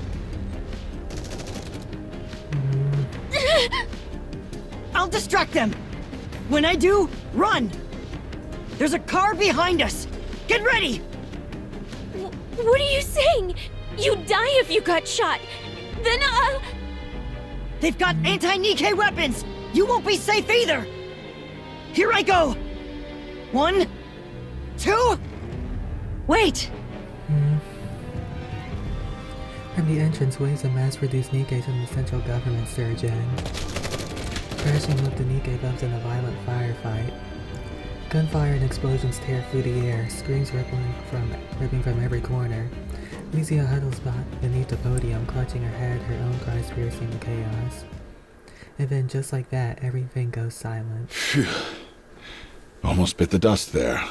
[SPEAKER 6] I'll distract them! When I do, run! There's a car behind us! Get ready!
[SPEAKER 3] What are you saying? You'd die if you got shot. Then
[SPEAKER 6] They've got anti-NIKKE weapons! You won't be safe either! Here I go! 1, 2...
[SPEAKER 7] Wait!
[SPEAKER 1] From the entrance, waves of mass-produced NIKKEs from the central government surge in, crashing with the NIKKE bugs in a violent firefight. Gunfire and explosions tear through the air, screams ripping from every corner. Freesia huddles beneath the podium, clutching her head, her own cries piercing the chaos. And then, just like that, everything goes silent.
[SPEAKER 2] Phew. Almost bit the dust there.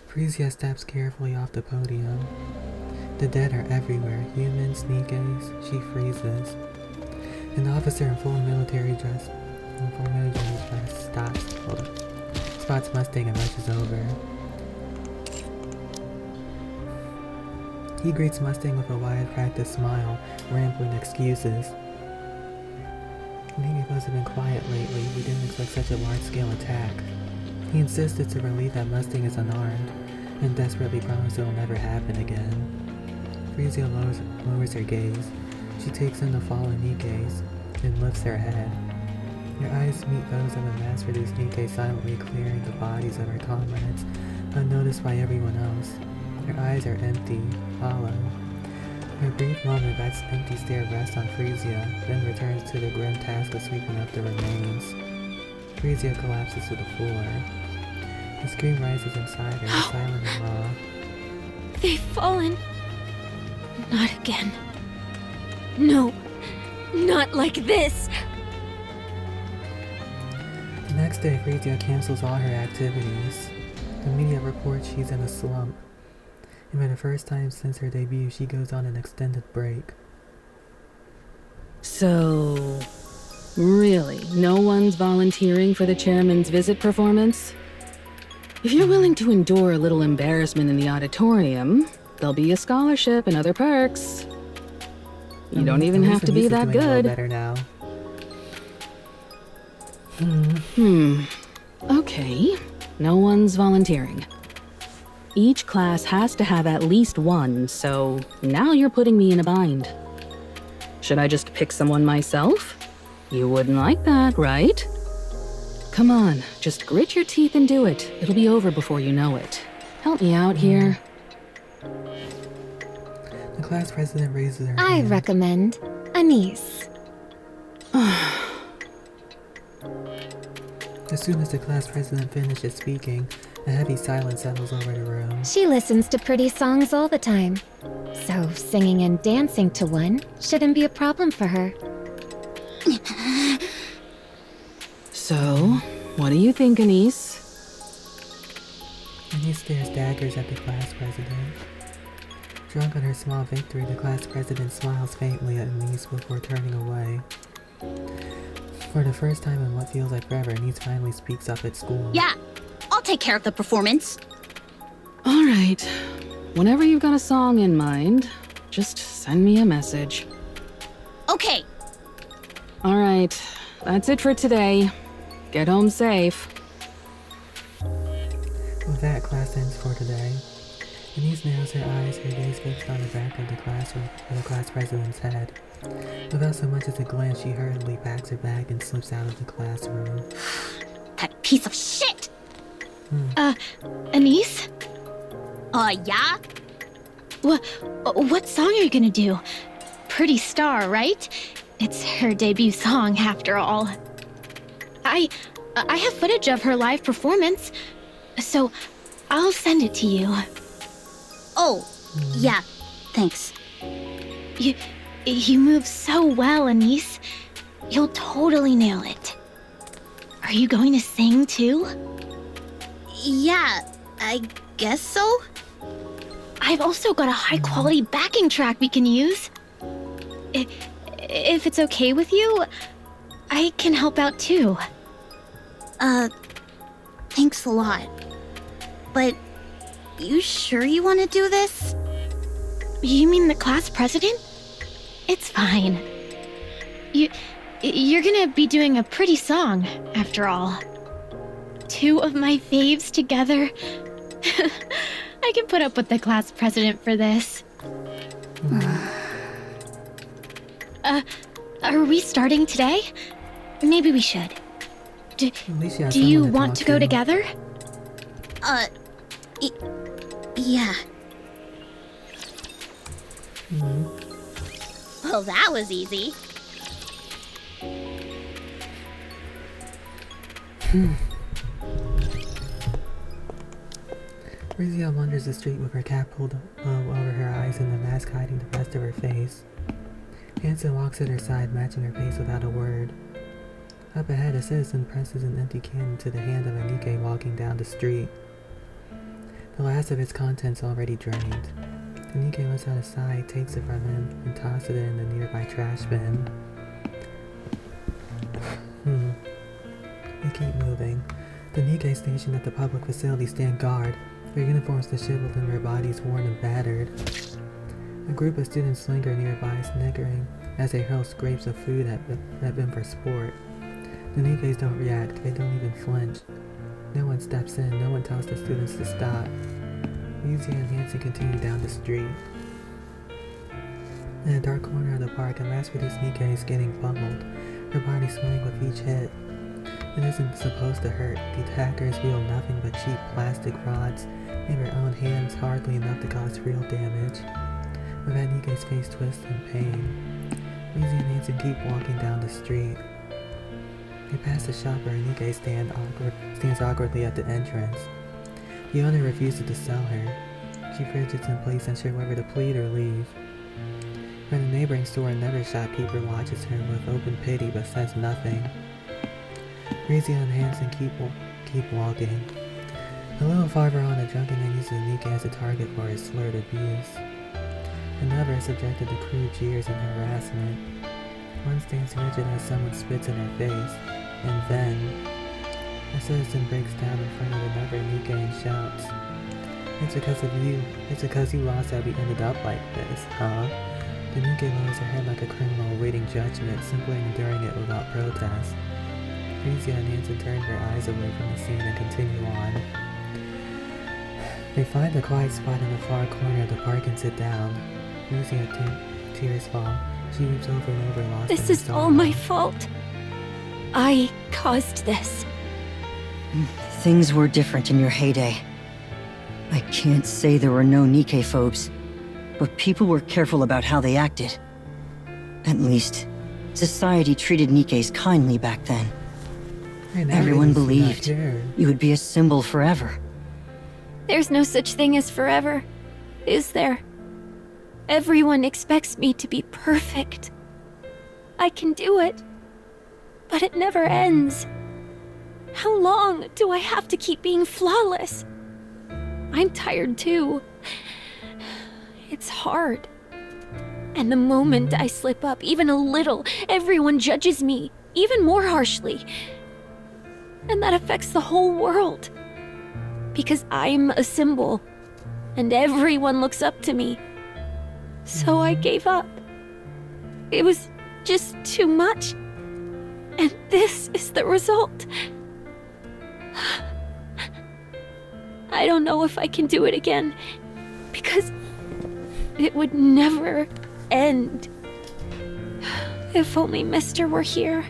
[SPEAKER 1] Freesia steps carefully off the podium. The dead are everywhere, humans, NIKKEs. She freezes. An officer in full military dress spots Mustang and rushes over. He greets Mustang with a wide, practiced smile, rambling excuses. NIKKE must have been quiet lately. We didn't expect such a large-scale attack. He insisted to relieve that Mustang is unarmed, and desperately promised it will never happen again. Freesia lowers her gaze. She takes in the fallen NIKKEs, and lifts her head. Her eyes meet those of a mass-produced NIKKE silently clearing the bodies of her comrades, unnoticed by everyone else. Her eyes are empty, hollow. For a brief moment, that empty stare rests on Freesia, then returns to the grim task of sweeping up the remains. Freesia collapses to the floor. A scream rises inside her, silent in awe.
[SPEAKER 3] They've fallen. Not again. No, not like this.
[SPEAKER 1] The next day, Frisia cancels all her activities. The media reports she's in a slump. And for the first time since her debut, she goes on an extended break.
[SPEAKER 9] So, really, no one's volunteering for the chairman's visit performance? If you're willing to endure a little embarrassment in the auditorium, there'll be a scholarship and other perks. You don't even have to be that good.
[SPEAKER 1] Better now.
[SPEAKER 9] Okay, no one's volunteering. Each class has to have at least one, so now you're putting me in a bind. Should I just pick someone myself? You wouldn't like that, right? Come on, just grit your teeth and do it. It'll be over before you know it. Help me out here.
[SPEAKER 1] The class president raises her
[SPEAKER 3] I
[SPEAKER 1] hand.
[SPEAKER 3] recommend Anise.
[SPEAKER 1] As soon as the class president finishes speaking, a heavy silence settles over the room.
[SPEAKER 3] She listens to pretty songs all the time. So singing and dancing to one shouldn't be a problem for her.
[SPEAKER 9] So, what do you think, Anise?
[SPEAKER 1] Anise stares daggers at the class president. Drunk on her small victory, the class president smiles faintly at Anise before turning away. For the first time in what feels like forever, Anise finally speaks up at school.
[SPEAKER 8] Yeah, I'll take care of the performance.
[SPEAKER 9] All right. Whenever you've got a song in mind, just send me a message.
[SPEAKER 8] Okay.
[SPEAKER 9] All right. That's it for today. Get home safe.
[SPEAKER 1] With that, class ends for today. Anise narrows her eyes, her gaze fixed on the back of the classroom of the class president's head. Without so much as a glance, she hurriedly packs her bag and slips out of the classroom.
[SPEAKER 8] That piece of shit!
[SPEAKER 10] Anise?
[SPEAKER 8] Yeah?
[SPEAKER 10] What song are you gonna do? Pretty Star, right? It's her debut song, after all. I have footage of her live performance, so I'll send it to you.
[SPEAKER 8] Oh, yeah, thanks.
[SPEAKER 10] You move so well, Anise. You'll totally nail it. Are you going to sing too?
[SPEAKER 8] Yeah, I guess so.
[SPEAKER 10] I've also got a high-quality backing track we can use. If it's okay with you, I can help out too.
[SPEAKER 8] Thanks a lot. But you sure you want to do this?
[SPEAKER 10] You mean the class president? It's fine. You're gonna be doing a pretty song, after all. Two of my faves together. I can put up with the class president for this. Are we starting today? Maybe we should. Do you want to go together?
[SPEAKER 8] Yeah. Well, that was easy.
[SPEAKER 1] Frisia wanders the street with her cap pulled over her eyes and the mask hiding the rest of her face. Hanson walks at her side, matching her pace without a word. Up ahead, a citizen presses an empty can into the hand of a NIKKE walking down the street. The last of its contents already drained. The NIKKE lifts out a side, takes it from him, and tosses it in the nearby trash bin. They keep moving. The NIKKE stationed at the public facility stand guard, their uniforms disheveled and their bodies worn and battered. A group of students linger nearby, snickering as they hurl scraps of food at them for sport. The NIKKEs don't react, they don't even flinch. No one steps in, no one tells the students to stop. Frisia and Hanson continue down the street. In a dark corner of the park, a mass-produced NIKKE is getting pummeled, her body swaying with each hit. It isn't supposed to hurt. The attackers wield nothing but cheap plastic rods in their own hands, hardly enough to cause real damage. With that, NIKKE's face twists in pain. Frisia and Hanson keep walking down the street. They pass the shop where NIKKE stands awkwardly at the entrance. The owner refuses to sell her. She frigid's in place, unsure whether to plead or leave. From the neighboring store, another shopkeeper watches her with open pity but says nothing. Frisia and Hansen keep walking. A little farther on, a drunken man uses NIKKE as a target for his slurred abuse. Another is subjected to crude jeers and harassment. One stands rigid as someone spits in her face, and then a citizen breaks down in front of another NIKKE and shouts, "It's because of you. It's because you lost that we ended up like this, huh?" The NIKKE lowers her head like a criminal awaiting judgment, simply enduring it without protest. Frisia and Hansen turn their eyes away from the scene and continue on. They find a quiet spot in the far corner of the park and sit down. Frisia tears fall. She weeps over and over, lost in
[SPEAKER 3] This
[SPEAKER 1] her
[SPEAKER 3] is all
[SPEAKER 1] sorrow.
[SPEAKER 3] my fault. I caused this.
[SPEAKER 6] Things were different in your heyday. I can't say there were no NIKKE phobes, but people were careful about how they acted. At least, society treated NIKKEs kindly back then.
[SPEAKER 1] Right, now
[SPEAKER 6] Everyone
[SPEAKER 1] they do not
[SPEAKER 6] believed
[SPEAKER 1] care.
[SPEAKER 6] you would be a symbol forever.
[SPEAKER 3] There's no such thing as forever, is there? Everyone expects me to be perfect. I can do it, but it never ends. How long do I have to keep being flawless? I'm tired too. It's hard. And the moment I slip up even a little, everyone judges me even more harshly. And that affects the whole world. Because I'm a symbol, and everyone looks up to me. So I gave up. It was just too much. And this is the result. I don't know if I can do it again, because it would never end. If only Mister were here.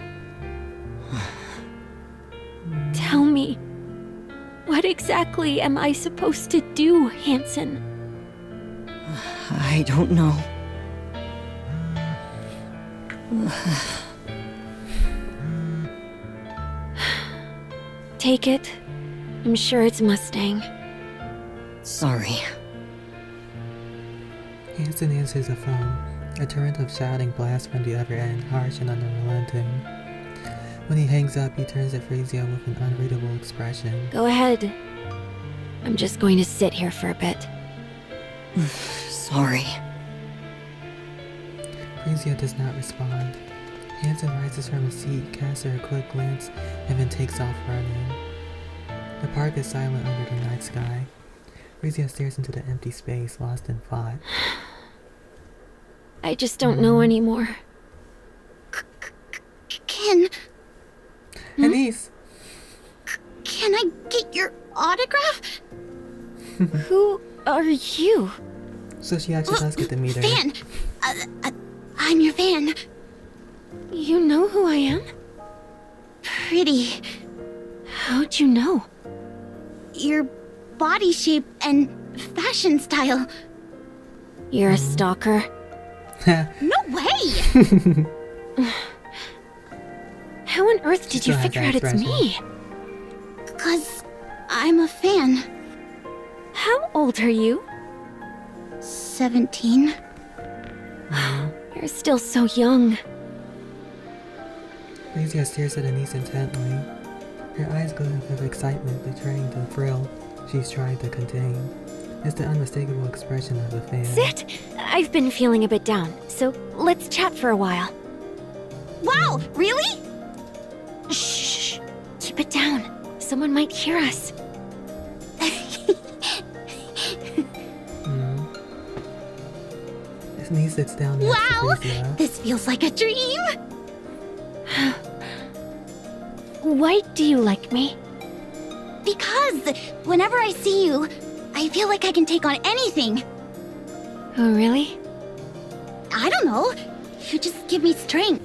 [SPEAKER 3] Tell me, what exactly am I supposed to do, Hansen?
[SPEAKER 6] I don't know.
[SPEAKER 3] Take it. I'm sure it's Mustang.
[SPEAKER 6] Sorry.
[SPEAKER 1] Hansen answers the phone. A torrent of shouting blasts from the other end, harsh and unrelenting. When he hangs up, he turns to Frisia with an unreadable expression.
[SPEAKER 3] Go ahead. I'm just going to sit here for a bit.
[SPEAKER 6] Sorry.
[SPEAKER 1] Frisia does not respond. Hansen rises from his seat, casts her a quick glance, and then takes off running. The park is silent under the night sky. Frisia stares into the empty space, lost in thought.
[SPEAKER 3] I just don't know anymore.
[SPEAKER 8] Can
[SPEAKER 1] Anise!
[SPEAKER 8] can I get your autograph?
[SPEAKER 3] Who are you?
[SPEAKER 1] So she actually does get to meet her.
[SPEAKER 8] Fan. I'm your fan.
[SPEAKER 3] You know who I am?
[SPEAKER 8] Pretty.
[SPEAKER 3] How'd you know?
[SPEAKER 8] Your body shape and fashion style.
[SPEAKER 3] You're a stalker.
[SPEAKER 8] No way!
[SPEAKER 3] How on earth did you
[SPEAKER 1] still has
[SPEAKER 3] figure
[SPEAKER 1] that
[SPEAKER 3] out it's
[SPEAKER 1] expression.
[SPEAKER 3] me?
[SPEAKER 8] 'Cause I'm a fan.
[SPEAKER 3] How old are you?
[SPEAKER 8] 17.
[SPEAKER 3] You're still so young.
[SPEAKER 1] Frisia stares at Anise intently. Her eyes glisten with excitement, betraying the thrill she's trying to contain. It's the unmistakable expression of a fan.
[SPEAKER 3] Sit! I've been feeling a bit down, so let's chat for a while.
[SPEAKER 8] Wow, really?
[SPEAKER 3] Shh! Keep it down. Someone might hear us.
[SPEAKER 1] Anise sits down next
[SPEAKER 8] Wow!
[SPEAKER 1] to Frisia.
[SPEAKER 8] This feels like a dream!
[SPEAKER 3] Why do you like me?
[SPEAKER 8] Because whenever I see you, I feel like I can take on anything.
[SPEAKER 3] Oh, really?
[SPEAKER 8] I don't know. You just give me strength.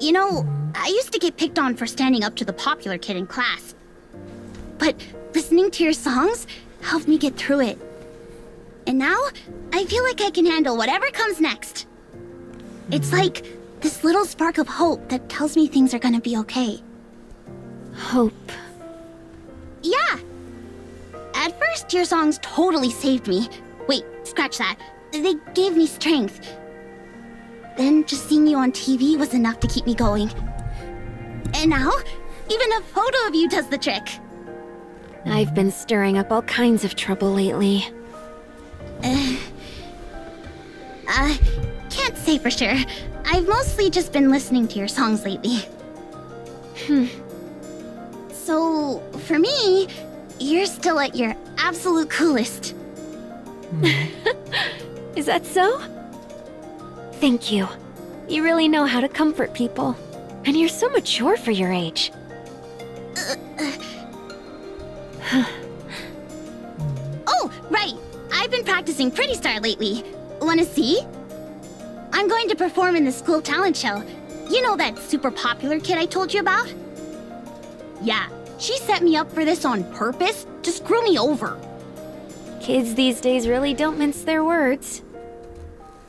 [SPEAKER 8] You know, I used to get picked on for standing up to the popular kid in class. But listening to your songs helped me get through it. And now, I feel like I can handle whatever comes next. It's like this little spark of hope that tells me things are gonna be okay.
[SPEAKER 3] Hope.
[SPEAKER 8] Yeah. At first, your songs totally saved me. Wait, scratch that. They gave me strength. Then just seeing you on TV was enough to keep me going. And now, even a photo of you does the trick.
[SPEAKER 3] I've been stirring up all kinds of trouble lately.
[SPEAKER 8] Can't say for sure. I've mostly just been listening to your songs lately. So, for me, you're still at your absolute coolest.
[SPEAKER 3] Is that so? Thank you. You really know how to comfort people. And you're so mature for your age.
[SPEAKER 8] Oh, right! I've been practicing Pretty Star lately. Wanna see? I'm going to perform in the school talent show. You know that super popular kid I told you about? Yeah, she set me up for this on purpose to screw me over.
[SPEAKER 3] Kids these days really don't mince their words.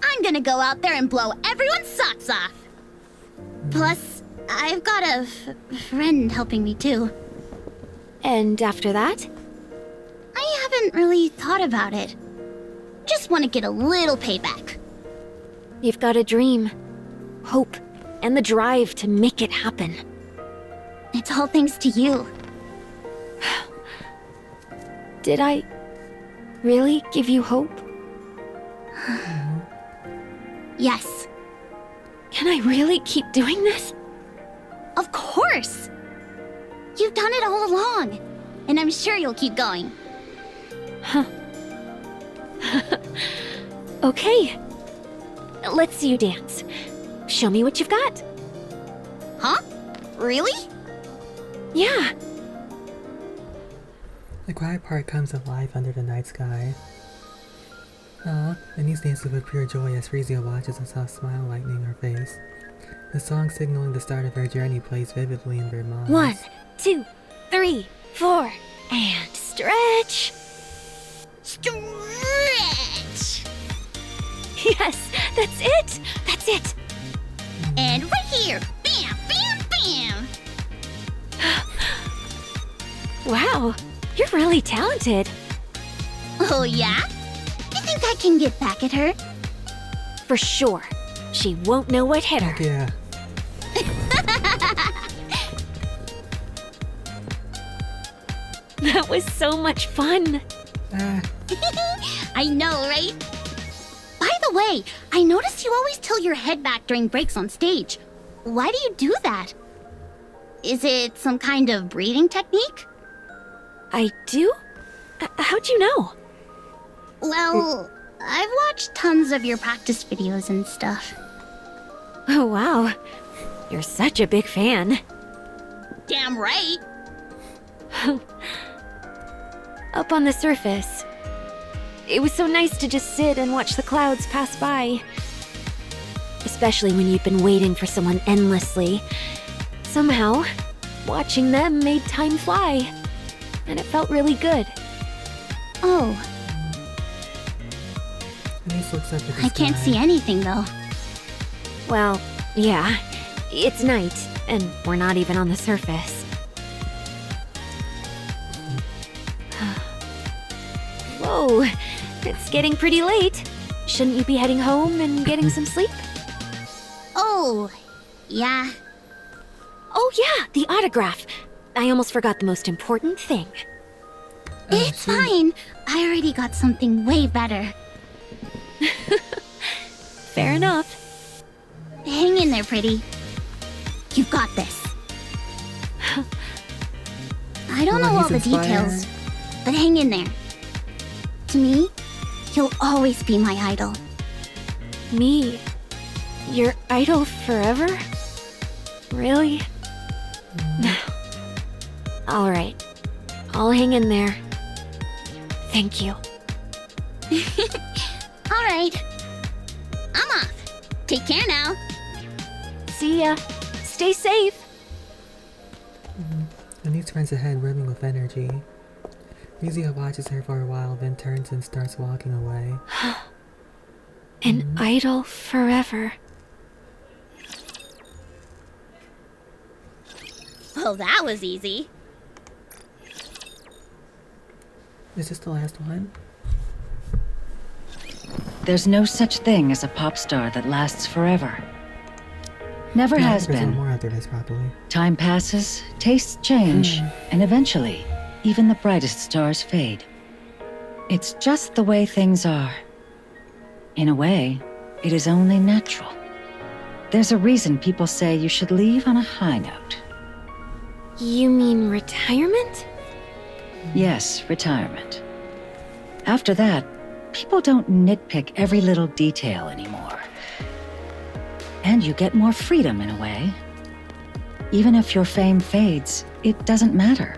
[SPEAKER 8] I'm gonna go out there and blow everyone's socks off. Plus, I've got a friend helping me too.
[SPEAKER 3] And after that?
[SPEAKER 8] I haven't really thought about it. Just want to get a little payback.
[SPEAKER 3] You've got a dream, hope, and the drive to make it happen.
[SPEAKER 8] It's all thanks to you.
[SPEAKER 3] Did I really give you hope?
[SPEAKER 8] Yes.
[SPEAKER 3] Can I really keep doing this?
[SPEAKER 8] Of course! You've done it all along, and I'm sure you'll keep going.
[SPEAKER 3] Huh. Okay. Let's see you dance. Show me what you've got.
[SPEAKER 8] Huh? Really?
[SPEAKER 3] Yeah.
[SPEAKER 1] The quiet part comes alive under the night sky. Aw, Anise dances with pure joy as Frisia watches a soft smile lightening her face. The song signaling the start of her journey plays vividly in their minds.
[SPEAKER 3] 1, 2, 3, 4, and stretch.
[SPEAKER 8] Stretch!
[SPEAKER 3] Yes, that's it. That's it.
[SPEAKER 8] And right here! Bam! Bam! Bam!
[SPEAKER 3] Wow, you're really talented.
[SPEAKER 8] Oh yeah? You think I can get back at her?
[SPEAKER 3] For sure. She won't know what hit her.
[SPEAKER 1] Heck yeah.
[SPEAKER 3] That was so much fun.
[SPEAKER 8] I know, right? By the way, I noticed you always tilt your head back during breaks on stage. Why do you do that? Is it some kind of breathing technique?
[SPEAKER 3] I do? How'd you know?
[SPEAKER 8] Well, I've watched tons of your practice videos and stuff.
[SPEAKER 3] Oh, wow. You're such a big fan.
[SPEAKER 8] Damn right!
[SPEAKER 3] Up on the surface, it was so nice to just sit and watch the clouds pass by. Especially when you've been waiting for someone endlessly. Somehow, watching them made time fly. And it felt really good.
[SPEAKER 8] Oh,
[SPEAKER 1] Anise looks up at the
[SPEAKER 8] I can't
[SPEAKER 1] sky.
[SPEAKER 8] see anything though.
[SPEAKER 3] Well, yeah, it's night, and we're not even on the surface. Whoa, it's getting pretty late. Shouldn't you be heading home and getting some sleep?
[SPEAKER 8] Oh, yeah.
[SPEAKER 3] Oh yeah, the autograph. I almost forgot the most important thing.
[SPEAKER 8] It's fine. I already got something way better.
[SPEAKER 3] Fair enough.
[SPEAKER 8] Hang in there, pretty. You've got this. I don't know
[SPEAKER 1] Well,
[SPEAKER 8] all the
[SPEAKER 1] he's inspired.
[SPEAKER 8] details, but hang in there. To me, you'll always be my idol.
[SPEAKER 3] Me? Your idol forever? Really? All right. I'll hang in there. Thank you.
[SPEAKER 8] All right. I'm off. Take care now.
[SPEAKER 3] See ya. Stay safe.
[SPEAKER 1] Anise runs ahead, brimming with energy. Frisia watches her for a while, then turns and starts walking away.
[SPEAKER 3] An idol forever.
[SPEAKER 8] Oh, that was easy.
[SPEAKER 1] Is this the last one?
[SPEAKER 7] There's no such thing as a pop star that lasts forever. Never
[SPEAKER 1] Yeah, I
[SPEAKER 7] has
[SPEAKER 1] think there's one
[SPEAKER 7] been.
[SPEAKER 1] more after this, probably.
[SPEAKER 7] Time passes, tastes change, and eventually, even the brightest stars fade. It's just the way things are. In a way, it is only natural. There's a reason people say you should leave on a high note.
[SPEAKER 3] You mean retirement?
[SPEAKER 7] Yes, retirement. After that, people don't nitpick every little detail anymore. And you get more freedom in a way. Even if your fame fades, it doesn't matter.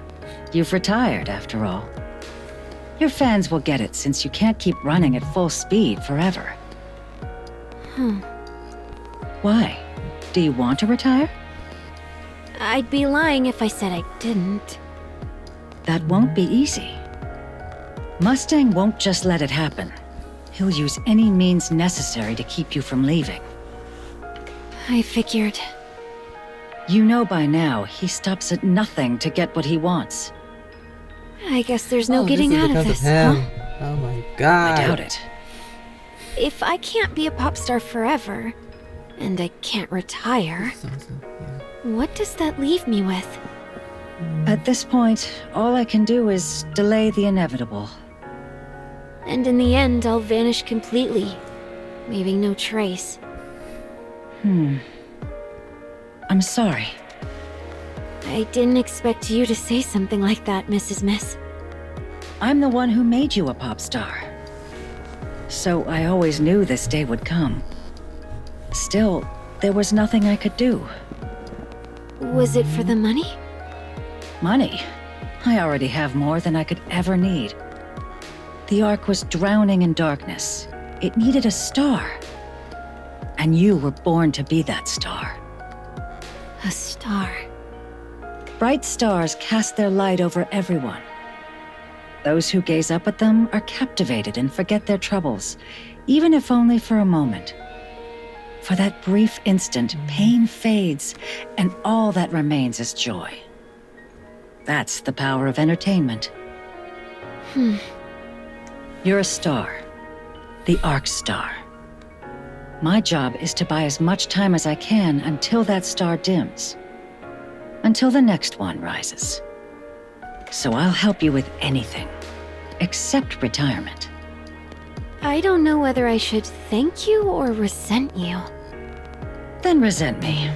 [SPEAKER 7] You've retired, after all. Your fans will get it since you can't keep running at full speed forever. Why? Do you want to retire?
[SPEAKER 3] I'd be lying if I said I didn't.
[SPEAKER 7] That won't be easy. Mustang won't just let it happen. He'll use any means necessary to keep you from leaving.
[SPEAKER 3] I figured.
[SPEAKER 7] You know by now, he stops at nothing to get what he wants.
[SPEAKER 3] I guess there's no
[SPEAKER 1] Oh,
[SPEAKER 3] getting
[SPEAKER 1] this is
[SPEAKER 3] out of
[SPEAKER 1] because
[SPEAKER 3] this,
[SPEAKER 1] him.
[SPEAKER 3] huh?
[SPEAKER 1] Oh my god.
[SPEAKER 7] I doubt it.
[SPEAKER 3] If I can't be a pop star forever, and I can't retire,
[SPEAKER 1] This is awesome, yeah.
[SPEAKER 3] what does that leave me with?
[SPEAKER 7] At this point, all I can do is delay the inevitable.
[SPEAKER 3] And in the end, I'll vanish completely, leaving no trace.
[SPEAKER 7] I'm sorry.
[SPEAKER 3] I didn't expect you to say something like that, Mrs. Miss.
[SPEAKER 7] I'm the one who made you a pop star. So I always knew this day would come. Still, there was nothing I could do.
[SPEAKER 3] Was it for the money?
[SPEAKER 7] Money? I already have more than I could ever need. The Ark was drowning in darkness. It needed a star. And you were born to be that star.
[SPEAKER 3] A star.
[SPEAKER 7] Bright stars cast their light over everyone. Those who gaze up at them are captivated and forget their troubles, even if only for a moment. For that brief instant, pain fades, and all that remains is joy. That's the power of entertainment. You're a star. The Ark Star. My job is to buy as much time as I can until that star dims. Until the next one rises. So I'll help you with anything. Except retirement.
[SPEAKER 3] I don't know whether I should thank you or resent you.
[SPEAKER 7] Then resent me.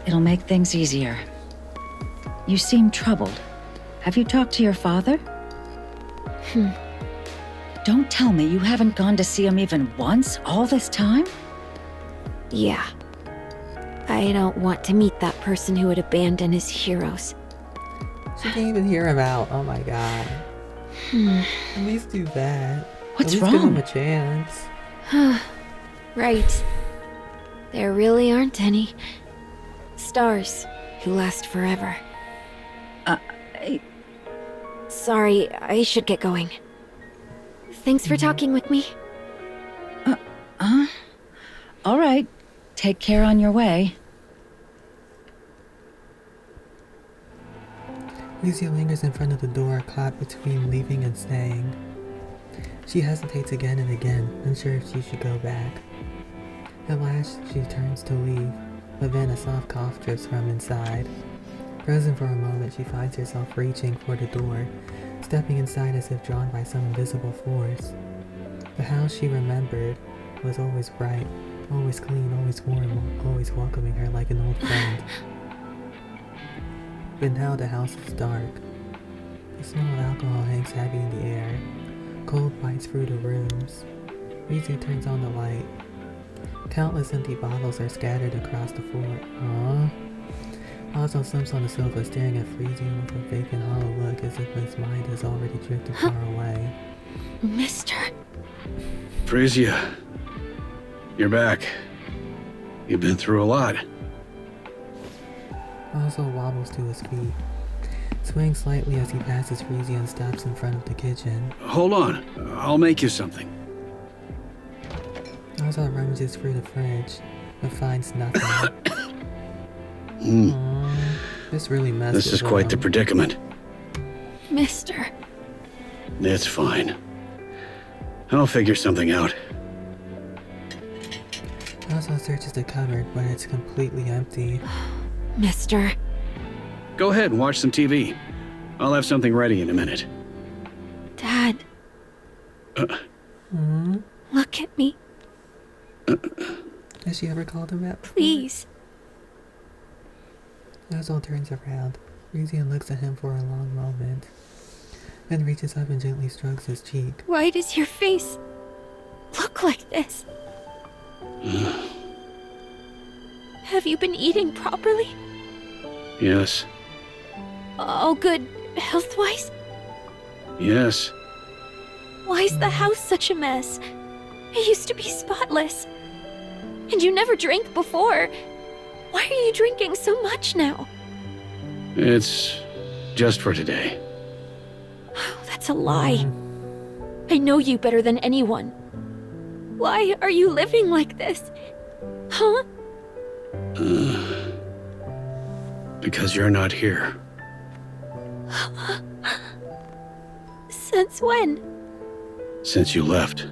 [SPEAKER 7] It'll make things easier. You seem troubled. Have you talked to your father? Don't tell me you haven't gone to see him even once all this time?
[SPEAKER 3] Yeah. I don't want to meet that person who would abandon his heroes.
[SPEAKER 1] She didn't even hear him out. Oh my god. At least do that.
[SPEAKER 7] What's
[SPEAKER 1] At least give him
[SPEAKER 7] wrong?
[SPEAKER 1] a chance.
[SPEAKER 3] Right. There really aren't any stars who last forever. Sorry, I should get going. Thanks for talking with me.
[SPEAKER 7] All right. Take care on your way.
[SPEAKER 1] Lucia lingers in front of the door, caught between leaving and staying. She hesitates again and again, unsure if she should go back. At last, she turns to leave, but then a soft cough drifts from inside. Frozen for a moment, she finds herself reaching for the door, stepping inside as if drawn by some invisible force. The house she remembered was always bright, always clean, always warm, always welcoming her like an old friend. But now the house is dark. The smell of alcohol hangs heavy in the air. Cold bites through the rooms. Rizzi turns on the light. Countless empty bottles are scattered across the floor. Ozzo slumps on the sofa, staring at Frisia with a vacant, hollow look as if his mind has already drifted far away.
[SPEAKER 3] Mister.
[SPEAKER 4] Frisia, you're back. You've been through a lot.
[SPEAKER 1] Ozzo wobbles to his feet, swings slightly as he passes Frisia and stops in front of the kitchen.
[SPEAKER 4] Hold on, I'll make you something.
[SPEAKER 1] Ozzo rummages through the fridge, but finds nothing. This really messes
[SPEAKER 4] This is quite the
[SPEAKER 1] him.
[SPEAKER 4] predicament.
[SPEAKER 3] Mister.
[SPEAKER 4] It's fine. I'll figure something out.
[SPEAKER 1] Also searches the cupboard, but it's completely empty.
[SPEAKER 3] Mister.
[SPEAKER 4] Go ahead and watch some TV. I'll have something ready in a minute.
[SPEAKER 3] Dad. Look at me,
[SPEAKER 1] Has she ever called him that?
[SPEAKER 3] please.
[SPEAKER 1] Basil turns around. Frisia looks at him for a long moment, then reaches up and gently strokes his cheek.
[SPEAKER 3] Why does your face look like this? Have you been eating properly?
[SPEAKER 4] Yes.
[SPEAKER 3] All good health-wise?
[SPEAKER 4] Yes.
[SPEAKER 3] Why is the house such a mess? It used to be spotless. And you never drank before. Why are you drinking so much now?
[SPEAKER 4] It's just for today.
[SPEAKER 3] Oh, that's a lie. I know you better than anyone. Why are you living like this? Huh?
[SPEAKER 4] Because you're not here.
[SPEAKER 3] Since when?
[SPEAKER 4] Since you left.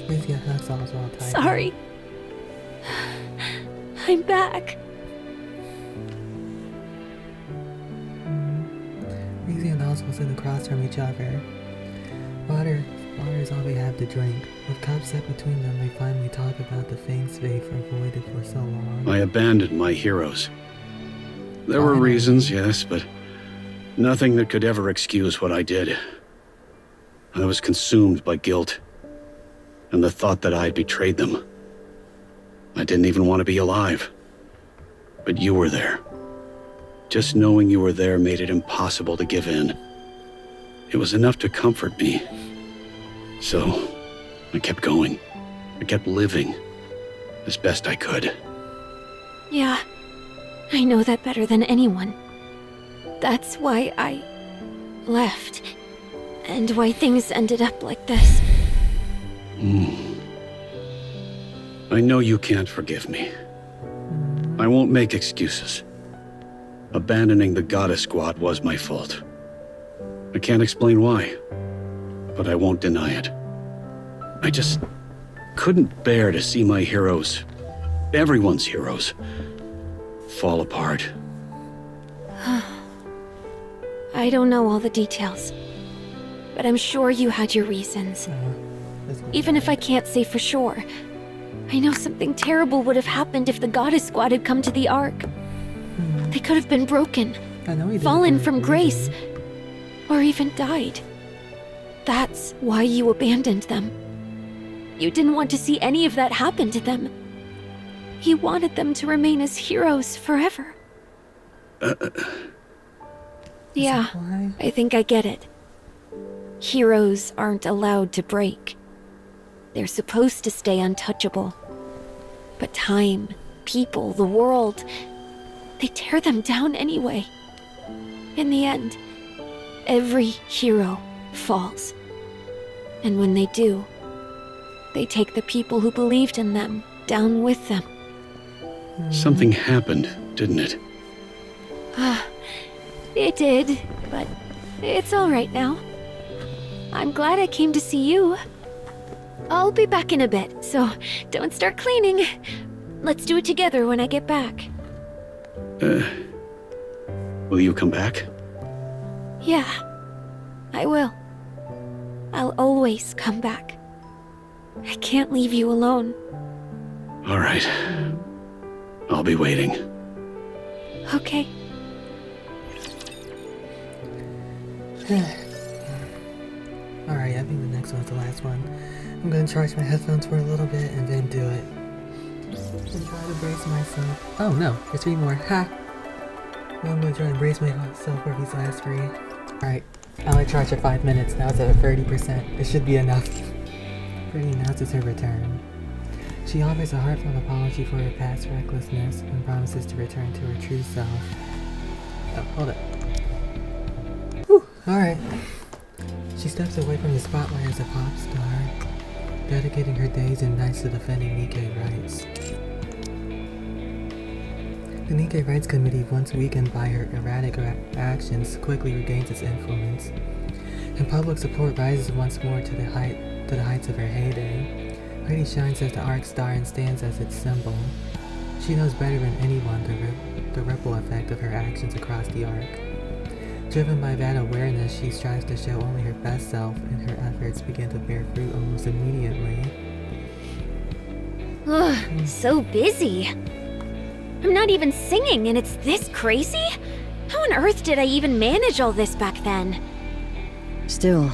[SPEAKER 1] Frisia hugs Oswald tightly.
[SPEAKER 3] Sorry. I'm back.
[SPEAKER 1] Frisia and Oswald sit across from each other. Water is all they have to drink. With cups set between them, they finally talk about the things they've avoided for so long.
[SPEAKER 4] I abandoned my heroes. There were reasons, yes, but nothing that could ever excuse what I did. I was consumed by guilt, and the thought that I had betrayed them. I didn't even want to be alive. But you were there. Just knowing you were there made it impossible to give in. It was enough to comfort me. So, I kept going. I kept living as best I could.
[SPEAKER 3] Yeah, I know that better than anyone. That's why I left, and why things ended up like this.
[SPEAKER 4] I know you can't forgive me. I won't make excuses. Abandoning the Goddess Squad was my fault. I can't explain why, but I won't deny it. I just couldn't bear to see my heroes, everyone's heroes, fall apart.
[SPEAKER 3] I don't know all the details, but I'm sure you had your reasons. Even if I can't say for sure, I know something terrible would have happened if the Goddess Squad had come to the Ark. They could have been broken,
[SPEAKER 1] I know he did it
[SPEAKER 3] fallen
[SPEAKER 1] for a
[SPEAKER 3] from grace,
[SPEAKER 1] reason.
[SPEAKER 3] or even died. That's why you abandoned them. You didn't want to see any of that happen to them. You wanted them to remain as heroes forever. Yeah,
[SPEAKER 1] Why?
[SPEAKER 3] I think I get it. Heroes aren't allowed to break. They're supposed to stay untouchable. But time, people, the world, they tear them down anyway. In the end, every hero falls. And when they do, they take the people who believed in them down with them.
[SPEAKER 4] Something happened, didn't it?
[SPEAKER 3] It did, but it's all right now. I'm glad I came to see you. I'll be back in a bit, so don't start cleaning. Let's do it together when I get back.
[SPEAKER 4] Will you come back?
[SPEAKER 3] Yeah, I will. I'll always come back. I can't leave you alone.
[SPEAKER 4] All right. I'll be waiting.
[SPEAKER 3] Okay.
[SPEAKER 1] Alright, I think the next one's the last one. I'm gonna charge my headphones for a little bit and then do it. And try to brace myself. Oh no, there's 3 more. Ha! Well, I'm gonna try and brace myself for these last 3. Alright, I only charged for 5 minutes. Now it's at 30%. It should be enough. Pretty announces her return. She offers a heartfelt apology for her past recklessness and promises to return to her true self. Oh, hold up. Whew, alright. She steps away from the spotlight as a pop star, dedicating her days and nights to defending NIKKE rights. The NIKKE Rights Committee, once weakened by her erratic actions, quickly regains its influence, and public support rises once more to the heights of her heyday. Pretty shines as the Arc Star and stands as its symbol. She knows better than anyone the ripple effect of her actions across the Arc. Driven by that awareness, she strives to show only her best self, and her efforts begin to bear fruit almost immediately.
[SPEAKER 3] Ugh, so busy. I'm not even singing and it's this crazy? How on earth did I even manage all this back then?
[SPEAKER 6] Still,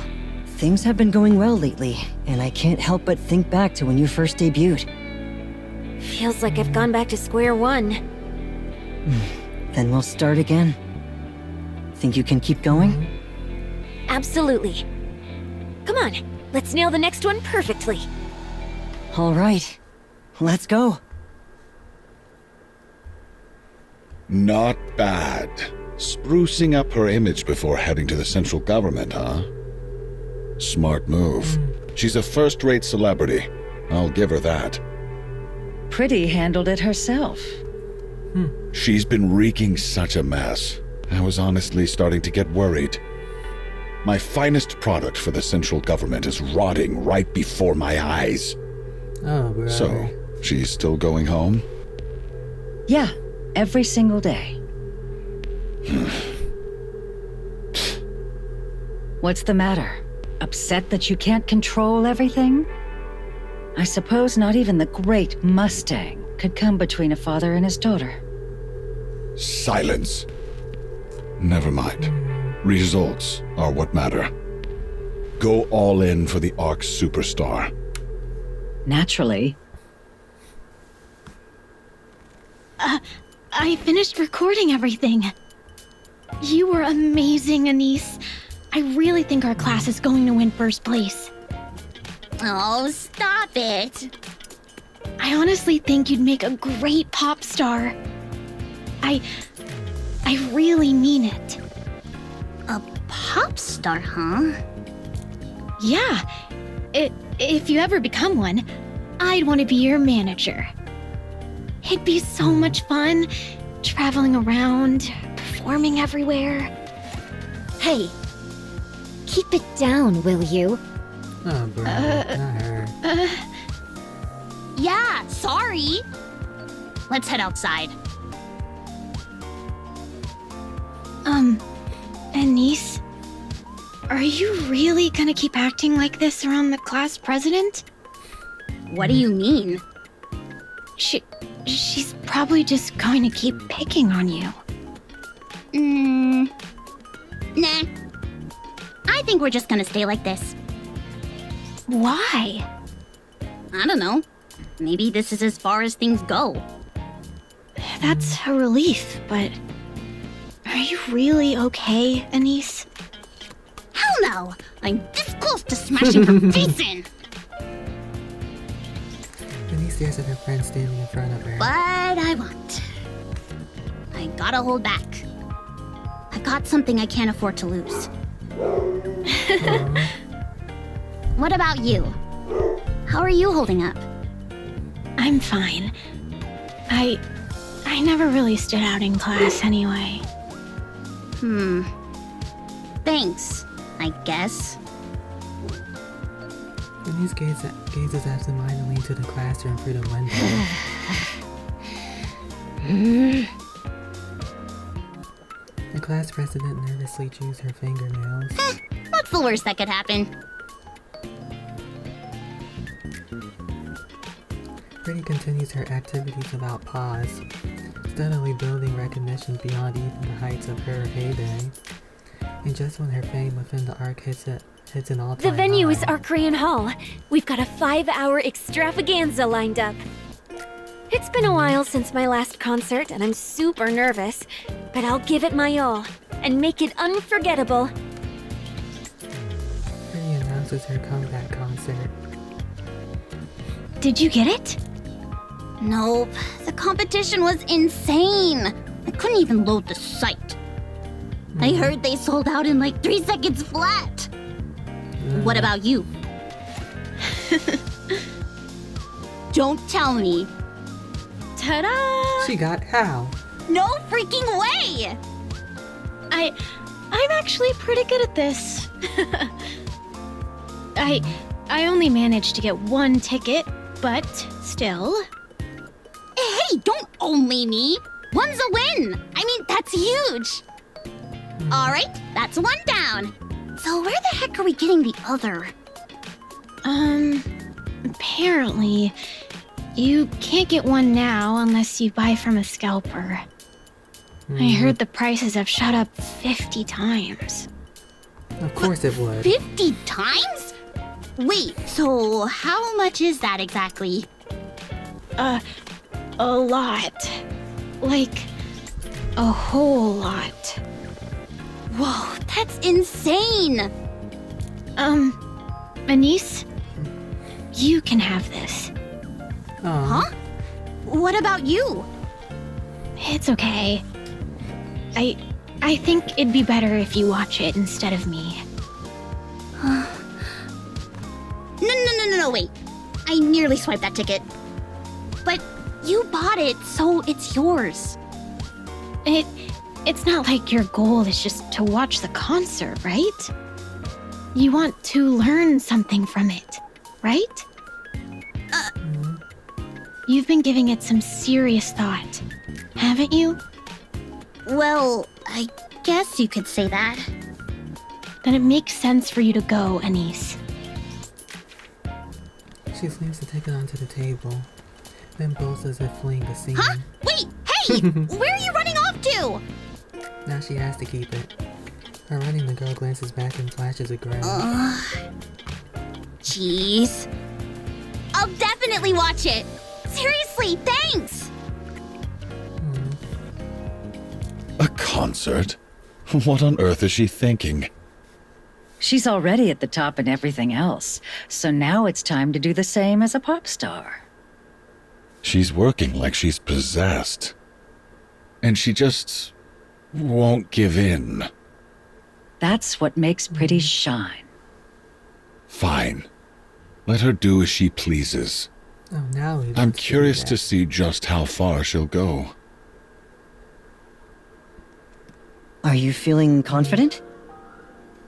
[SPEAKER 6] things have been going well lately, and I can't help but think back to when you first debuted.
[SPEAKER 3] Feels like I've gone back to square one.
[SPEAKER 6] Then we'll start again. Think you can keep going?
[SPEAKER 3] Absolutely. Come on, let's nail the next one perfectly.
[SPEAKER 6] All right, let's go.
[SPEAKER 2] Not bad. Sprucing up her image before heading to the central government, huh? Smart move. She's a first-rate celebrity. I'll give her that.
[SPEAKER 7] Pretty handled it herself.
[SPEAKER 2] She's been wreaking such a mess. I was honestly starting to get worried. My finest product for the central government is rotting right before my eyes.
[SPEAKER 1] Oh, bro.
[SPEAKER 2] So, she's still going home?
[SPEAKER 7] Yeah, every single day. What's the matter? Upset that you can't control everything? I suppose not even the great Mustang could come between a father and his daughter.
[SPEAKER 2] Silence. Never mind. Results are what matter. Go all in for the Arc Superstar.
[SPEAKER 7] Naturally.
[SPEAKER 10] I finished recording everything. You were amazing, Anise. I really think our class is going to win first place.
[SPEAKER 8] Oh, stop it.
[SPEAKER 10] I honestly think you'd make a great pop star. I really mean it.
[SPEAKER 8] A pop star, huh?
[SPEAKER 10] Yeah. If you ever become one, I'd want to be your manager. It'd be so much fun, traveling around, performing everywhere.
[SPEAKER 3] Hey, keep it down, will you?
[SPEAKER 1] Oh, bro. Not her.
[SPEAKER 8] Yeah, sorry. Let's head outside.
[SPEAKER 10] Anise, are you really gonna keep acting like this around the class president?
[SPEAKER 8] What do you mean?
[SPEAKER 10] She's probably just going to keep picking on you.
[SPEAKER 8] Nah. I think we're just gonna stay like this.
[SPEAKER 10] Why?
[SPEAKER 8] I don't know. Maybe this is as far as things go.
[SPEAKER 10] That's a relief, but are you really okay, Anise?
[SPEAKER 8] Hell no! I'm this close to smashing her face in!
[SPEAKER 1] Denise stares at her friend standing in front of her.
[SPEAKER 8] But I won't. I gotta hold back. I got something I can't afford to lose. What about you? How are you holding up?
[SPEAKER 10] I'm fine. I never really stood out in class anyway.
[SPEAKER 8] Thanks, I guess.
[SPEAKER 1] Denise gazes absentmindedly into the classroom through the window. The class president nervously chews her fingernails.
[SPEAKER 8] What's the worst that could happen?
[SPEAKER 1] Pretty continues her activities without pause, steadily building recognition beyond even the heights of her heyday. And just when her fame within the Arc hits an all-time
[SPEAKER 3] The venue is
[SPEAKER 1] high,
[SPEAKER 3] Arcrean Hall. We've got a 5-hour extravaganza lined up. It's been a while since my last concert, and I'm super nervous, but I'll give it my all and make it unforgettable.
[SPEAKER 1] Pretty announces her comeback concert.
[SPEAKER 10] Did you get it?
[SPEAKER 8] Nope. The competition was insane. I couldn't even load the site. I heard they sold out in like 3 seconds flat. What about you? Don't tell me.
[SPEAKER 10] Ta-da!
[SPEAKER 1] She got how?
[SPEAKER 8] No freaking way!
[SPEAKER 10] I'm actually pretty good at this. I only managed to get one ticket, but still.
[SPEAKER 8] Hey, don't only me. One's a win. I mean, that's huge. All right, that's one down. So where the heck are we getting the other?
[SPEAKER 10] Apparently, you can't get one now unless you buy from a scalper. I heard the prices have shot up 50 times.
[SPEAKER 1] Of course it would.
[SPEAKER 8] 50 times? Wait, so how much is that exactly?
[SPEAKER 10] A lot. Like, a whole lot.
[SPEAKER 8] Whoa, that's insane!
[SPEAKER 10] Anise, you can have this.
[SPEAKER 1] Aw.
[SPEAKER 8] Huh? What about you?
[SPEAKER 10] It's okay. I think it'd be better if you watch it instead of me.
[SPEAKER 8] No, wait. I nearly swiped that ticket. But you bought it, so it's yours.
[SPEAKER 10] It's not like your goal is just to watch the concert, right? You want to learn something from it, right? You've been giving it some serious thought, haven't you?
[SPEAKER 8] Well, I guess you could say that.
[SPEAKER 10] Then it makes sense for you to go, Anise.
[SPEAKER 1] She slams the ticket onto the table, then bolts as if fleeing the scene.
[SPEAKER 8] Huh? Wait, hey! Where are you running off to?
[SPEAKER 1] Now she has to keep it. While running, the girl glances back and flashes a grin.
[SPEAKER 8] Jeez. I'll definitely watch it. Seriously, thanks!
[SPEAKER 2] A concert? What on earth is she thinking?
[SPEAKER 7] She's already at the top in everything else, so now it's time to do the same as a pop star.
[SPEAKER 2] She's working like she's possessed. And she just won't give in.
[SPEAKER 7] That's what makes Pretty shine.
[SPEAKER 2] Fine. Let her do as she pleases.
[SPEAKER 1] Oh, now he
[SPEAKER 2] I'm
[SPEAKER 1] wants do
[SPEAKER 2] curious to
[SPEAKER 1] that.
[SPEAKER 2] see just how far she'll go.
[SPEAKER 6] Are you feeling confident?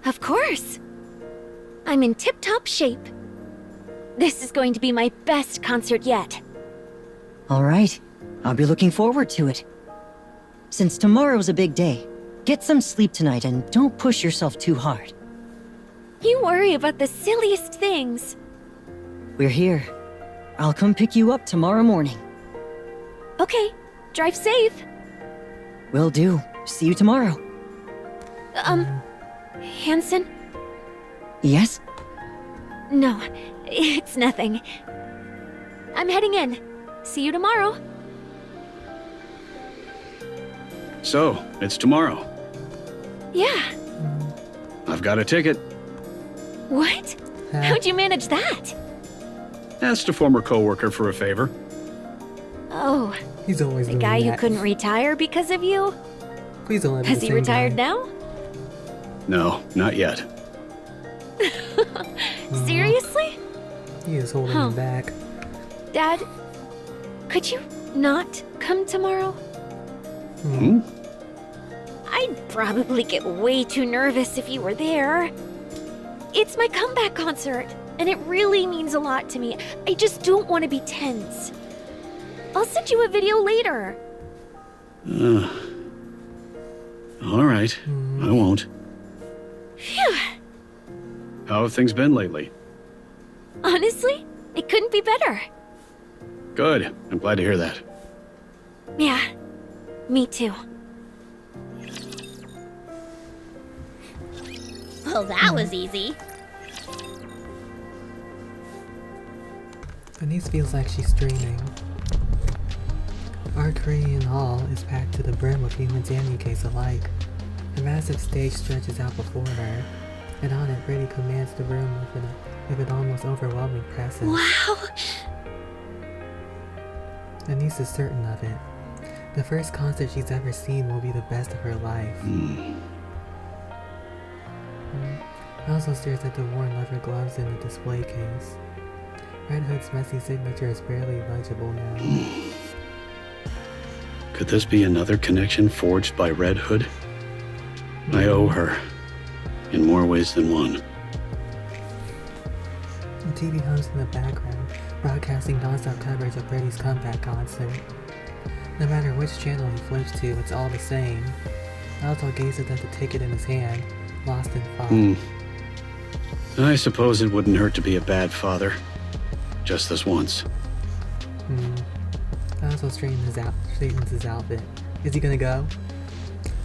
[SPEAKER 3] Of course. I'm in tip-top shape. This is going to be my best concert yet.
[SPEAKER 6] All right. I'll be looking forward to it. Since tomorrow's a big day, get some sleep tonight and don't push yourself too hard.
[SPEAKER 3] You worry about the silliest things.
[SPEAKER 6] We're here. I'll come pick you up tomorrow morning.
[SPEAKER 3] Okay, drive safe.
[SPEAKER 6] Will do. See you tomorrow.
[SPEAKER 3] Hanson?
[SPEAKER 6] Yes?
[SPEAKER 3] No, it's nothing. I'm heading in. See you tomorrow.
[SPEAKER 4] So, it's tomorrow.
[SPEAKER 3] Yeah.
[SPEAKER 4] I've got a ticket.
[SPEAKER 3] What? How'd you manage that?
[SPEAKER 4] Asked a former coworker for a favor.
[SPEAKER 3] Oh,
[SPEAKER 1] He's always
[SPEAKER 3] the
[SPEAKER 1] doing
[SPEAKER 3] guy who
[SPEAKER 1] that.
[SPEAKER 3] couldn't retire because of you?
[SPEAKER 1] Please don't let me
[SPEAKER 3] Has
[SPEAKER 1] the
[SPEAKER 3] he
[SPEAKER 1] same
[SPEAKER 3] retired
[SPEAKER 1] guy.
[SPEAKER 3] now?
[SPEAKER 4] No, not yet.
[SPEAKER 3] Seriously?
[SPEAKER 1] He is holding
[SPEAKER 3] Huh.
[SPEAKER 1] him back.
[SPEAKER 3] Dad, could you not come tomorrow?
[SPEAKER 4] Hmm?
[SPEAKER 3] I'd probably get way too nervous if you were there. It's my comeback concert, and it really means a lot to me. I just don't want to be tense. I'll send you a video later.
[SPEAKER 4] All right, I won't.
[SPEAKER 3] Phew.
[SPEAKER 4] How have things been lately?
[SPEAKER 3] Honestly, it couldn't be better.
[SPEAKER 4] Good. I'm glad to hear that.
[SPEAKER 3] Yeah, me too.
[SPEAKER 8] Well, that was easy.
[SPEAKER 1] Denise feels like she's dreaming. Our Korean hall is packed to the brim with humans and NIKKEs alike. A massive stage stretches out before her, and on it Brady commands the room with an almost overwhelming presence.
[SPEAKER 8] Wow.
[SPEAKER 1] Denise is certain of it. The first concert she's ever seen will be the best of her life. Also stares at the worn leather gloves in the display case. Red Hood's messy signature is barely legible now.
[SPEAKER 4] Could this be another connection forged by Red Hood? I owe her, in more ways than one.
[SPEAKER 1] The TV hums in the background, broadcasting non-stop coverage of Brady's comeback concert. No matter which channel he flips to, it's all the same. Oswald gazes at the ticket in his hand, lost in thought.
[SPEAKER 4] I suppose it wouldn't hurt to be a bad father. Just this once.
[SPEAKER 1] Oswald straightens his outfit. Is he gonna go?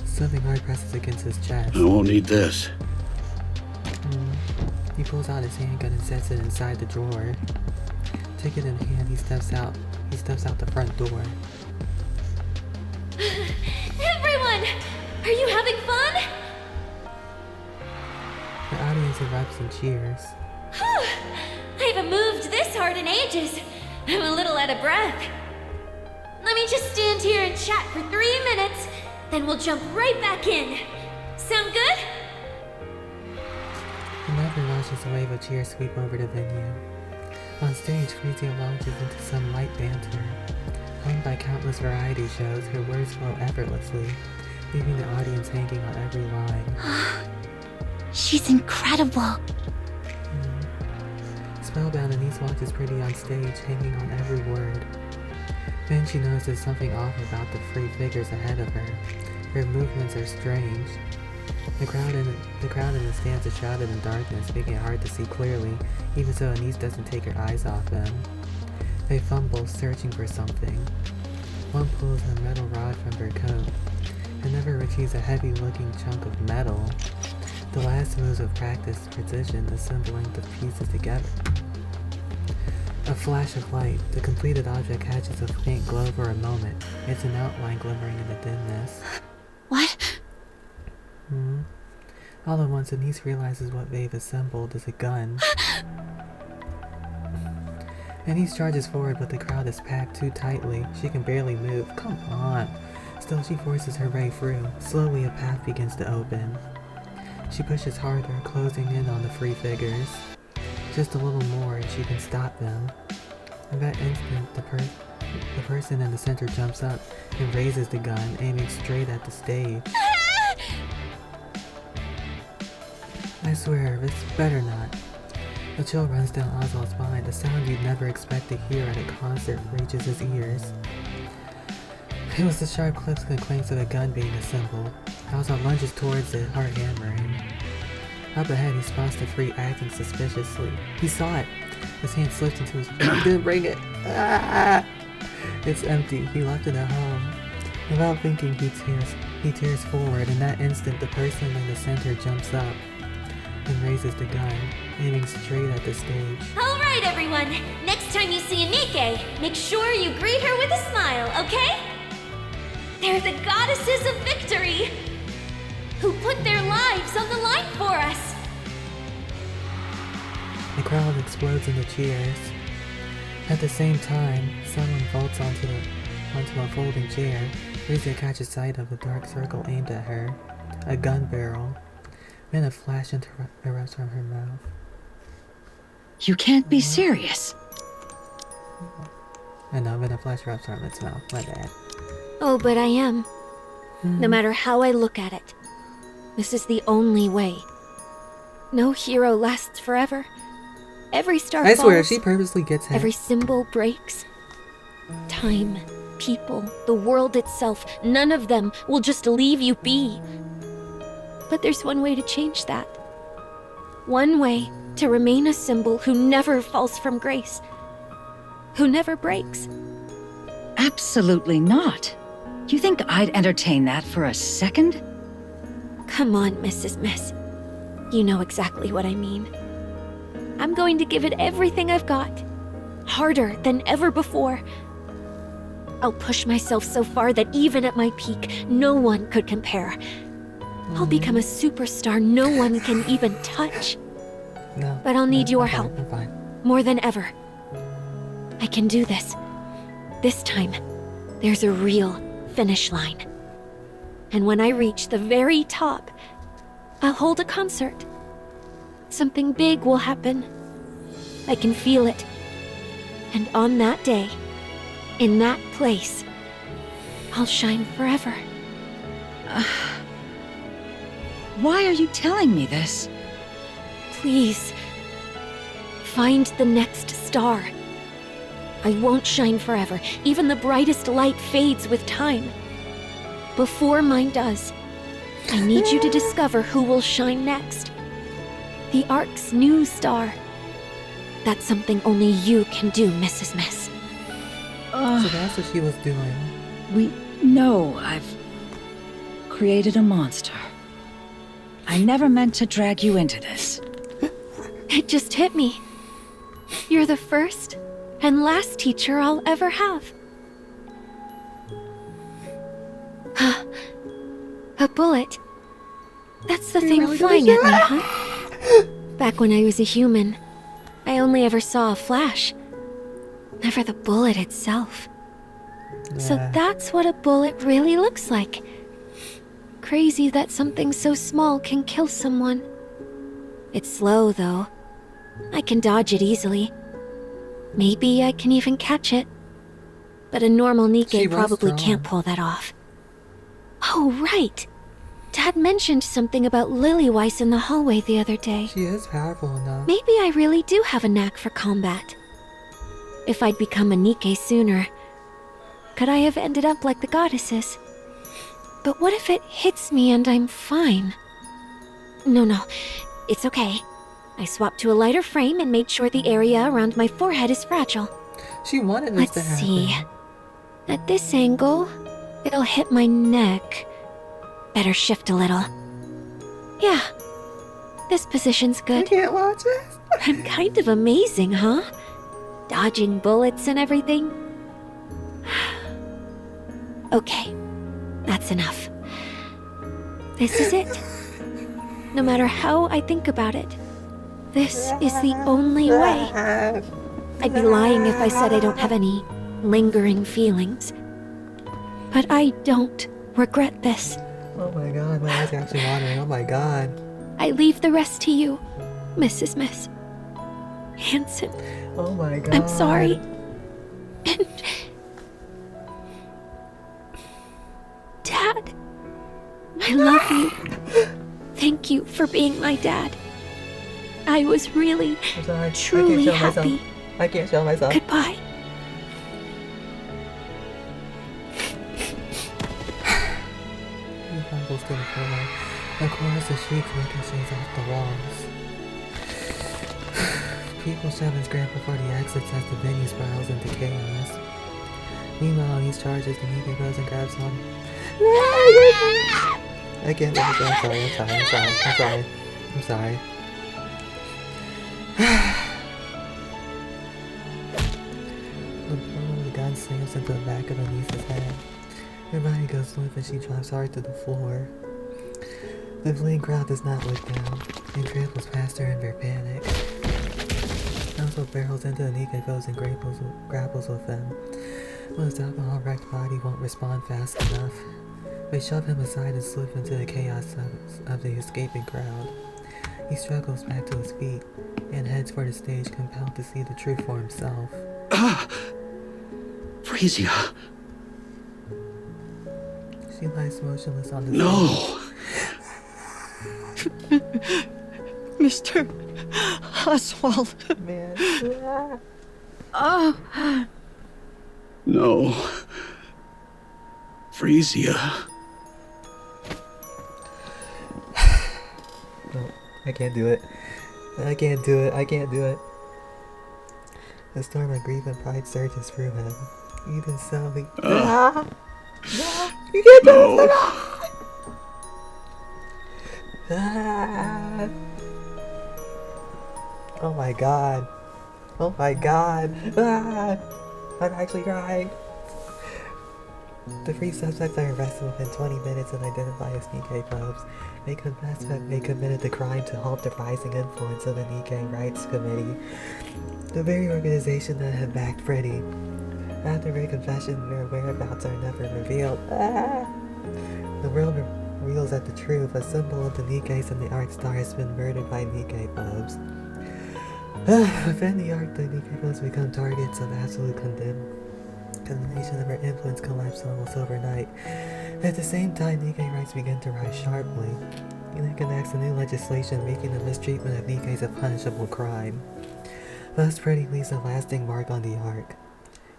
[SPEAKER 1] Something hard presses against his chest.
[SPEAKER 4] I won't need this.
[SPEAKER 1] He pulls out his handgun and sets it inside the drawer. Ticket in hand, he steps out the front door.
[SPEAKER 3] Everyone! Are you having fun?
[SPEAKER 1] The audience erupts in cheers.
[SPEAKER 3] I haven't moved this hard in ages. I'm a little out of breath. Let me just stand here and chat for 3 minutes, then we'll jump right back in. Sound good?
[SPEAKER 1] Another launches a wave of cheers sweep over the venue. On stage, Frisia launches into some light banter. Hung by countless variety shows, her words flow effortlessly, leaving the audience hanging on every line.
[SPEAKER 8] She's incredible.
[SPEAKER 1] Spellbound, Anise watches Pretty on stage, hanging on every word. Then she notices something off about the three figures ahead of her. Her movements are strange. The crowd in the stands is shrouded in darkness, making it hard to see clearly, even so Anise doesn't take her eyes off them. They fumble, searching for something. One pulls a metal rod from her coat. Another retrieves a heavy-looking chunk of metal. The last moves of practiced precision, assembling the pieces together. A flash of light. The completed object catches a faint glow for a moment. It's an outline glimmering in the dimness.
[SPEAKER 8] What?
[SPEAKER 1] All at once, Anise realizes what they've assembled is a gun. Anise charges forward, but the crowd is packed too tightly. She can barely move. Come on! Still, she forces her way through. Slowly, a path begins to open. She pushes harder, closing in on the three figures. Just a little more and she can stop them. In that instant, the person in the center jumps up and raises the gun, aiming straight at the stage. I swear, this better not. A chill runs down Oswald's spine. The sound you'd never expect to hear at a concert reaches his ears. It was the sharp clicks and clanks of a gun being assembled. Oswald lunges towards it, heart hammering. Up ahead, he spots the three acting suspiciously. He saw it. His hand slipped into his pocket. He didn't bring it. Ah! It's empty. He left it at home. Without thinking, he tears forward. In that instant, the person in the center jumps up and raises the gun, aiming straight at the stage.
[SPEAKER 3] All right, everyone. Next time you see a NIKKE, make sure you greet her with a smile, okay? They're the goddesses of victory, who put their lives on the line for us.
[SPEAKER 1] The crowd explodes into cheers. At the same time, someone vaults onto a folding chair. Frisia catches sight of a dark circle aimed at her. A gun barrel. Then a flash erupts from her mouth.
[SPEAKER 7] You can't be serious.
[SPEAKER 1] And now then a flash erupts from its mouth. My bad.
[SPEAKER 3] Oh, but I am. No matter how I look at it, this is the only way. No hero lasts forever. Every star falls.
[SPEAKER 1] I swear, she purposely gets hit.
[SPEAKER 3] Every symbol breaks. Time, people, the world itself, none of them will just leave you be. But there's one way to change that. One way to remain a symbol who never falls from grace. Who never breaks.
[SPEAKER 7] Absolutely not. You think I'd entertain that for a second?
[SPEAKER 3] Come on, Mrs. Miss. You know exactly what I mean. I'm going to give it everything I've got. Harder than ever before. I'll push myself so far that even at my peak, no one could compare. I'll become a superstar no one can even touch.
[SPEAKER 1] No,
[SPEAKER 3] but I'll need your
[SPEAKER 1] I'm fine,
[SPEAKER 3] help.
[SPEAKER 1] I'm fine.
[SPEAKER 3] More than ever. I can do this. This time, there's a real finish line. And when I reach the very top, I'll hold a concert. Something big will happen. I can feel it. And on that day, in that place, I'll shine forever.
[SPEAKER 7] Why are you telling me this?
[SPEAKER 3] Please, find the next star. I won't shine forever. Even the brightest light fades with time. Before mine does, I need you to discover who will shine next. The Ark's new star. That's something only you can do, Mrs. Miss.
[SPEAKER 1] So that's what she was doing.
[SPEAKER 7] We know I've created a monster. I never meant to drag you into this.
[SPEAKER 3] It just hit me. You're the first and last teacher I'll ever have. A bullet. That's the thing flying at me, huh? Back when I was a human, I only ever saw a flash. Never the bullet itself. So that's what a bullet really looks like. Crazy that something so small can kill someone. It's slow, though. I can dodge it easily. Maybe I can even catch it. But a normal Nikke probably can't pull that off. Oh, right. Dad mentioned something about Lilyweiss in the hallway the other day.
[SPEAKER 1] She is powerful enough.
[SPEAKER 3] Maybe I really do have a knack for combat. If I'd become a Nikke sooner, could I have ended up like the goddesses? But what if it hits me and I'm fine? No, it's okay. I swapped to a lighter frame and made sure the area around my forehead is fragile.
[SPEAKER 1] She wanted this
[SPEAKER 3] Let's
[SPEAKER 1] to happen.
[SPEAKER 3] see. At this angle, it'll hit my neck. Better shift a little. Yeah, this position's
[SPEAKER 1] I
[SPEAKER 3] good.
[SPEAKER 1] can't watch it.
[SPEAKER 3] I'm kind of amazing, huh? Dodging bullets and everything. Okay, that's enough. This is it. No matter how I think about it, this is the only way. I'd be lying if I said I don't have any lingering feelings. But I don't regret this.
[SPEAKER 1] Oh my god, my eyes are actually watering. Oh my god.
[SPEAKER 3] I leave the rest to you, Mrs. Miss. Hanson,
[SPEAKER 1] Oh my god.
[SPEAKER 3] I'm sorry. And... Dad, I love you. Thank you for being my dad. I was really,
[SPEAKER 1] I'm sorry.
[SPEAKER 3] truly
[SPEAKER 1] I can't show
[SPEAKER 3] happy.
[SPEAKER 1] myself. I can't show myself.
[SPEAKER 3] Goodbye.
[SPEAKER 1] He fumbles to the floor. The chorus of shrieks ricochets off the walls. People shove and scramble for the exits as the venue spirals into chaos. Meanwhile, he's charges the Nikke goes and grabs one. I can't do this. I'm sorry. The blow of the gun slams into the back of Anissa's head. Her body goes limp and she drops hard to the floor. The fleeing crowd does not look down and tramples past her in their panic. Elsa barrels into the Nikke foes and grapples with them. But his alcohol-wrecked body won't respond fast enough. They shove him aside and slip into the chaos of the escaping crowd. He struggles back to his feet and heads for the stage, compelled to see the truth for himself.
[SPEAKER 4] Frisia.
[SPEAKER 1] She lies motionless on the
[SPEAKER 4] No!
[SPEAKER 6] Mr. Oswald.
[SPEAKER 1] Man.
[SPEAKER 6] Oh.
[SPEAKER 4] No. Frisia.
[SPEAKER 1] No, I can't do it. I can't do it. A storm of grief and pride surges through him. Even so, he... No! You can't do it! Ah. Oh my god. Ah. I'm actually crying. The three suspects are arrested within 20 minutes and identified as Nikke folks. They confess that they committed the crime to halt the rising influence of the Nikke Rights Committee, the very organization that had backed Freddy. After their confession, their whereabouts are never revealed. The world reveals that the truth, a symbol of the Nikkes and the Arc Star, has been murdered by Nikke folks. Within the Arc, the Nikke folks become targets of absolute and the nation of her influence collapsed almost overnight. At the same time, Nikke rights began to rise sharply. It enacts a new legislation making the mistreatment of Nikkes a punishable crime. Thus, Pretty leaves a lasting mark on the Ark,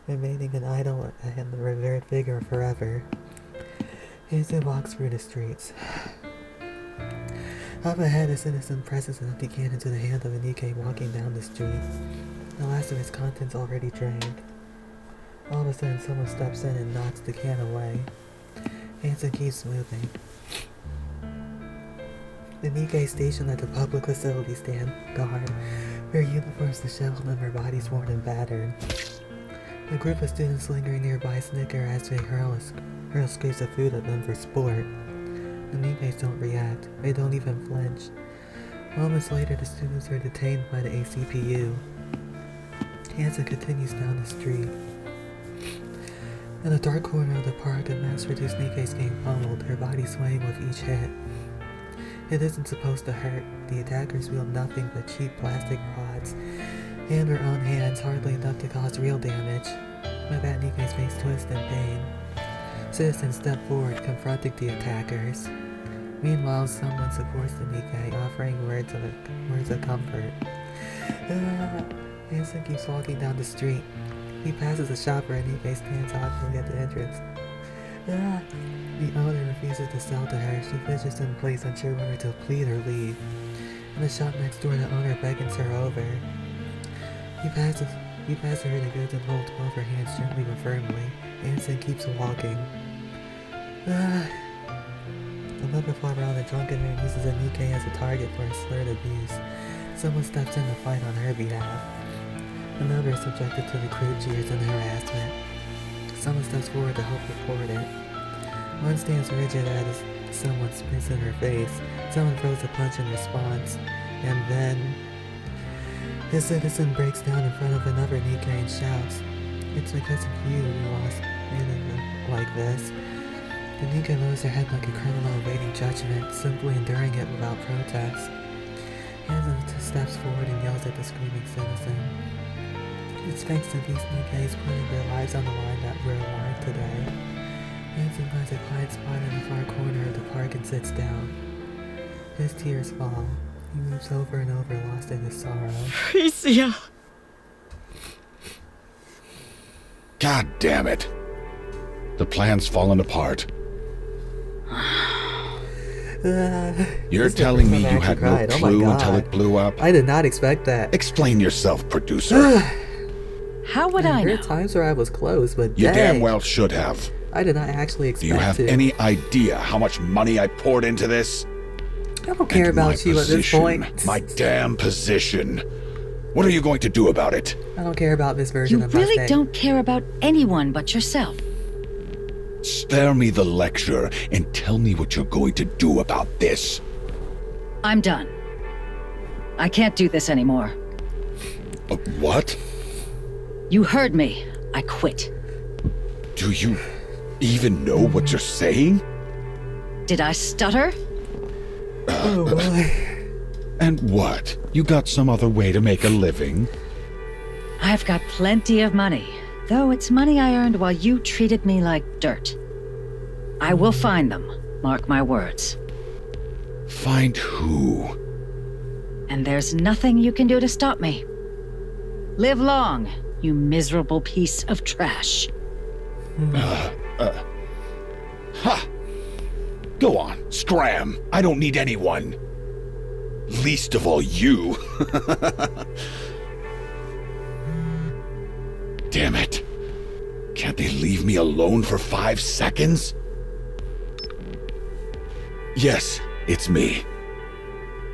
[SPEAKER 1] remaining an idol and the revered figure forever. Hansen walks through the streets. Up ahead, a citizen presses an empty can into the hand of a Nikke walking down the street. The last of its contents already drained. All of a sudden, someone steps in and knocks the can away. Hansen keeps moving. The Nikke stationed at the public facility stand guard, their uniforms disheveled and their bodies worn and battered. A group of students lingering nearby snicker as they hurl scoops of food at them for sport. The Nikkes don't react. They don't even flinch. Moments later, the students are detained by the ACPU. Hansen continues down the street. In a dark corner of the park, a mass-reduced Nikkes getting pummeled, her body swaying with each hit. It isn't supposed to hurt. The attackers wield nothing but cheap plastic rods, and their own hands, hardly enough to cause real damage. With that, Nikke's face twists in pain. Citizens step forward, confronting the attackers. Meanwhile, someone supports the Nikke, offering words of comfort. Hansen keeps walking down the street. He passes a shop where Nikke stands awkwardly at the entrance. The owner refuses to sell to her. She fidgets in place, unsure whether to plead or leave. In the shop next door, the owner beckons her over. He passes her the goods and holds both her hands gently but firmly. Hansen keeps walking. A month before around, a drunken man uses a Nikke as a target for a slurred abuse. Someone steps in to fight on her behalf. Another is subjected to the crude jeers and harassment. Someone steps forward to help report it. One stands rigid as someone spits in her face. Someone throws a punch in response. And then the citizen breaks down in front of another Nikke and shouts, "It's because of you we lost anything like this." The Nikke lowers her head like a criminal awaiting judgment, simply enduring it without protest. Hansen steps forward and yells at the screaming citizen. It's thanks to these Nikkes putting their lives on the line that we're alive today. Hansen finds a quiet spot in the far corner of the park and sits down. His tears fall. He moves over and over, lost in his sorrow.
[SPEAKER 9] Frisia!
[SPEAKER 2] God damn it. The plan's fallen apart. You're telling me you had no clue until it blew up?
[SPEAKER 1] I did not expect that.
[SPEAKER 2] Explain yourself, producer.
[SPEAKER 7] How would I know?
[SPEAKER 1] There were times where I was close, but
[SPEAKER 2] You
[SPEAKER 1] dang,
[SPEAKER 2] damn well should have.
[SPEAKER 1] I did not actually expect
[SPEAKER 2] Do you have
[SPEAKER 1] to.
[SPEAKER 2] any idea how much money I poured into this?
[SPEAKER 1] I don't care about you at this point.
[SPEAKER 2] My damn position. What are you going to do about it?
[SPEAKER 1] I don't care about this version
[SPEAKER 7] You
[SPEAKER 1] of
[SPEAKER 7] really
[SPEAKER 1] Mustang.
[SPEAKER 7] don't care about anyone but yourself.
[SPEAKER 2] Spare me the lecture and tell me what you're going to do about this.
[SPEAKER 7] I'm done. I can't do this anymore.
[SPEAKER 2] What?
[SPEAKER 7] You heard me. I quit.
[SPEAKER 2] Do you even know what you're saying?
[SPEAKER 7] Did I stutter?
[SPEAKER 1] Oh boy.
[SPEAKER 2] And what? You got some other way to make a living?
[SPEAKER 7] I've got plenty of money, though it's money I earned while you treated me like dirt. I will find them, mark my words.
[SPEAKER 2] Find who?
[SPEAKER 7] And there's nothing you can do to stop me. Live long, you miserable piece of trash.
[SPEAKER 2] Ha! Go on, scram. I don't need anyone. Least of all you. Damn it. Can't they leave me alone for 5 seconds? Yes, it's me.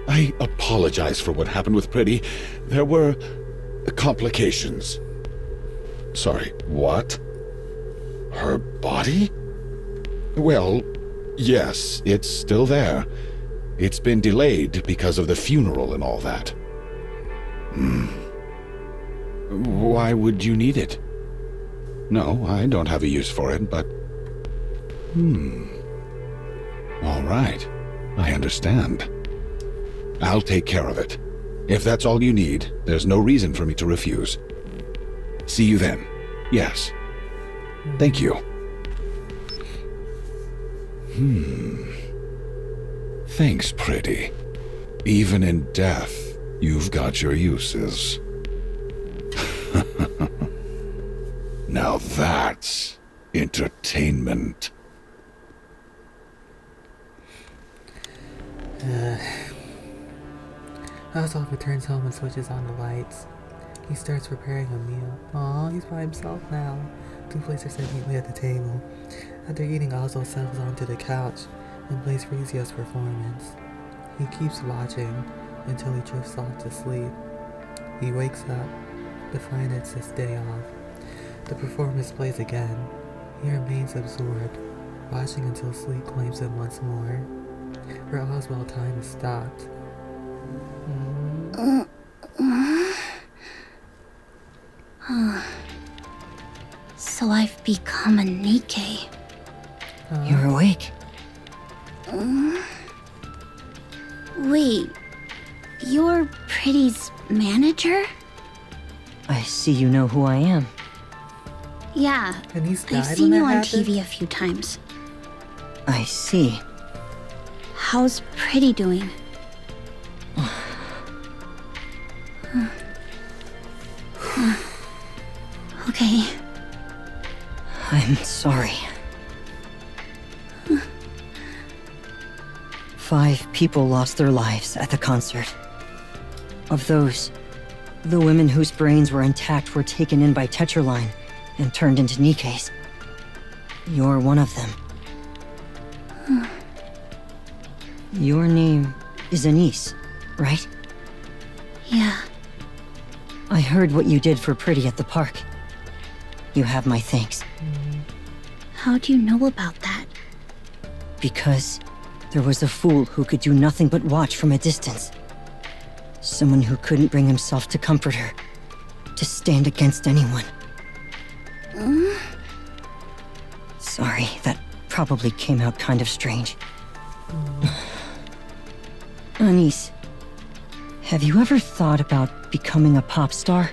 [SPEAKER 2] I apologize for what happened with Pretty. There were complications. Sorry, what? Her body? Well, yes, it's still there. It's been delayed because of the funeral and all that. Why would you need it? No, I don't have a use for it, but... All right, I understand. I'll take care of it. If that's all you need, there's no reason for me to refuse. See you then. Yes. Thank you. Thanks, pretty. Even in death, you've got your uses. Now that's entertainment.
[SPEAKER 1] Oswald returns home and switches on the lights. He starts preparing a meal. Aw, he's by himself now. Two plates are set neatly at the table. After eating, Oswald settles onto the couch and plays Frisia's performance. He keeps watching until he drifts off to sleep. He wakes up to find it's his day off. The performance plays again. He remains absorbed, watching until sleep claims him once more. For Oswald, time is stopped.
[SPEAKER 8] So I've become a NIKKE.
[SPEAKER 6] You're awake.
[SPEAKER 8] Wait, you're Pretty's manager?
[SPEAKER 6] I see you know who I am.
[SPEAKER 8] Yeah,
[SPEAKER 1] And he's
[SPEAKER 8] I've
[SPEAKER 1] died
[SPEAKER 8] seen
[SPEAKER 1] when
[SPEAKER 8] you
[SPEAKER 1] that
[SPEAKER 8] on
[SPEAKER 1] happened?
[SPEAKER 8] TV a few times.
[SPEAKER 6] I see.
[SPEAKER 8] How's Pretty doing? Okay.
[SPEAKER 6] I'm sorry. 5 people lost their lives at the concert. Of those, the women whose brains were intact were taken in by Tetraline and turned into Nikkes. You're one of them. Your name is Anise, right?
[SPEAKER 8] Yeah.
[SPEAKER 6] I heard what you did for Pretty at the park. You have my thanks.
[SPEAKER 8] How do you know about that?
[SPEAKER 6] Because there was a fool who could do nothing but watch from a distance. Someone who couldn't bring himself to comfort her, to stand against anyone. Sorry, that probably came out kind of strange. Anise, have you ever thought about becoming a pop star?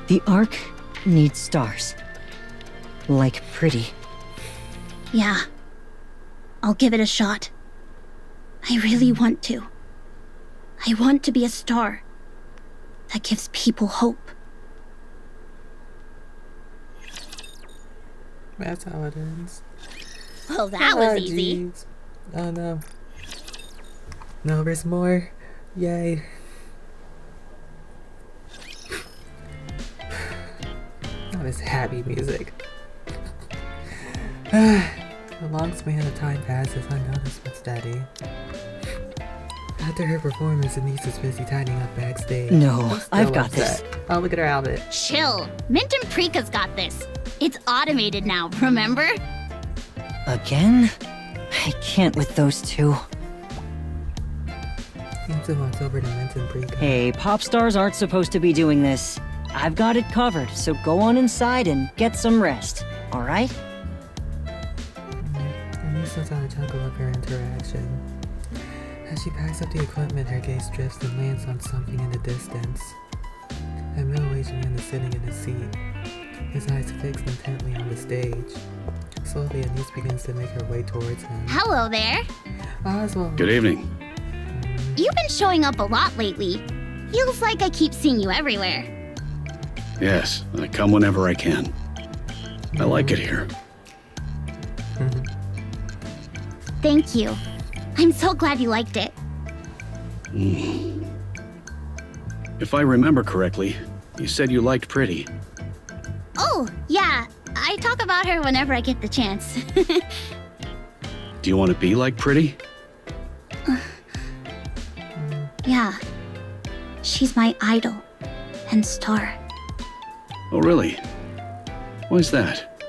[SPEAKER 6] The Ark needs stars. Like Pretty.
[SPEAKER 8] Yeah. I'll give it a shot. I really want to. I want to be a star that gives people hope.
[SPEAKER 1] That's how it ends.
[SPEAKER 8] Well, that was
[SPEAKER 1] Ah,
[SPEAKER 8] easy.
[SPEAKER 1] jeez. Oh no. No, there's more. Yay. Not this happy music. A long span of time passes unnoticed but steady. After her performance, Anise is busy tidying up backstage.
[SPEAKER 6] No,
[SPEAKER 1] I'm still
[SPEAKER 6] I've got this.
[SPEAKER 1] upset. Oh, look at her outfit.
[SPEAKER 8] Chill. Mint and Prika's got this. It's automated now, remember?
[SPEAKER 6] Again? I can't with those two.
[SPEAKER 1] Hanson walks over to Minton Prika.
[SPEAKER 6] Hey, pop stars aren't supposed to be doing this. I've got it covered, so go on inside and get some rest, alright?
[SPEAKER 1] Anise lets out a chuckle of her interaction. As she packs up the equipment, her gaze drifts and lands on something in the distance. A middle-aged man is sitting in his seat, his eyes fixed intently on the stage. Slowly, Anise begins to make her way towards him.
[SPEAKER 8] Hello there.
[SPEAKER 1] Oswald!
[SPEAKER 4] Good evening.
[SPEAKER 8] You've been showing up a lot lately. Feels like I keep seeing you everywhere.
[SPEAKER 4] Yes, I come whenever I can. I like it here.
[SPEAKER 8] Thank you. I'm so glad you liked it.
[SPEAKER 4] If I remember correctly, you said you liked Pretty.
[SPEAKER 8] Oh, yeah. I talk about her whenever I get the chance.
[SPEAKER 4] Do you want to be like Pretty?
[SPEAKER 8] Yeah. She's my idol and star.
[SPEAKER 4] Oh, really? Why's that?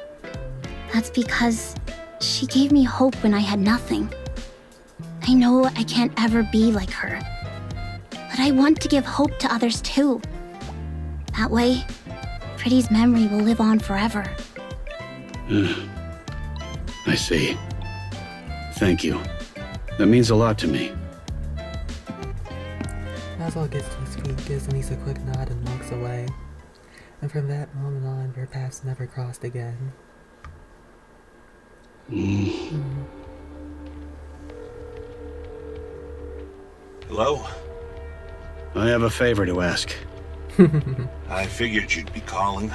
[SPEAKER 8] That's because she gave me hope when I had nothing. I know I can't ever be like her, but I want to give hope to others too. That way, Pretty's memory will live on forever.
[SPEAKER 4] I see. Thank you. That means a lot to me.
[SPEAKER 1] Oswald gets to his feet, gives Anise a quick nod, and walks away. And from that moment on, their paths never crossed again.
[SPEAKER 5] Hello?
[SPEAKER 4] I have a favor to ask.
[SPEAKER 5] I figured you'd be calling.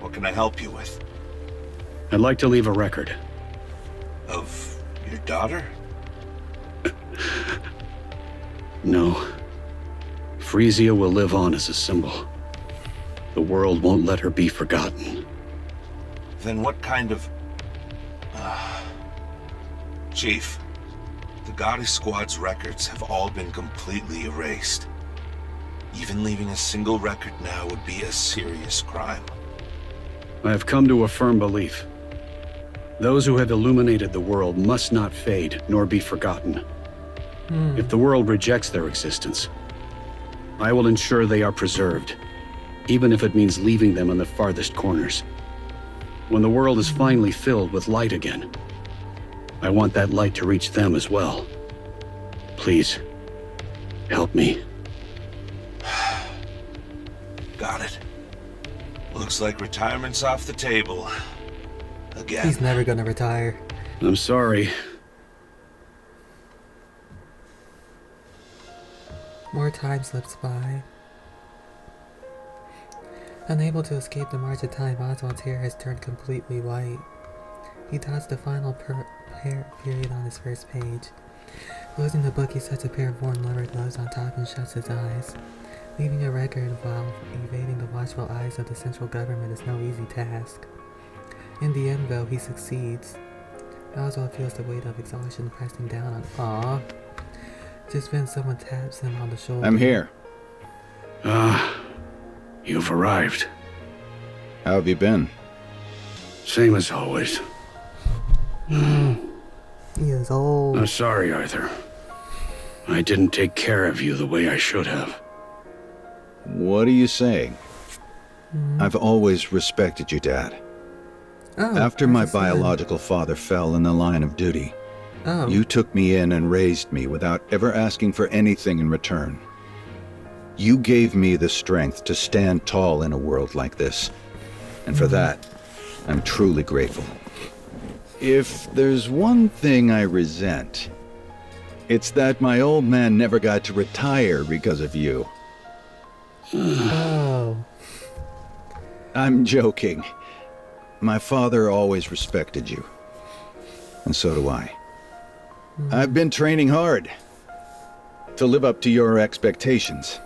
[SPEAKER 5] What can I help you with?
[SPEAKER 4] I'd like to leave a record.
[SPEAKER 5] Of your daughter?
[SPEAKER 4] No. Frisia will live on as a symbol. The world won't let her be forgotten.
[SPEAKER 5] Then what kind of... Chief, the Goddess Squad's records have all been completely erased. Even leaving a single record now would be a serious crime.
[SPEAKER 4] I have come to a firm belief. Those who have illuminated the world must not fade nor be forgotten. If the world rejects their existence, I will ensure they are preserved, even if it means leaving them in the farthest corners. When the world is finally filled with light again, I want that light to reach them as well. Please, help me.
[SPEAKER 5] Got it. Looks like retirement's off the table. Again.
[SPEAKER 1] He's never gonna retire.
[SPEAKER 4] I'm sorry.
[SPEAKER 1] More time slips by. Unable to escape the march of time, Oswald's hair has turned completely white. He dots the final period on his first page. Closing the book, he sets a pair of worn rubber gloves on top and shuts his eyes. Leaving a record while evading the watchful eyes of the central government is no easy task. In the end, though, he succeeds. Oswald feels the weight of exhaustion pressing down on... Just then someone taps him on the shoulder.
[SPEAKER 11] I'm here.
[SPEAKER 4] You've arrived.
[SPEAKER 11] How have you been?
[SPEAKER 4] Same as always.
[SPEAKER 1] He is old.
[SPEAKER 4] I'm sorry, Arthur. I didn't take care of you the way I should have.
[SPEAKER 11] What are you saying? I've always respected you, Dad.
[SPEAKER 1] Oh,
[SPEAKER 11] After my
[SPEAKER 1] there's a son.
[SPEAKER 11] biological father fell in the line of duty, you took me in and raised me without ever asking for anything in return. You gave me the strength to stand tall in a world like this, and for that, I'm truly grateful. If there's one thing I resent, it's that my old man never got to retire because of you.
[SPEAKER 1] Oh.
[SPEAKER 11] I'm joking. My father always respected you, and so do I. I've been training hard to live up to your expectations.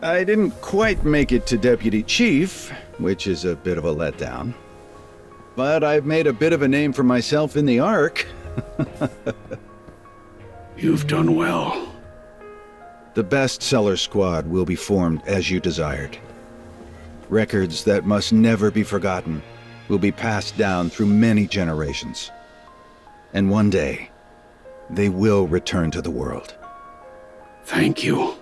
[SPEAKER 11] I didn't quite make it to Deputy Chief, which is a bit of a letdown. But I've made a bit of a name for myself in the Ark.
[SPEAKER 4] You've done well.
[SPEAKER 11] The bestseller squad will be formed as you desired. Records that must never be forgotten will be passed down through many generations. And one day, they will return to the world.
[SPEAKER 4] Thank you.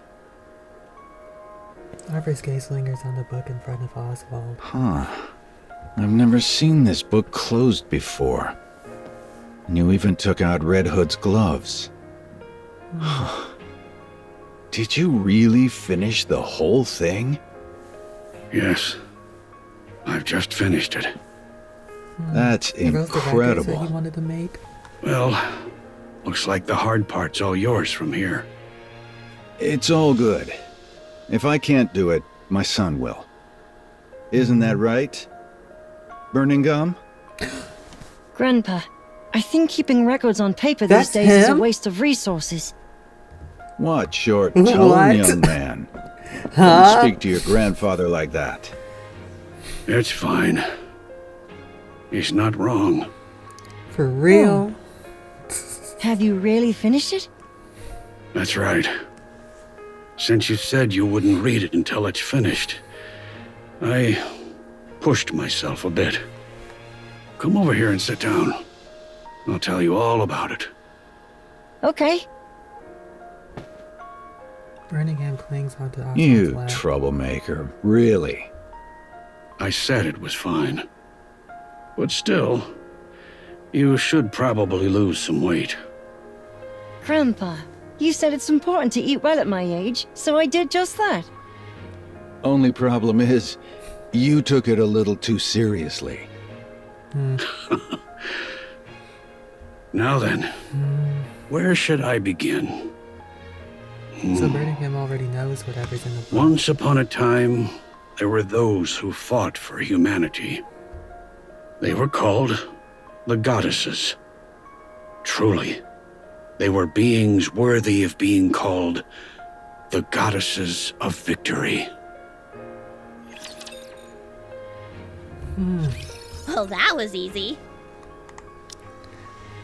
[SPEAKER 1] Arthur's gaze lingers on the book in front of Oswald.
[SPEAKER 11] Huh. I've never seen this book closed before. And you even took out Red Hood's gloves. Did you really finish the whole thing?
[SPEAKER 4] Yes. I've just finished it.
[SPEAKER 11] That's
[SPEAKER 1] He wrote the records that
[SPEAKER 11] incredible.
[SPEAKER 1] he wanted to make.
[SPEAKER 4] Well, looks like the hard part's all yours from here.
[SPEAKER 11] It's all good. If I can't do it, my son will. Isn't that right? Burning Gum?
[SPEAKER 6] Grandpa, I think keeping records on paper
[SPEAKER 1] That's
[SPEAKER 6] these days is a
[SPEAKER 1] him?
[SPEAKER 6] waste of resources.
[SPEAKER 11] What short
[SPEAKER 1] What?
[SPEAKER 11] tone, young man? Don't speak to your grandfather like that.
[SPEAKER 4] It's fine. He's not wrong.
[SPEAKER 1] For real?
[SPEAKER 6] Have you really finished it?
[SPEAKER 4] That's right. Since you said you wouldn't read it until it's finished, I pushed myself a bit. Come over here and sit down. I'll tell you all about it.
[SPEAKER 6] Okay.
[SPEAKER 1] Birmingham clings onto Oswald's
[SPEAKER 11] You
[SPEAKER 1] lap.
[SPEAKER 11] troublemaker, really?
[SPEAKER 4] I said it was fine. But still, you should probably lose some weight.
[SPEAKER 6] Grandpa, you said it's important to eat well at my age, so I did just that.
[SPEAKER 11] Only problem is, you took it a little too seriously.
[SPEAKER 4] Now then, where should I begin?
[SPEAKER 1] So Birmingham already knows whatever's in the book.
[SPEAKER 4] Once upon a time, there were those who fought for humanity. They were called the goddesses. Truly, they were beings worthy of being called the goddesses of victory.
[SPEAKER 8] Well, that was easy.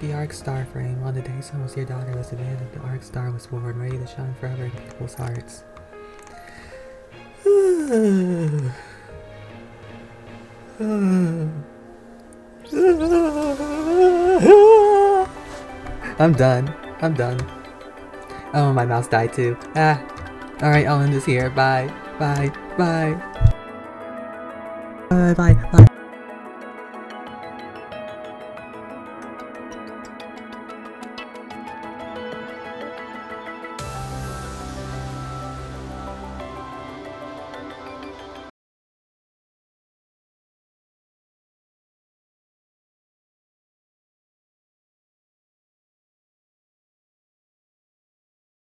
[SPEAKER 1] The Arc Star frame. On the day someone's dear daughter was abandoned, the Arc Star was born, ready to shine forever in people's hearts. I'm done. I'm done. Oh, my mouse died too. Alright, I'll end this here. Bye. Bye. Bye. Bye. Bye. Bye.